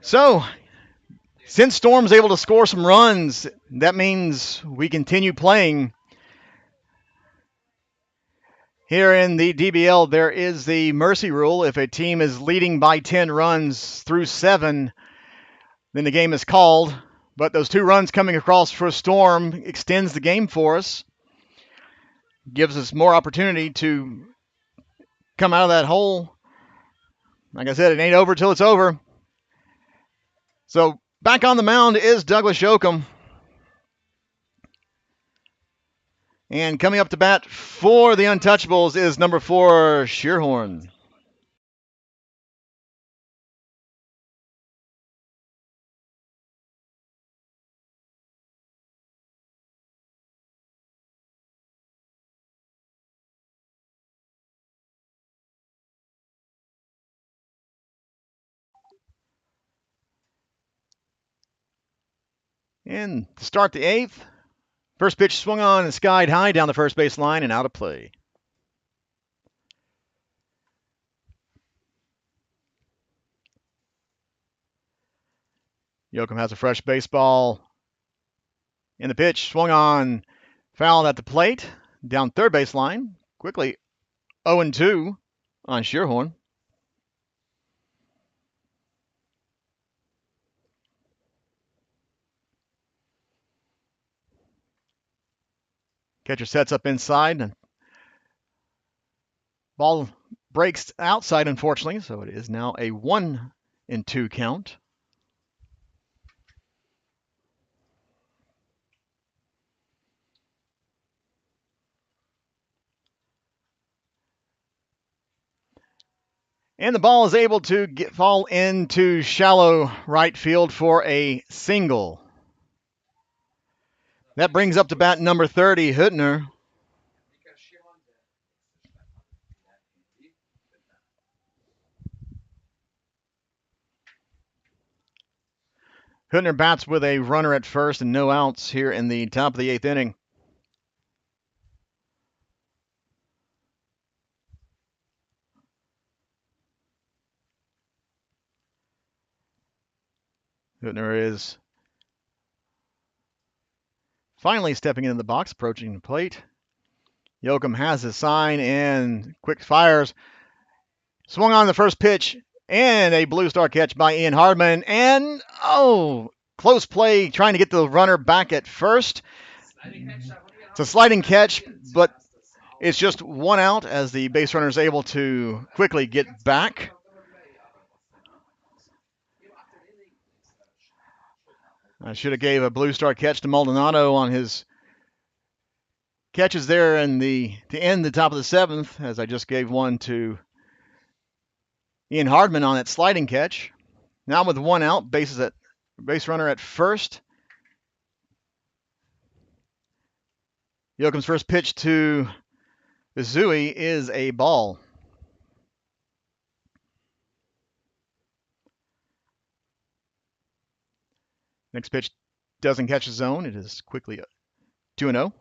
So, since Storm's able to score some runs, that means we continue playing. Here in the DBL, there is the mercy rule. If a team is leading by 10 runs through 7, then the game is called. But those 2 runs coming across for Storm extends the game for us, gives us more opportunity to come out of that hole. Like I said, it ain't over till it's over. So back on the mound is Douglas Yoakum. And coming up to bat for the Untouchables is number 4, Shearhorn. And to start the 8th, first pitch swung on and skied high down the first base line and out of play. Yoakum has a fresh baseball. And the pitch swung on, fouled at the plate, down third base line. Quickly 0-2 on Shearhorn. Catcher sets up inside. Ball breaks outside, unfortunately, so it is now a 1-2 count. And the ball is able to fall into shallow right field for a single. That brings up to bat number 30, Hüttner. Hüttner bats with a runner at first and no outs here in the top of the 8th inning. Hüttner is finally stepping into the box, approaching the plate. Yoakum has his sign and quick fires. Swung on the first pitch and a blue star catch by Ian Hardman. And, close play trying to get the runner back at first. It's a sliding catch, but it's just 1 out as the base runner is able to quickly get back. I should have gave a blue star catch to Maldonado on his catches there to end the top of the 7th, as I just gave one to Ian Hardman on that sliding catch. Now with 1 out, base runner at first. Yoakum's first pitch to Zui is a ball. Next pitch doesn't catch the zone. It is quickly 2-0.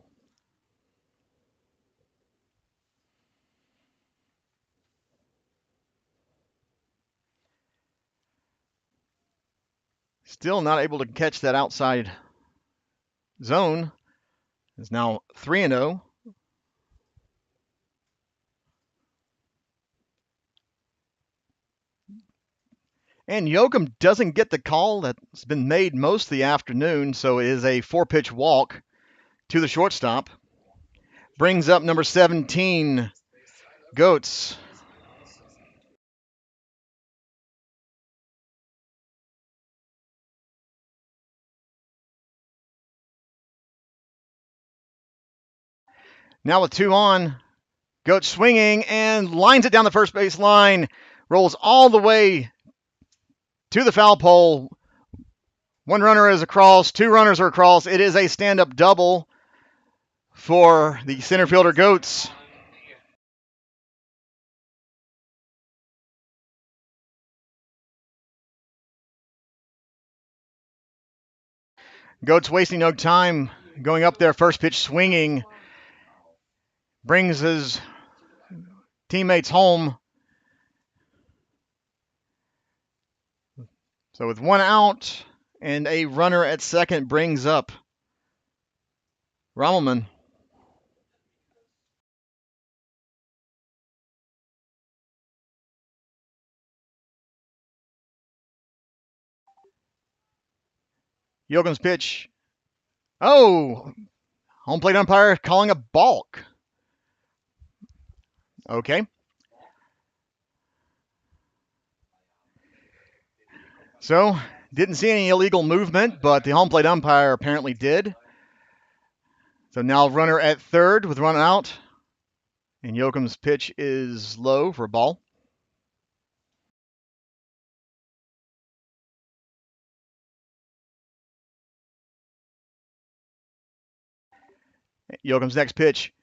Still not able to catch that outside zone. It's now 3-0. And Yoakum doesn't get the call that's been made most of the afternoon, so it is a 4-pitch walk to the shortstop. Brings up number 17, Goetz. Now with 2 on, Goetz swinging and lines it down the first base line, rolls all the way to the foul pole. 1 runner is across, 2 runners are across. It is a stand-up double for the center fielder Goetz. Goetz wasting no time going up there, first pitch swinging, brings his teammates home. So with one out and a runner at second brings up Rommelman. Yoakum's pitch. Oh, home plate umpire calling a balk. Okay. So, didn't see any illegal movement, but the home plate umpire apparently did. So now runner at third with run out. And Yoakum's pitch is low for a ball. Yoakum's next pitch.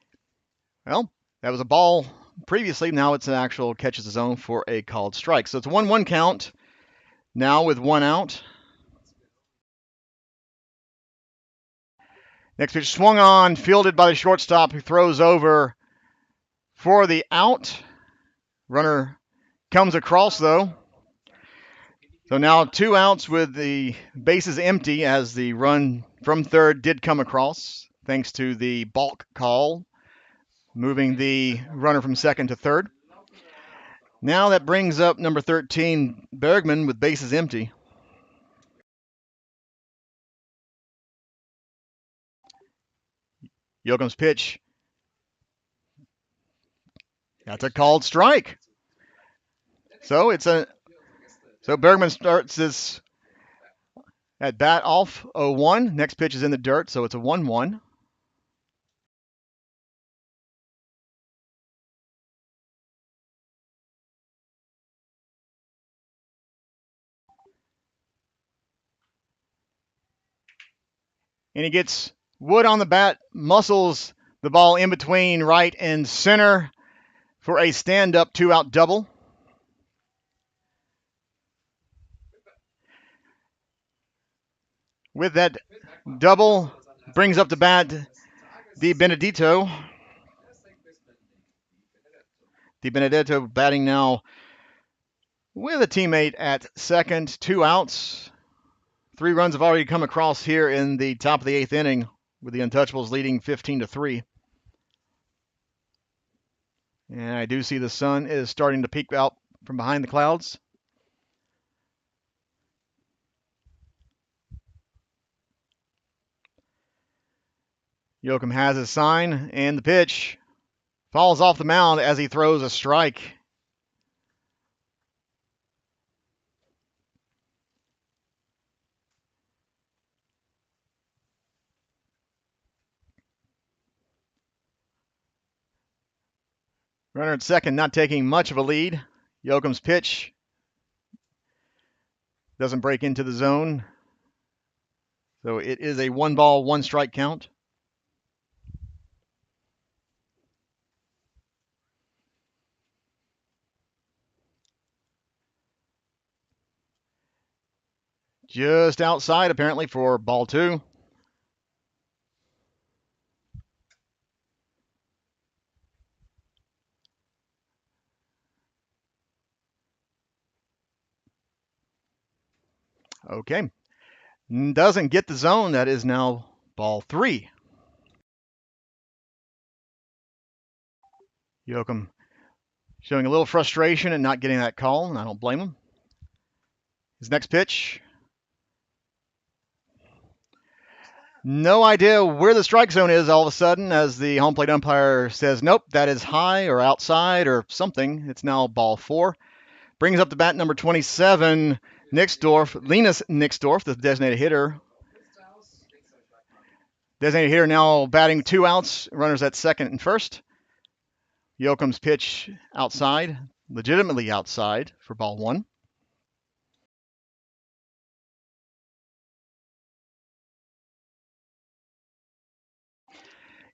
Well, that was a ball previously. Now it's an actual catches the zone for a called strike. So it's a 1-1 count. Now with one out. Next pitch swung on, fielded by the shortstop who throws over for the out. Runner comes across though. So now 2 outs with the bases empty as the run from third did come across thanks to the balk call, moving the runner from second to third. Now that brings up number 13, Bergman, with bases empty. Yoakum's pitch. That's a called strike. So Bergman starts this at bat off 0-1. Next pitch is in the dirt, so it's a 1-1. And he gets wood on the bat, muscles the ball in between right and center for a stand-up 2-out double. With that double, brings up the bat Di Benedetto. Di Benedetto batting now with a teammate at second, 2 outs. 3 runs have already come across here in the top of the 8th inning, with the Untouchables leading 15-3. And I do see the sun is starting to peek out from behind the clouds. Yoakum has his sign, and the pitch falls off the mound as he throws a strike. Runner at second, not taking much of a lead. Yoakum's pitch doesn't break into the zone. So it is a 1-ball, 1-strike count. Just outside, apparently, for ball 2. Okay. Doesn't get the zone. That is now ball 3. Yoakum showing a little frustration and not getting that call, and I don't blame him. His next pitch. No idea where the strike zone is all of a sudden as the home plate umpire says, nope, that is high or outside or something. It's now ball 4. Brings up the bat number 27, Linus Nixdorf, the designated hitter. Designated hitter now batting 2 outs, runners at second and first. Yoakum's pitch outside, legitimately outside for ball 1.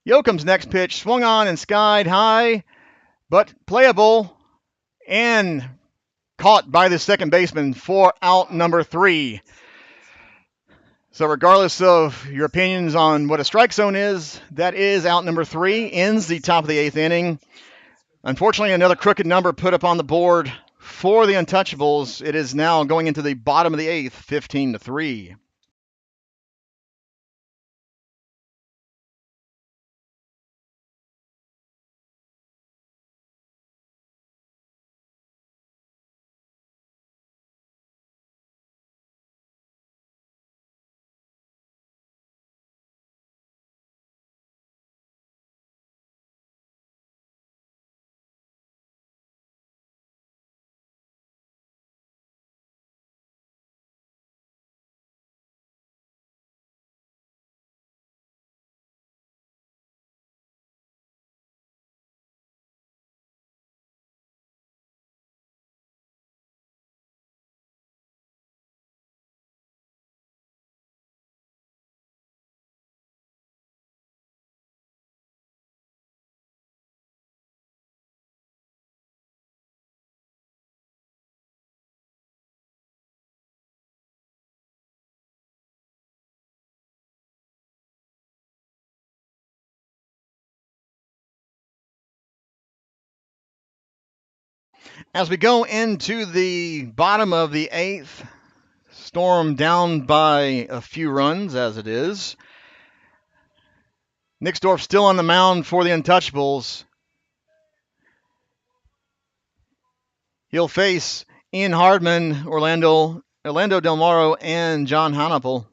Yoakum's next pitch swung on and skied high, but playable and caught by the second baseman for out number 3. So regardless of your opinions on what a strike zone is, that is out number 3, ends the top of the 8th inning. Unfortunately, another crooked number put up on the board for the Untouchables. It is now going into the bottom of the 8th, 15-3. As we go into the bottom of the 8th, Storm down by a few runs as it is. Nixdorf still on the mound for the Untouchables. He'll face Ian Hardman, Orlando Del Moro, and John Hannapel.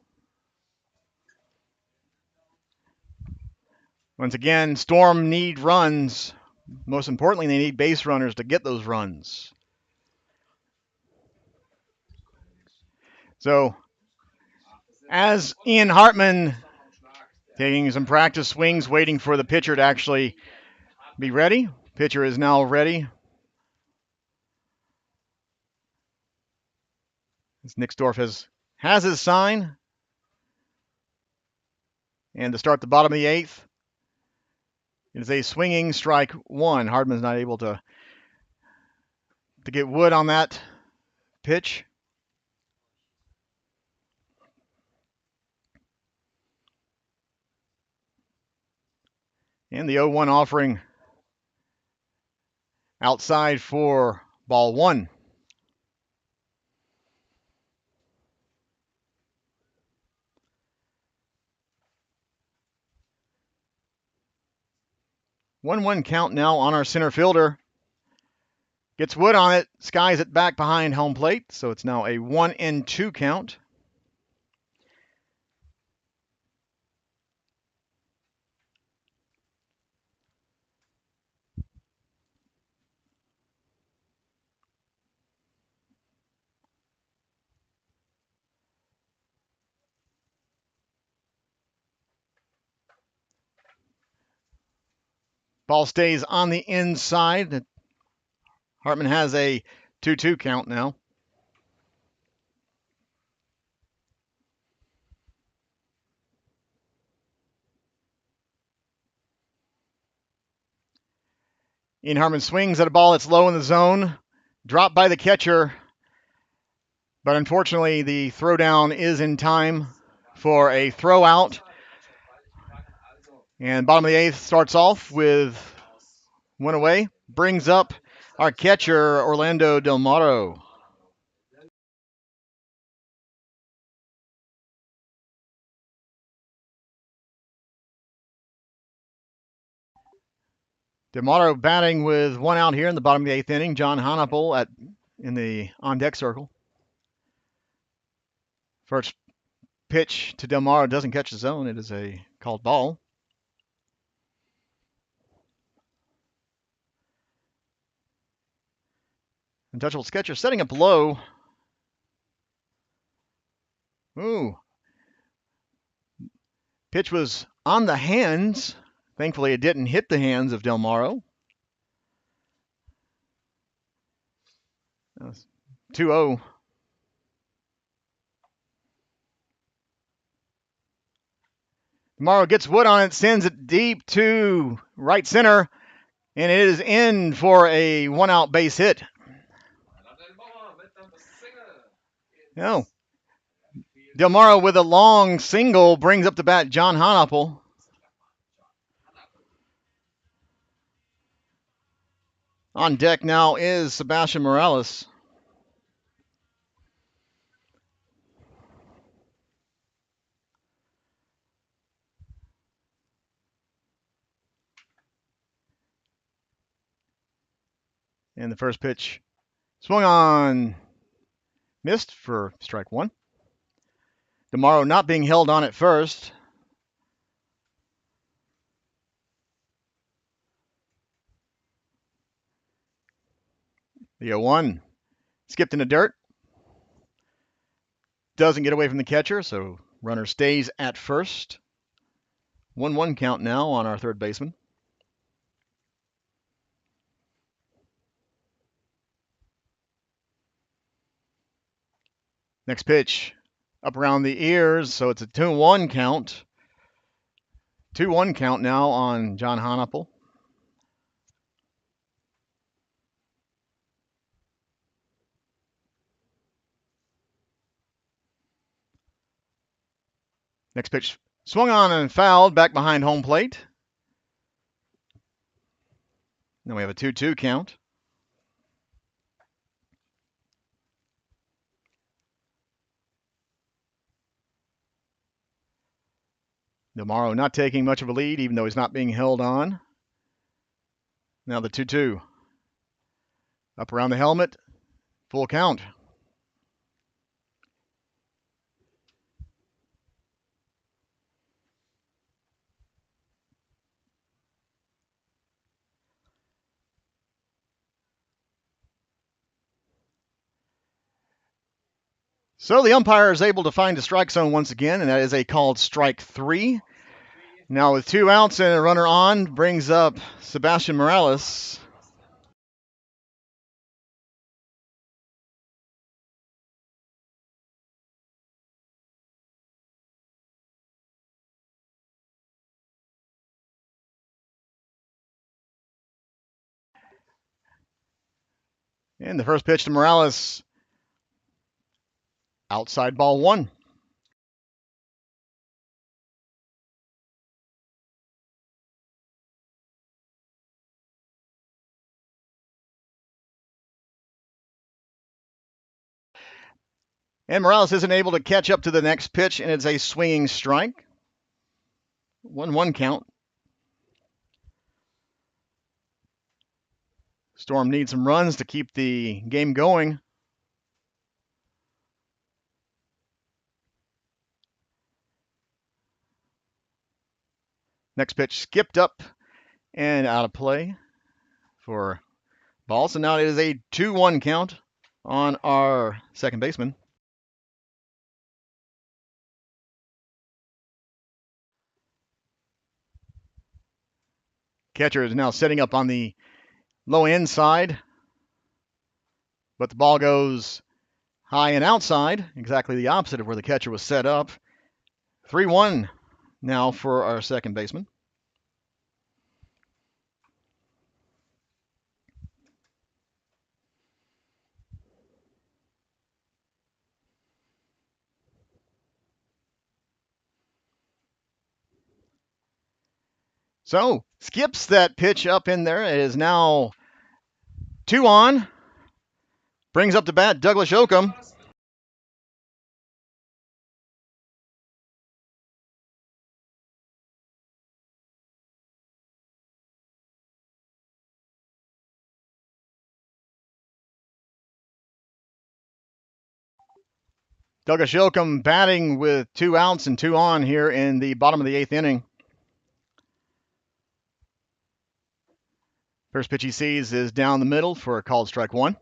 Once again, Storm need runs. Most importantly, they need base runners to get those runs. So, as Ian Hartman taking some practice swings, waiting for the pitcher to actually be ready. Pitcher is now ready. As Nixdorf has his sign. And to start the bottom of the 8th, it is a swinging strike 1. Hardman's not able to get wood on that pitch. And the 0-1 offering outside for ball 1. One count now on our center fielder. Gets wood on it, skies it back behind home plate, so it's now a 1-2 count. Ball stays on the inside. Hartman has a 2-2 count now. Ian Hartman swings at a ball that's low in the zone. Dropped by the catcher. But unfortunately, the throwdown is in time for a throw out. And bottom of the 8th starts off with one away. Brings up our catcher, Orlando Del Moro. Del Moro batting with one out here in the bottom of the 8th inning. John Hannapel in the on-deck circle. First pitch to Del Moro doesn't catch the zone. It is a called ball. Untouchables catcher setting up low. Ooh. Pitch was on the hands. Thankfully, it didn't hit the hands of Del Moro. 2-0. Morrow gets wood on it, sends it deep to right center, and it is in for a one-out base hit. No. Del Moro with a long single brings up the bat John Hannapel. On deck now is Sebastian Morales. And the first pitch swung on, missed for strike one. Tomorrow not being held on at first. The 0-1 skipped in the dirt. Doesn't get away from the catcher, so runner stays at first. 1-1 count now on our third baseman. Next pitch, up around the ears, so it's a 2-1 count. 2-1 count now on John Honoppel. Next pitch, swung on and fouled back behind home plate. Then we have a 2-2 count. Demaro not taking much of a lead, even though he's not being held on. Now the 2-2. Up around the helmet, full count. So the umpire is able to find a strike zone once again, and that is a called strike 3. Now with 2 outs and a runner on, brings up Sebastian Morales. And the first pitch to Morales, outside ball 1. And Morales isn't able to catch up to the next pitch, and it's a swinging strike. 1-1 count. Storm needs some runs to keep the game going. Next pitch skipped up and out of play for ball. So now it is a 2-1 count on our second baseman. Catcher is now setting up on the low end side, but the ball goes high and outside, exactly the opposite of where the catcher was set up. 3-1 now for our second baseman. So skips that pitch up in there. It is now 2 on. Brings up the bat Douglas Yoakum. Douglas Yoakum batting with 2 outs and 2 on here in the bottom of the 8th inning. First pitch he sees is down the middle for a called strike 1.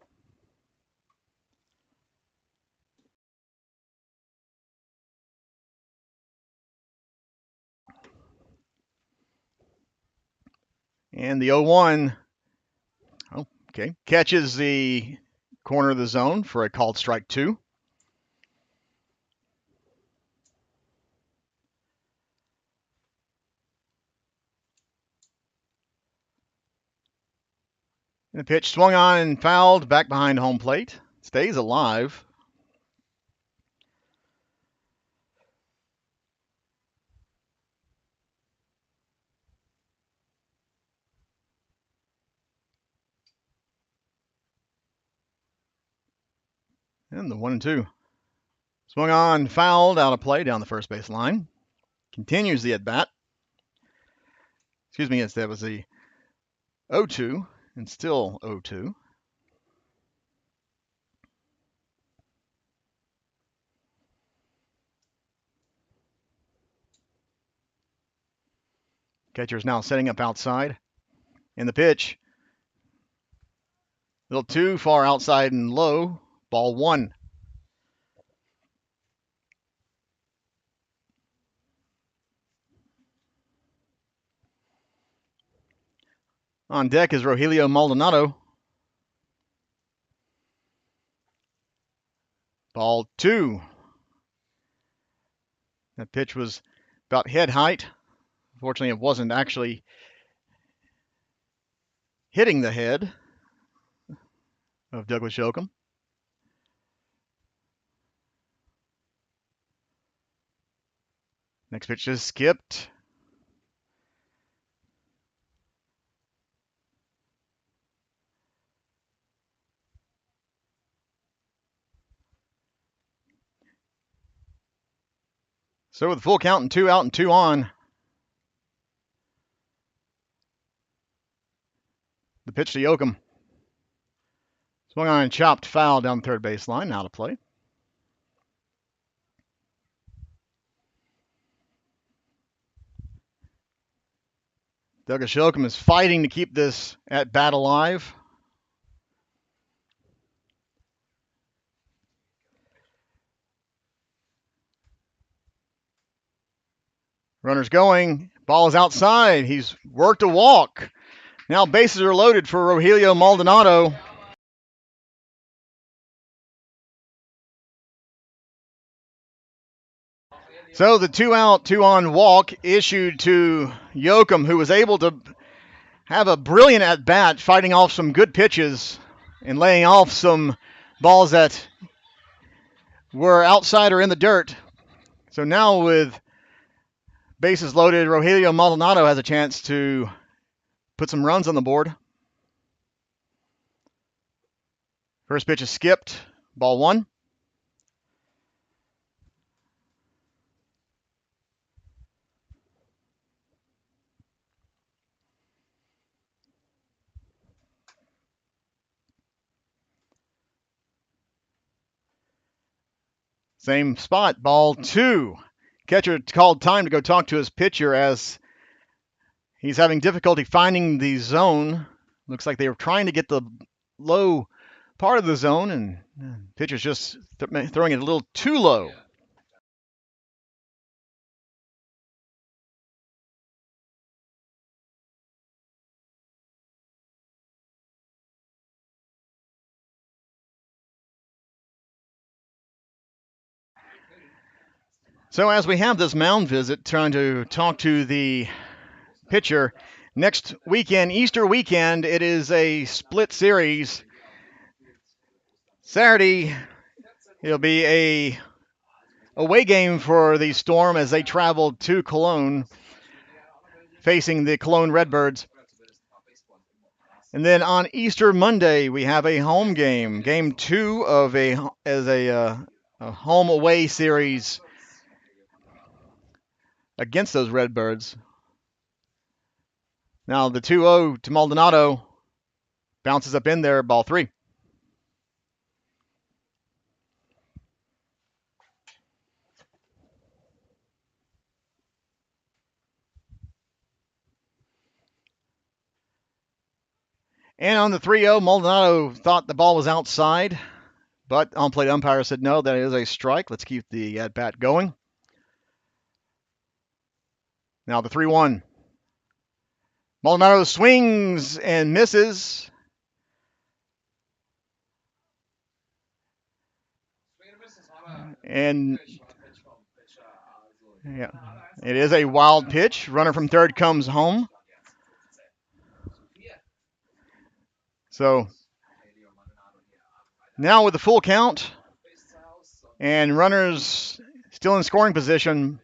And the 0-1, catches the corner of the zone for a called strike 2. And the pitch swung on and fouled back behind home plate. Stays alive. And the 1-2. Swung on, fouled, out of play down the first base line. Continues the at-bat. Excuse me, that was the 0-2, and still 0-2. Catcher's now setting up outside. And the pitch. A little too far outside and low. Ball 1. On deck is Rogelio Maldonado. Ball 2. That pitch was about head height. Fortunately, it wasn't actually hitting the head of Douglas Yoakum. Next pitch is skipped. So with a full count and 2 out and 2 on, the pitch to Yoakum. Swung on and chopped foul down the third base line, out of play. Douglas Yoakum is fighting to keep this at bat alive. Runner's going. Ball is outside. He's worked a walk. Now bases are loaded for Rogelio Maldonado. So the 2 out, 2 on walk issued to Yoakum, who was able to have a brilliant at bat, fighting off some good pitches and laying off some balls that were outside or in the dirt. So now with bases loaded, Rogelio Maldonado has a chance to put some runs on the board. First pitch is skipped. Ball 1. Same spot. Ball 2. Catcher called time to go talk to his pitcher as he's having difficulty finding the zone. Looks like they were trying to get the low part of the zone, and pitcher's just throwing it a little too low. So as we have this mound visit, trying to talk to the pitcher, next weekend, Easter weekend, it is a split series. Saturday, it'll be a away game for the Storm as they travel to Cologne, facing the Cologne Redbirds. And then on Easter Monday, we have a home game, game 2 of a home away series against those Redbirds. Now the 2-0 to Maldonado bounces up in there, ball 3. And on the 3-0, Maldonado thought the ball was outside, but on-plate umpire said no, that is a strike. Let's keep the at-bat going. Now the 3-1. Maldonado swings and misses. And yeah, it is a wild pitch. Runner from third comes home. So now with the full count and runners still in scoring position,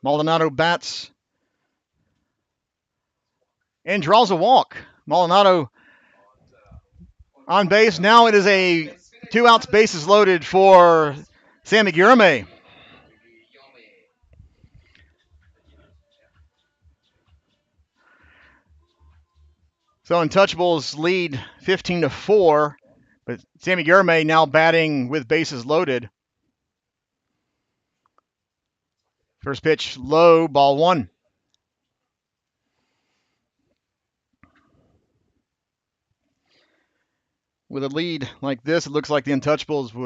Maldonado bats and draws a walk. Maldonado On base, now it is a 2 outs, bases loaded for Sammy Guillerme. So Untouchables lead 15-4, but Sammy Guillerme now batting with bases loaded. First pitch low, ball 1. With a lead like this, it looks like the Untouchables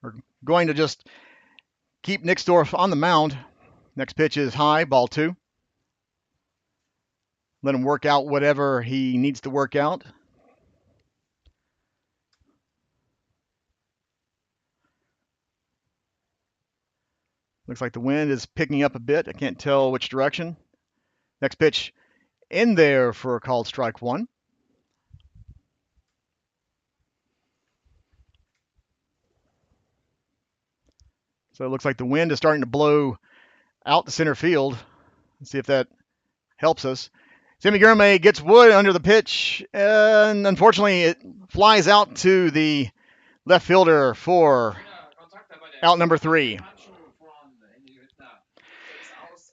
are going to just keep Nixdorf on the mound. Next pitch is high, ball 2. Let him work out whatever he needs to work out. Looks like the wind is picking up a bit. I can't tell which direction. Next pitch in there for a called strike 1. So it looks like the wind is starting to blow out to center field. Let's see if that helps us. Sammy Guillerme gets wood under the pitch, and unfortunately it flies out to the left fielder for out number 3.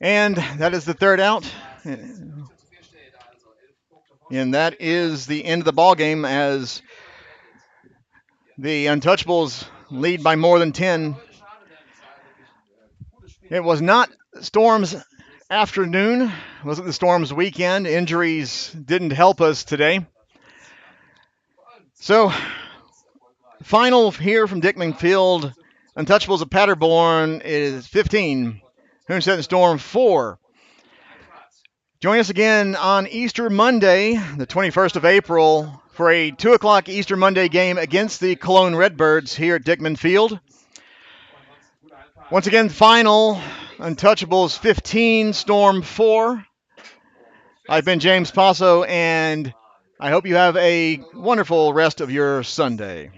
And that is the third out. And that is the end of the ball game as the Untouchables lead by more than 10. It was not Storm's afternoon. It wasn't the Storm's weekend. Injuries didn't help us today. So, final here from Dickman Field. Untouchables of Paderborn is 15. Hünstetten Storm 4. Join us again on Easter Monday, the 21st of April, for a 2 o'clock Easter Monday game against the Cologne Redbirds here at Dickman Field. Once again, final, Untouchables 15, Storm 4. I've been James Passo, and I hope you have a wonderful rest of your Sunday.